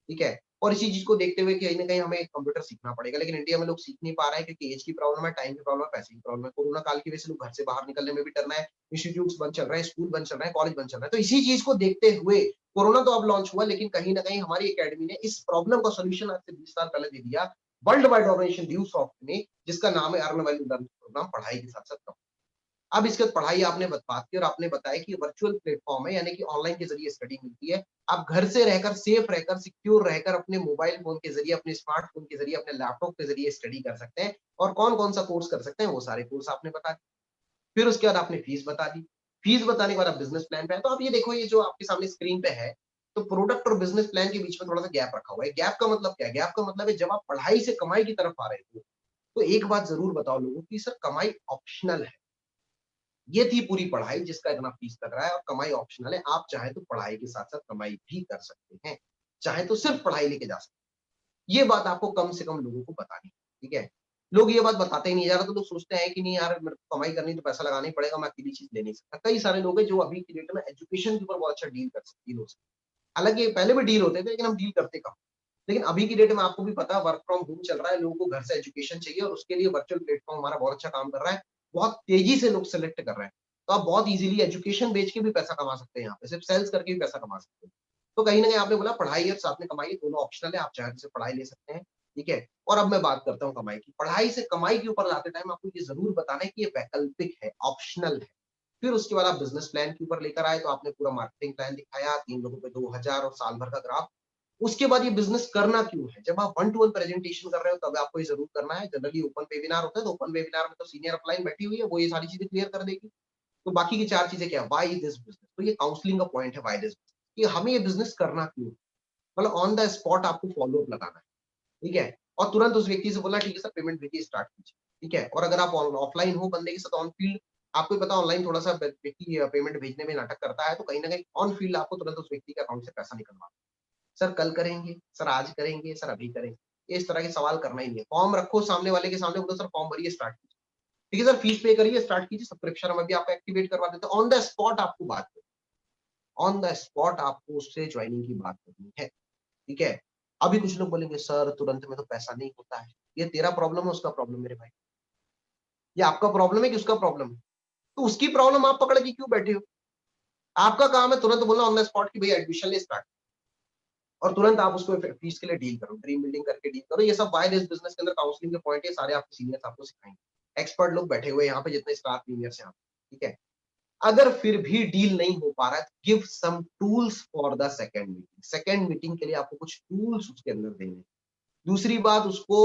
ठीक है। और इसी चीज को देखते हुए कहीं ना कहीं हमें कंप्यूटर सीखना पड़ेगा, लेकिन इंडिया में लोग सीख नहीं पा रहे हैं क्योंकि एज की प्रॉब्लम है, टाइम की प्रॉब्लम है, पैसे की प्रॉब्लम है। कोरोना काल की वजह से लोग घर से बाहर निकलने में भी डरना है, इंस्टीट्यूट्स बंद चल रहे हैं, स्कूल बंद चल रहे हैं, कॉलेज बंद चल रहा है। तो इसी चीज को देखते हुए कोरोना तो अब लॉन्च हुआ, लेकिन कहीं ना कहीं हमारी एकेडमी ने इस प्रॉब्लम का सोल्यूशन आज से 20 साल पहले दे दिया, वर्ल्ड वाइड ऑर्गेनाइजेशन ड्यू सॉफ्ट ने, जिसका नाम है अर्न वैल्यू लर्निंग प्रोग्राम, पढ़ाई के साथ साथ। अब इसके बाद पढ़ाई आपने बात की और आपने बताया कि वर्चुअल प्लेटफॉर्म है, यानी कि ऑनलाइन के जरिए स्टडी मिलती है। आप घर से रहकर, सेफ रहकर, सिक्योर रहकर, अपने मोबाइल फोन के जरिए, अपने स्मार्टफोन के जरिए, अपने लैपटॉप के जरिए स्टडी कर सकते हैं। और कौन कौन सा कोर्स कर सकते हैं वो सारे कोर्स आपने बता दिए। फिर उसके बाद आपने फीस बता दी। फीस बताने के बाद आप बिजनेस प्लान पे आए। तो आप ये देखो, ये जो आपके सामने स्क्रीन पे है, तो प्रोडक्ट और बिजनेस प्लान के बीच में थोड़ा सा गैप रखा हुआ है। गैप का मतलब क्या है? गैप का मतलब है जब आप पढ़ाई से कमाई की तरफ आ रहे हो, तो एक बात जरूर बताओ लोगों की, सर कमाई ऑप्शनल है। ये थी पूरी पढ़ाई जिसका इतना फीस लग रहा है, और कमाई ऑप्शनल है। आप चाहे तो पढ़ाई के साथ साथ कमाई भी कर सकते हैं, चाहे तो सिर्फ पढ़ाई लेके जा सकते हैं। ये बात आपको कम से कम लोगों को बतानी है, ठीक है। लोग ये बात बताते ही नहीं, ज्यादा तो लोग सोचते हैं कि नहीं यार, मेरे को कमाई करनी तो पैसा लगाना ही पड़ेगा, मैं अकेली चीज ले नहीं सकता। कई सारे लोग हैं जो अभी की डेट में एजुकेशन के ऊपर बहुत अच्छा डील हो सकते हैं। हालांकि पहले भी डील होते थे, लेकिन हम डील करते कम। लेकिन अभी की डेट में आपको भी पता है, वर्क फ्रॉम होम चल रहा है, लोगों को घर से एजुकेशन चाहिए, और उसके लिए वर्चुअल प्लेटफॉर्म हमारा बहुत अच्छा काम कर रहा है। बहुत तेजी से लोग सेलेक्ट कर रहे हैं। तो आप बहुत इजीली एजुकेशन बेच के भी पैसा कमा सकते हैं यहाँ पे, सिर्फ सेल्स करके भी पैसा कमा सकते हैं। तो कहीं न कहीं आपने बोला पढ़ाई और साथ में कमाई दोनों ऑप्शनल है, आप चाहें तो पढ़ाई ले सकते हैं, ठीक है? और अब मैं बात करता हूँ कमाई की। पढ़ाई से कमाई के ऊपर लाते टाइम आपको ये ज़रूर बताना है कि ये वैकल्पिक है, ऑप्शनल है। फिर उसके बाद आप बिज़नेस प्लान के ऊपर लेकर आए, तो आपने पूरा मार्केटिंग प्लान दिखाया, 3 लोगों पे 2000 और साल भर का ग्राफ। उसके बाद ये बिज़नेस करना क्यों है? जब आप वन टू वन प्रेजेंटेशन कर रहे हो तब आपको ये ज़रूर करना है। जनरली ओपन वेबिनार होता है, तो ओपन वेबिनार में तो सीनियर अपलाइन बैठी हुई है, वो ये सारी चीज़ें क्लियर कर देगी। तो बाकी की 4 चीज़ें क्या है? Why this business? तो ये काउंसलिंग का पॉइंट है व्हाई दिस कि हमें ये बिज़नेस करना क्यों है? मतलब ऑन द स्पॉट आपको फ़ॉलो अप लगाना है, ठीक है? और तुरंत उस व्यक्ति से बोलना ठीक है सर पेमेंट भेजिए स्टार्ट कीजिए, ठीक है? और अगर आप ऑफलाइन हो बंदे के साथ ऑन फील्ड आपको भी पता है ऑनलाइन थोड़ा-सा व्यक्ति पेमेंट भेजने में नाटक करता है, तो कहीं न कहीं ऑन फील्ड आपको तुरंत उस व्यक्ति के अकाउंट से पैसा निकलवाना है। सर कल करेंगे, सर आज करेंगे, सर अभी करेंगे। इस तरह के सवाल करना ही नहीं है। फॉर्म रखो सामने वाले के सामने बोलो सर फॉर्म भरिए स्टार्ट कीजिए। ठीक है सर फीस पे करिए स्टार्ट कीजिए सब्सक्रिप्शन हम अभी आपको एक्टिवेट करवा देते हैं। ऑन द स्पॉट आपको बात करनी है। ऑन द स्पॉट आपको उससे जॉइनिंग की बात करनी है। ठीक है? अभी कुछ लोग बोलेंगे सर तुरंत में तो पैसा नहीं होता है। ये तेरा प्रॉब्लम है उसका प्रॉब्लम मेरे भाई। ये आपका प्रॉब्लम है कि उसका प्रॉब्लम है? तो उसकी प्रॉब्लम आप पकड़ के क्यों बैठे हो? आपका काम है तुरंत बोलना ऑन द स्पॉट कि भैया एडमिशन ले स्टार्ट और तुरंत आप उसको फीस के लिए डील करो, ड्रीम बिल्डिंग करके डील करो। ये सब वाई दिस बिज़नेस के अंदर काउंसलिंग के पॉइंट है, सारे आपके सीनियर्स आपको सिखाएँगे। एक्सपर्ट लोग बैठे हुए हैं यहाँ पे जितने स्टार प्रीमियर्स हैं यहाँ पे, ठीक है? अगर फिर भी डील नहीं हो पा रहा है, give some tools for the second meeting. Second meeting के लिए आपको कुछ टूल्स उसके अंदर देने हैं। दूसरी बात उसको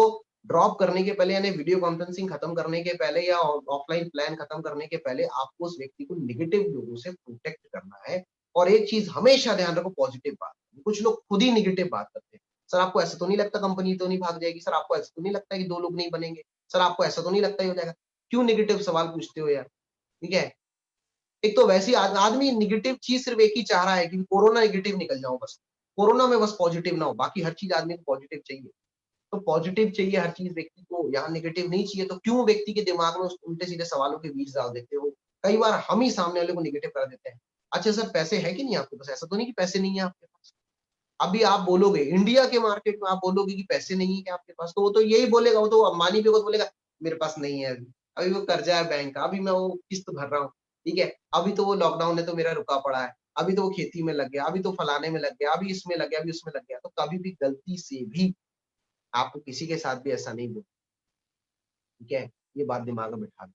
ड्रॉप करने के पहले यानी वीडियो कॉन्फ्रेंसिंग खत्म करने के पहले या ऑफलाइन प्लान खत्म करने के पहले आपको उस व्यक्ति को नेगेटिव लोगों से प्रोटेक्ट करना है। और एक चीज हमेशा ध्यान रखो पॉजिटिव बात। कुछ लोग खुद ही नेगेटिव बात करते हैं। सर आपको ऐसा तो नहीं लगता कंपनी तो नहीं भाग जाएगी? सर आपको ऐसा तो नहीं लगता कि 2 लोग नहीं बनेंगे? सर आपको ऐसा तो नहीं लगता ये हो जाएगा? क्यों नेगेटिव सवाल पूछते हो यार? ठीक है? एक तो वैसे ही आदमी नेगेटिव चीज सिर्फ एक ही चाह रहा है कि कोरोना नेगेटिव निकल जाऊं बस। कोरोना में बस पॉजिटिव ना हो, बाकी हर चीज आदमी को पॉजिटिव चाहिए। तो पॉजिटिव चाहिए हर चीज व्यक्ति को, यहाँ नेगेटिव नहीं चाहिए, तो क्यों व्यक्ति के दिमाग में उस उल्टे-सीधे सवालों के बीज डाल देते हो? कई बार हम ही सामने वाले को नेगेटिव कर देते हैं। अच्छा सर पैसे है कि नहीं आपके पास? ऐसा तो नहीं कि पैसे नहीं है आपके पास? अभी आप बोलोगे इंडिया के मार्केट में आप बोलोगे कि पैसे नहीं है क्या आपके पास? तो वो तो यही बोलेगा, वो तो अंबानी भी वो बोलेगा मेरे पास नहीं है अभी। अभी वो कर्जा है बैंक का, अभी मैं वो किस्त भर रहा हूँ, ठीक है? अभी तो वो लॉकडाउन है तो मेरा रुका पड़ा है। अभी तो वो खेती में लग गया, अभी तो फलाने में लग गया, अभी इसमें लग गया, अभी उसमें लग गया। तो कभी भी गलती से भी आपको किसी के साथ भी ऐसा नहीं बोलना, ठीक है? ये बात दिमाग में बिठा लो।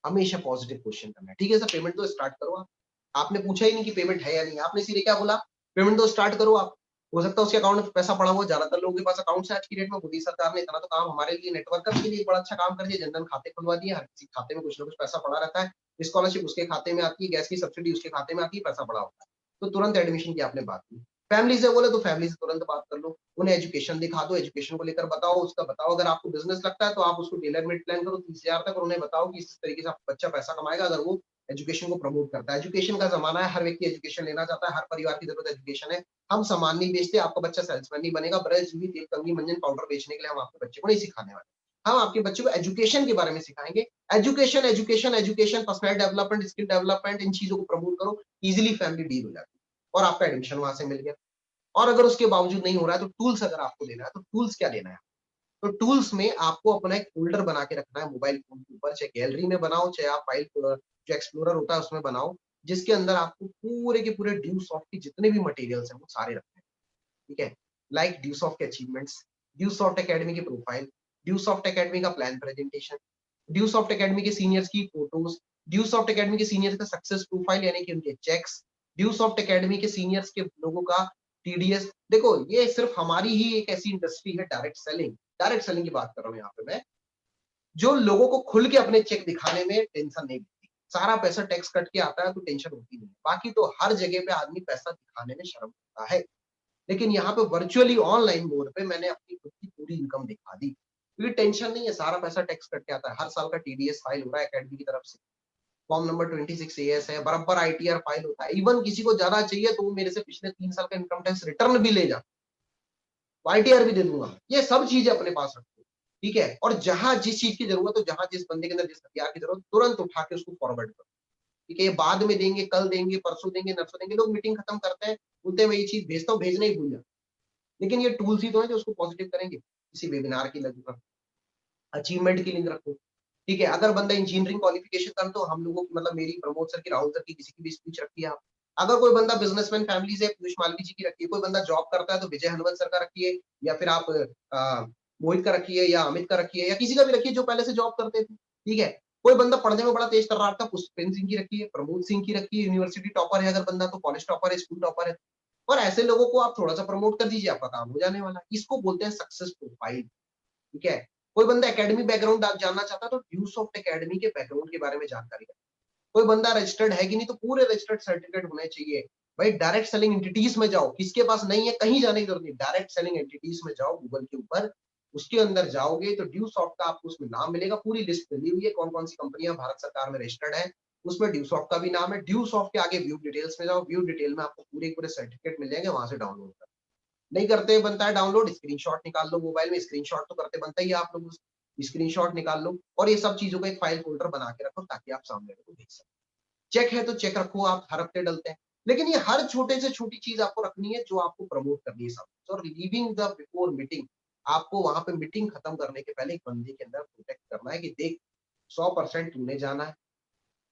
हमेशा पॉजिटिव क्वेश्चन करना है। ठीक है सर पेमेंट तो स्टार्ट करो आप। आपने पूछा ही नहीं कि पेमेंट है या नहीं, आपने सीधे क्या बोला? पेमेंट तो स्टार्ट करो आप। हो सकता है उसके अकाउंट में पैसा पड़ा हो, ज्यादातर लोगों के पास अकाउंट्स है आज की डेट में। मोदी सरकार ने इतना तो काम हमारे लिए नेटवर्कर के लिए बड़ा अच्छा काम कर दिया, जनधन खाते खुलवा दिए, हर किसी खाते में कुछ ना कुछ पैसा पड़ा रहता है। स्कॉलरशिप उसके खाते में आती है, गैस की सब्सिडी उसके खाते में आती है, पैसा पड़ा होता है। तो तुरंत एडमिशन की आपने बात की। फैमिली से बोले तो फैमिली से तुरंत बात कर लो। उन्हें एजुकेशन दिखा दो, एजुकेशन को लेकर बताओ, उसका बताओ। अगर आपको बिज़नेस लगता है तो आप उसको टेलर मेड प्लान करो 30,000 तक और उन्हें बताओ कि इस तरीके से आपका बच्चा पैसा कमाएगा अगर वो एजुकेशन को प्रमोट करता है। एजुकेशन का ज़माना है, हर व्यक्ति एजुकेशन लेना चाहता है, हर परिवार की ज़रूरत एजुकेशन है। हम सामान नहीं बेचते, आपका बच्चा सेल्समैन नहीं बनेगा, ब्रश, जूही, तेल, कंघी, मंजन, पाउडर बेचने के लिए हम आपके बच्चे को नहीं सिखाने वाले। हम आपके बच्चे को एजुकेशन के बारे में सिखाएँगे। Education, education, education, personal development, skill development in चीज़ों को प्रमोट करो, ईज़िली फैमिली डील हो जाती है और आपका एडमिशन वहाँ से मिल गया। और अगर उसके बावजूद नहीं हो रहा है तो टूल्स अगर आपको देना है तो टूल्स क्या देना है? तो टूल्स में आपको अपना एक फ़ोल्डर बना के रखना है मोबाइल फ़ोन के ऊपर, चाहे गैलरी में बनाओ, चाहे आप फाइल जो एक्सप्लोरर होता है उसमें बनाओ, जिसके अंदर आपको पूरे के पूरे ड्यूसॉफ्ट के जितने भी मटेरियल्स हैं वो सारे रखने हैं, ठीक है? लाइक ड्यूसॉफ्ट के अचीवमेंट्स, ड्यूसॉफ्ट अकेडमी की प्रोफाइल, ड्यूसॉफ्ट अकेडमी का प्लान प्रेजेंटेशन, ड्यूसॉफ्ट अकेडमी के सीनियर्स की फोटोज़, ड्यूसॉफ्ट अकेडमी के सीनियर्स का सक्सेस प्रोफाइल यानी कि उनके चेक्स, ड्यूसॉफ्ट अकेडमी के सीनियर्स के लोगों का टीडीएस। देखो ये सिर्फ हमारी ही एक ऐसी इंडस्ट्री है डायरेक्ट सेलिंग की बात कर रहा हूँ यहाँ पे मैं, जो लोगों को खुल के अपने चेक दिखाने में टेंशन नहीं होती। सारा पैसा टैक्स कट के आता है तो टेंशन होती नहीं है। बाकी तो हर जगह पे आदमी पैसा दिखाने में शर्म करता है। लेकिन यहाँ पे वर्चुअली ऑनलाइन मोड पे मैंने अपनी खुद की पूरी इनकम दिखा दी। क्योंकि टेंशन नहीं है, सारा पैसा टैक्स कट के आता है। हर साल का टीडीएस फाइल हो रहा है अकेडमी की तरफ से। फॉर्म नंबर 26 एएस है, बराबर आईटीआर फाइल होता है। इवन किसी को ज़्यादा चाहिए तो वो मेरे से पिछले 3 साल का इनकम टैक्स रिटर्न भी ले जा, आईटीआर भी दे दूँगा। ये सब चीज़ें अपने पास रखो, ठीक है? और जहाँ जिस चीज़ की ज़रूरत हो, जहाँ जिस बंदे के अंदर जिस हथियार की ज़रूरत हो, तुरंत उठा के उसको फॉरवर्ड करो, ठीक है? ये बाद में देंगे, कल देंगे, परसों देंगे, नरसों देंगे। लोग मीटिंग खत्म करते हैं, बोलते हैं मैं ये चीज़ भेजता हूँ, भेजना ही भूल जाते हैं। लेकिन ये टूल्स ही तो हैं जो उसको पॉजिटिव करेंगे। किसी वेबिनार की लिंक रखो, अचीवमेंट की लिंक रखो, ठीक है, अगर बंदा इंजीनियरिंग क्वालिफिकेशन का, तो हम लोगों की मतलब मेरी, प्रमोद सर की, राहुल सर की, किसी की भी स्पीच रखी है आप। अगर कोई बंदा बिजनेसमैन फैमिली से, पीयूष मालवीय जी की रखिए, कोई बंदा जॉब करता है तो विजय हनुमंत सर का रखिए, या फिर आप मोहित का रखिए, या अमित का रखिए, या किसी का भी रखिए जो पहले से जॉब करते थे, ठीक है। कोई बंदा पढ़ने में बड़ा तेज तर्रार था, पुष्पेंद्र सिंह की रखिए, प्रमोद सिंह की रखिए, यूनिवर्सिटी टॉपर है अगर बंदा, तो कॉलेज टॉपर है, स्कूल टॉपर है, और ऐसे लोगों को आप थोड़ा सा प्रमोट कर दीजिए, आपका काम हो जाने वाला है। इसको बोलते हैं सक्सेस प्रोफाइल, ठीक है। कोई बंदा एकेडमी बैकग्राउंड आप जानना चाहता है तो ड्यूसॉफ्ट एकेडमी के बैकग्राउंड के बारे में जानकारी है। कोई बंदा रजिस्टर्ड है कि नहीं, तो पूरे रजिस्टर्ड सर्टिफिकेट होने चाहिए। भाई डायरेक्ट सेलिंग एंटिटीज में जाओ, किसके पास नहीं है कहीं जाने की जरूरत नहीं, डायरेक्ट सेलिंग एंटिटीज में जाओ गूगल के ऊपर, उसके अंदर जाओगे तो ड्यूसॉफ्ट का आपको उसमें नाम मिलेगा, पूरी लिस्ट मिली हुई है कौन कौन सी कंपनियां भारत सरकार में रजिस्टर्ड है, उसमें ड्यूसॉफ्ट का भी नाम है। ड्यूसॉफ्ट के आगे व्यू डिटेल्स में जाओ, व्यू डिटेल में आपको पूरे पूरे सर्टिफिकेट मिल जाएंगे, वहां से डाउनलोड कर। नहीं करते बनता है डाउनलोड, स्क्रीनशॉट निकाल लो मोबाइल में, स्क्रीनशॉट तो करते बनता ही है आप लोग, स्क्रीनशॉट निकाल लो और ये सब चीजों का एक फाइल फोल्डर बना के रखो ताकि आप सामने को देख सको। चेक है तो चेक रखो, आप हर हफ्ते डलते हैं, लेकिन ये हर छोटे से छोटी चीज आपको रखनी है जो आपको प्रमोट करनी है सब। और लीविंग द बिफोर मीटिंग, आपको वहां पे मीटिंग खत्म करने के पहले एक बंदे के अंदर प्रोटेक्ट करना है कि देख 100% तूने जाना है,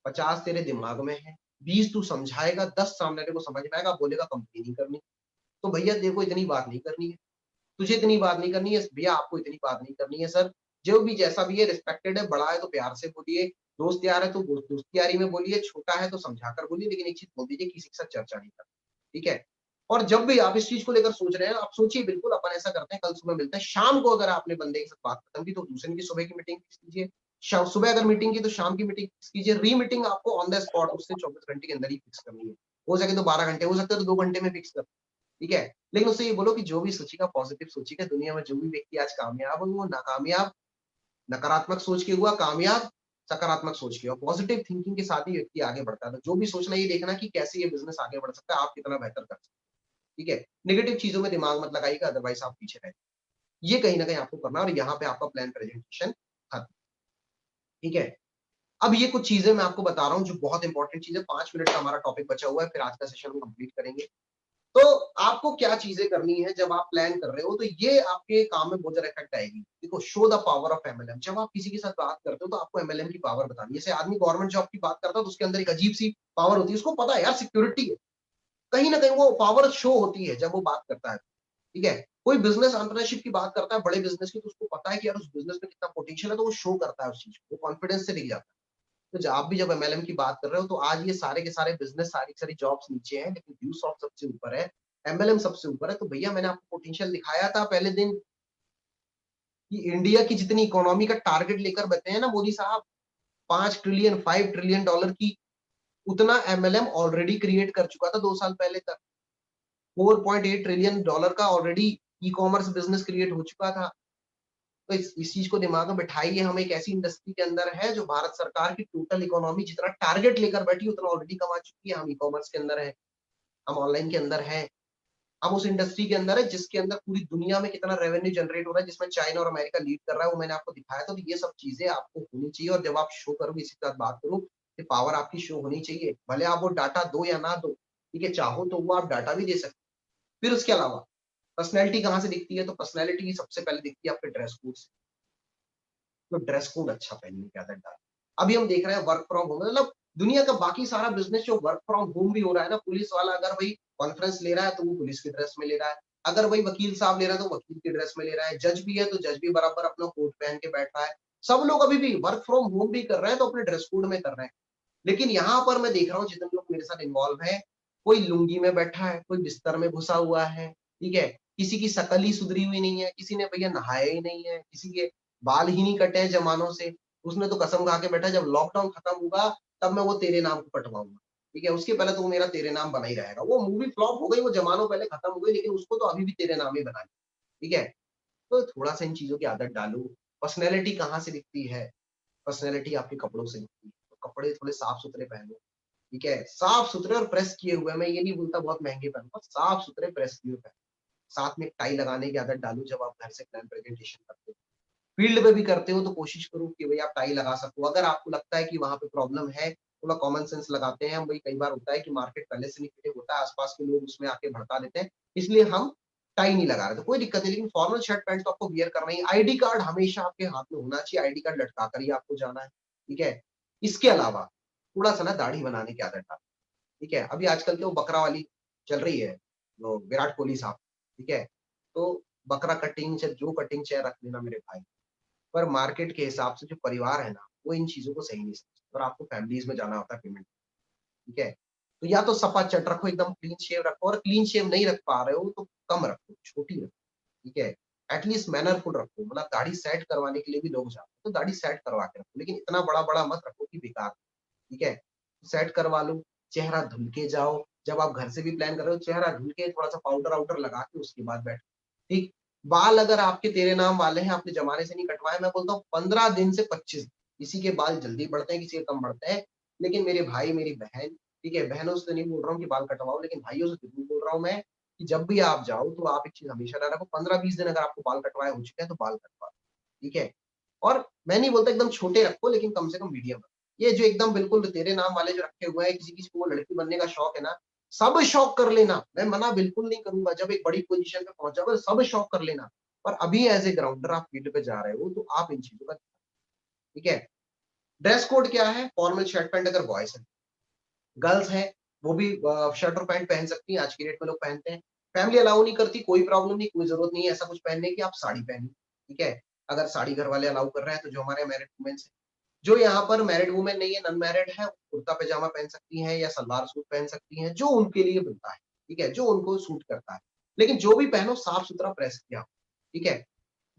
50 तेरे दिमाग में है, 20 तू समझाएगा, 10 सामने वाले को समझ में आएगा, बोलेगा कंपनी नहीं करनी। तो भैया देखो इतनी बात नहीं करनी है, तुझे इतनी बात नहीं करनी है भैया, आपको इतनी बात नहीं करनी है सर। जो भी जैसा भी है, रिस्पेक्टेड है, बड़ा है तो प्यार से बोलिए, दोस्त यार है तो दोस्ती यारी में बोलिए, छोटा है तो समझाकर बोलिए, लेकिन एक चीज बोल दीजिए किसी के साथ चर्चा नहीं करनी, ठीक है। और जब भी आप इस चीज को लेकर सोच रहे हैं, आप सोचिए बिल्कुल, अपन ऐसा करते हैं, कल सुबह मिलते हैं शाम को, अगर आपने बंदे के साथ बात खत्म की तो दूसरे दिन की सुबह की मीटिंग फिक्स कीजिए, सुबह अगर मीटिंग की तो शाम की मीटिंग फिक्स कीजिए, री मीटिंग आपको ऑन द स्पॉट उससे 24 घंटे के अंदर ही फिक्स करनी है, हो सके तो 12 घंटे, हो सकता है तो 2 घंटे में फिक्स कर, ठीक है। लेकिन उससे ये बोलो कि जो भी सोचेगा पॉजिटिव सोचेगा, दुनिया में जो भी व्यक्ति आज कामयाब है वो नाकामयाब नकारात्मक सोच के हुआ, कामयाब सकारात्मक सोच के हुआ, पॉजिटिव थिंकिंग के साथ ही व्यक्ति आगे बढ़ता है। तो जो भी सोचना ये देखना कि कैसे ये बिजनेस आगे बढ़ सकता है, आप कितना बेहतर कर सकते हैं, ठीक है। नेगेटिव चीजों में दिमाग मत लगाइएगा, अदरवाइज आप पीछे रहे, ये कहीं ना कहीं आपको करना है, और यहाँ पे आपका प्लान प्रेजेंटेशन खत्म, ठीक है। अब ये कुछ चीजें मैं आपको बता रहा हूँ जो बहुत इंपॉर्टेंट चीज है, 5 मिनट का हमारा टॉपिक बचा हुआ है, फिर आज का सेशन हम कंप्लीट करेंगे। तो आपको क्या चीजें करनी है जब आप प्लान कर रहे हो, तो ये आपके काम में बहुत ज्यादा इफेक्ट आएगी। देखो, show the power of MLM. जब आप किसी के साथ बात करते हो तो आपको एमएलएम की पावर बतानी है। जैसे आदमी गवर्नमेंट जॉब की बात करता है तो उसके अंदर एक अजीब सी पावर होती है, उसको पता है यार सिक्योरिटी है, कहीं ना कहीं वो पावर शो होती है जब वो बात करता है, ठीक है। कोई बिजनेस एंटरप्रेन्योरशिप की बात करता है, बड़े बिजनेस की, तो उसको पता है कि यार उस बिजनेस में कितना पोटेंशियल है, तो वो शो करता है उस चीज को, वो कॉन्फिडेंस से दिख जाता है। तो आप भी जब एमएलएम की बात कर रहे हो तो आज ये सारे के सारे बिजनेस, सारी सारी जॉब्स नीचे हैं, लेकिन व्यू सॉफ्ट सबसे ऊपर है, एमएलएम सबसे ऊपर है। तो भैया मैंने आपको पोटेंशियल दिखाया था पहले दिन कि इंडिया की जितनी इकोनॉमी का टारगेट लेकर बैठे हैं ना मोदी साहब, 5 ट्रिलियन, $5 ट्रिलियन की, उतना एमएलएम ऑलरेडी क्रिएट कर चुका था 2 साल पहले तक। $4.8 ट्रिलियन का already e commerce business create हो चुका था। तो इस चीज को दिमाग में बैठाइए, हम एक ऐसी इंडस्ट्री के अंदर है जो भारत सरकार की टोटल इकोनॉमी जितना टारगेट लेकर बैठी उतना ऑलरेडी कमा चुकी है। हम ई कॉमर्स के अंदर है, हम ऑनलाइन के अंदर है, हम उस इंडस्ट्री के अंदर है जिसके अंदर पूरी दुनिया में कितना रेवेन्यू जनरेट हो रहा है, जिसमें चाइना और अमेरिका लीड कर रहा है, वो मैंने आपको दिखाया था। तो ये सब चीजें आपको होनी चाहिए, और जब आप शो करोगे, इसी के साथ बात करूं, तो पावर आपकी शो होनी चाहिए, भले आप वो डाटा दो या ना दो, ठीक है। चाहो तो वो आप डाटा भी दे सकते। फिर उसके अलावा पर्सनैलिटी कहाँ से दिखती है, तो पर्सनैलिटी सबसे पहले दिखती है आपके ड्रेस कोड से। तो ड्रेस कोड अच्छा पहनने की आदत डाल। अभी हम देख रहे हैं वर्क फ्रॉम होम, मतलब दुनिया का बाकी सारा बिजनेस जो वर्क फ्रॉम होम भी हो रहा है ना, पुलिस वाला अगर भाई कॉन्फ्रेंस ले रहा है तो वो पुलिस की ड्रेस में ले रहा है, अगर भाई वकील साहब ले रहा है तो वकील की ड्रेस में ले रहा है, जज भी है तो जज भी बराबर अपना कोट पहन के बैठ रहा है। सब लोग अभी भी वर्क फ्रॉम होम भी कर रहे हैं तो अपने ड्रेस कोड में कर रहे हैं। लेकिन यहाँ पर मैं देख रहा हूँ जितने लोग मेरे साथ इन्वॉल्व है, कोई लुंगी में बैठा है, कोई बिस्तर में घुसा हुआ है, ठीक है। किसी की शकल ही सुधरी हुई नहीं है, किसी ने भैया नहाया ही नहीं है, किसी के बाल ही नहीं कटे हैं जमानों से। उसने तो कसम खा के बैठा जब लॉकडाउन खत्म होगा तब मैं वो तेरे नाम को कटवाऊंगा, ठीक है। उसके पहले तो वो मेरा तेरे नाम बना ही रहेगा। वो मूवी फ्लॉप हो गई, वो जमानों पहले खत्म हो गई, लेकिन उसको तो अभी भी तेरे नाम ही बना, ठीक है। तो थोड़ा सा इन चीजों की आदत डालो। पर्सनैलिटी कहाँ से दिखती है, पर्सनैलिटी आपके कपड़ों से दिखती है। तो कपड़े थोड़े साफ सुथरे पहनो, ठीक है, साफ सुथरे और प्रेस किए हुए। मैं ये नहीं बोलता बहुत महंगे पहनो, साफ सुथरे प्रेस किए हुए पहनो। साथ में टाई लगाने की आदत डालो जब आप घर से प्लान प्रेजेंटेशन करते हो। फील्ड में भी करते हो तो कोशिश करो कि भाई आप टाई लगा सको। अगर आपको लगता है कि वहां पे प्रॉब्लम है, थोड़ा कॉमन सेंस लगाते हैं हम। भाई कई बार होता है कि मार्केट पहले से नहीं फिटे होता है, आसपास के लोग उसमें आके भड़का देते हैं, इसलिए हम टाई नहीं लगा रहे तो कोई दिक्कत नहीं, लेकिन फॉर्मल शर्ट पैंट तो आपको वियर करना ही। आईडी कार्ड हमेशा आपके हाथ में होना चाहिए, आईडी कार्ड लटका कर ही आपको जाना है, ठीक है। इसके अलावा थोड़ा सा ना दाढ़ी बनाने की आदत डालें, ठीक है। अभी आजकल तो बकरा वाली चल रही है, वो विराट कोहली साहब, ठीक है। तो बकरा कटिंग चाहे जो कटिंग चाहे रख लेना मेरे भाई, पर मार्केट के हिसाब से जो परिवार है ना, वो इन चीज़ों को सही नहीं समझते और आपको फैमिलीज़ में जाना होता है पेमेंट, ठीक है। तो या तो सपा-चट रखो, एकदम क्लीन शेव रखो, और क्लीन शेव नहीं रख पा रहे हो तो कम रखो, छोटी रखो, ठीक है। एटलीस्ट मैनरफुल रखो, मतलब दाढ़ी सेट करवाने के लिए भी लोग जाते हैं, तो दाढ़ी सेट करवा के रखो, लेकिन इतना बड़ा-बड़ा मत रखो कि बेकार, ठीक है। सेट करवा लो, चेहरा धुल के जाओ, जब आप घर से भी प्लान कर रहे हो, चेहरा धुल के थोड़ा-सा पाउडर-वाउडर लगा के उसके बाद बैठो, ठीक। बाल अगर आपके तेरे नाम वाले हैं, आपने ज़माने से नहीं कटवाए, मैं बोलता हूँ 15 दिन से 25 दिन, किसी के बाल जल्दी बढ़ते हैं, किसी के कम बढ़ते हैं। लेकिन मेरे भाई, मेरी बहन, ठीक है, बहनों से नहीं बोल रहा हूँ कि बाल कटवाओ, लेकिन भाइयों से ज़रूर बोल रहा हूँ मैं कि जब भी आप जाओ तो आप एक चीज़ हमेशा याद रखो, 15-20 दिन अगर आपको बाल कटवाए हो चुके हैं तो बाल कटवा लो, ठीक है। और मैं नहीं बोलता एकदम छोटे रखो, लेकिन कम से कम मीडियम रखो। ये जो एकदम बिल्कुल तेरे नाम वाले जो रखे हुए हैं, किसी-किसी को वो लड़की बनने का शौक है ना, सब शौक कर लेना, मैं मना बिल्कुल नहीं करूँगा, जब एक बड़ी पोज़ीशन पे पहुँच जाओगे, सब शौक कर लेना। पर अभी एज़ ए ग्राउंडर आप फील्ड पे जा रहे हो, तो आप इन चीज़ों का, ठीक है। ड्रेस कोड क्या है? फॉर्मल शर्ट पैंट अगर बॉयज़ हैं। गर्ल्स हैं, वो भी शर्ट और पैंट पहन सकती हैं, आज की डेट में लोग पहनते हैं। फैमिली अलाउ नहीं करती, कोई प्रॉब्लम नहीं, कोई ज़रूरत नहीं है ऐसा कुछ पहनने की, आप साड़ी पहनिए, ठीक है। अगर साड़ी घर वाले अलाउ कर रहे हैं, तो जो हमारे मैरिड वुमेन्स हैं, जो यहाँ पर मैरिड वुमेन नहीं है, नॉन मैरिड है, कुर्ता-पैजामा पहन सकती हैं या सलवार सूट पहन सकती हैं, जो उनके लिए बनता है, ठीक है, जो उनको सूट करता है। लेकिन जो भी पहनो साफ-सुथरा प्रेस किया हो, ठीक है।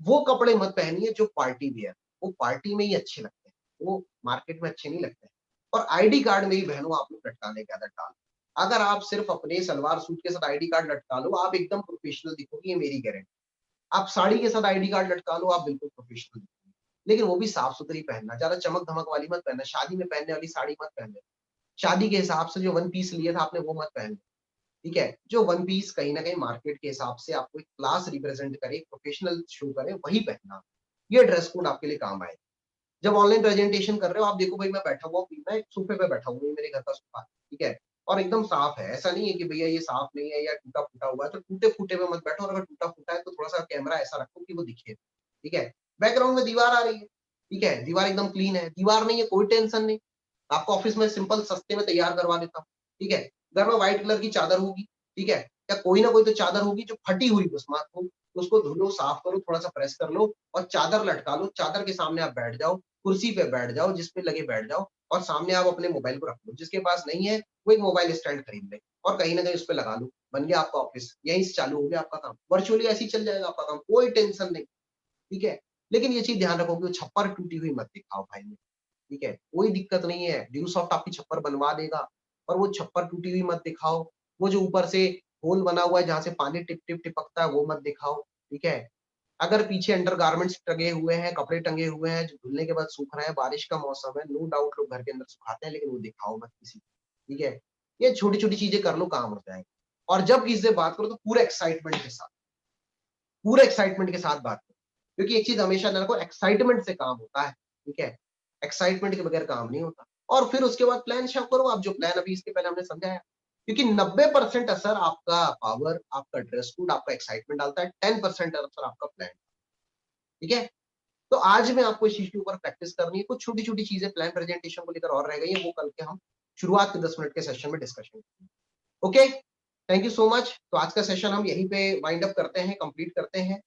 वो कपड़े मत पहनिए जो पार्टी वियर, वो पार्टी में ही अच्छे लगते हैं, वो मार्केट में अच्छे नहीं लगते हैं। और आईडी कार्ड मेरी बहनों आप लोग लटकाने की आदत डालो। अगर आप सिर्फ अपने सलवार सूट के साथ आईडी कार्ड लटका लो, आप एकदम प्रोफेशनल दिखोगे, ये मेरी गारंटी। आप साड़ी के साथ आईडी कार्ड लटका लो, आप बिल्कुल प्रोफेशनल दिखोगे। लेकिन वो भी साफ-सुथरी पहनना, ज़्यादा चमक-धमक वाली मत पहनना, शादी में पहनने वाली साड़ी मत पहनना। शादी के हिसाब से जो वन पीस लिया था आपने वो मत पहनना, ठीक है? जो वन पीस कहीं न कहीं मार्केट के हिसाब से आपको एक क्लास रिप्रेज़ेंट करे, प्रोफेशनल शो करे, वही पहनना। ये ड्रेस कोड आपके लिए काम आएगा। जब ऑनलाइन प्रेजेंटेशन कर रहे हो, आप देखो भाई मैं बैठा हुआ हूँ, मैं सोफ़े पे बैठा हूँ, ये मेरे घर का सोफ़ा है, ठीक है? और एकदम साफ है, ऐसा नहीं है कि भैया ये साफ नहीं है या टूटा-फूटा हुआ है, तो टूटे-फूटे में मत बैठो, और अगर टूटा-फूटा है तो थोड़ा-सा कैमरा ऐसा रखो कि वो दिखे, ठीक है? बैकग्राउंड में दीवार आ रही है, ठीक है? दीवार एकदम क्लीन है, दीवार नहीं है कोई टेंशन नहीं, आपको ऑफ़िस में सिंपल सस्ते में तैयार करवा देता हूँ, ठीक है? घर में व्हाइट कलर की चादर होगी, ठीक है? या कोई ना कोई तो चादर होगी जो फटी हुई बस मात्र हो, उसको धुलो, साफ करो, थोड़ा-सा प्रेस कर लो और चादर लटका लो, चादर के सामने आप बैठ जाओ, कुर्सी पे बैठ जाओ, जिस पे लगे बैठ जाओ और सामने आप अपने मोबाइल को रख लो। जिसके पास नहीं है, वो एक मोबाइल स्टैंड खरीद ले और कहीं न कहीं उसपे लगा लो। बन गया आपका ऑफ़िस, यहीं से चालू हो गया आपका काम। वर्चुअली ऐसे ही चल जाएगा आपका काम, कोई टेंशन नहीं, ठीक है? लेकिन ये चीज़ ध्यान रखो कि वो छप्पर टूटी हुई मत दिखाओ भाई मेरे, ठीक है? कोई दिक्कत नहीं है, ड्यूसॉफ्ट आपकी छप्पर बनवा देगा, पर वो छप्पर टूटी हुई मत दिखाओ। वो जो ऊपर से होल बना हुआ है जहाँ से पानी टिप-टिप टिपकता है, वो मत दिखाओ, ठीक है? अगर पीछे अंडरगारमेंट्स टंगे हुए हैं, कपड़े टंगे हुए हैं, जो धुलने के बाद सूख रहे हैं, बारिश का मौसम है, नो डाउट लोग घर के अंदर सुखाते हैं, लेकिन वो दिखाओ मत किसी को, ठीक है? ये छोटी-छोटी चीज़ें कर लो, काम हो जाएगा। और जब किसी से बात करो तो पूरे एक्साइटमेंट के साथ बात करो। क्योंकि एक चीज़ हमेशा याद रखो, एक्साइटमेंट से काम होता है, ठीक है? एक्साइटमेंट के बगैर काम नहीं होता। और फिर उसके बाद प्लान शेप करो आप, जो प्लान अभी इसके पहले हमने समझाया। क्योंकि 90% असर आपका पावर, आपका ड्रेस कोड, आपका एक्साइटमेंट डालता है, 10% असर आपका प्लान, ठीक है? तो आज में आपको इस चीज़ के ऊपर प्रैक्टिस करनी है। कुछ छोटी-छोटी चीज़ें प्लान प्रेजेंटेशन को लेकर और रह गई हैं, वो कल के हम शुरुआत के 10 मिनट के सेशन में डिस्कशन करेंगे। Okay? Thank you so much. तो आज का सेशन हम यहीं पे वाइंड अप करते हैं, कंप्लीट करते हैं।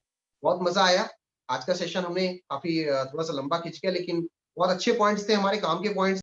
बहुत मज़ा आया। आज का सेशन हमने काफ़ी थोड़ा-सा लंबा खींच गया, लेकिन बहुत अच्छे पॉइंट्स थे, हमारे काम के पॉइंट्स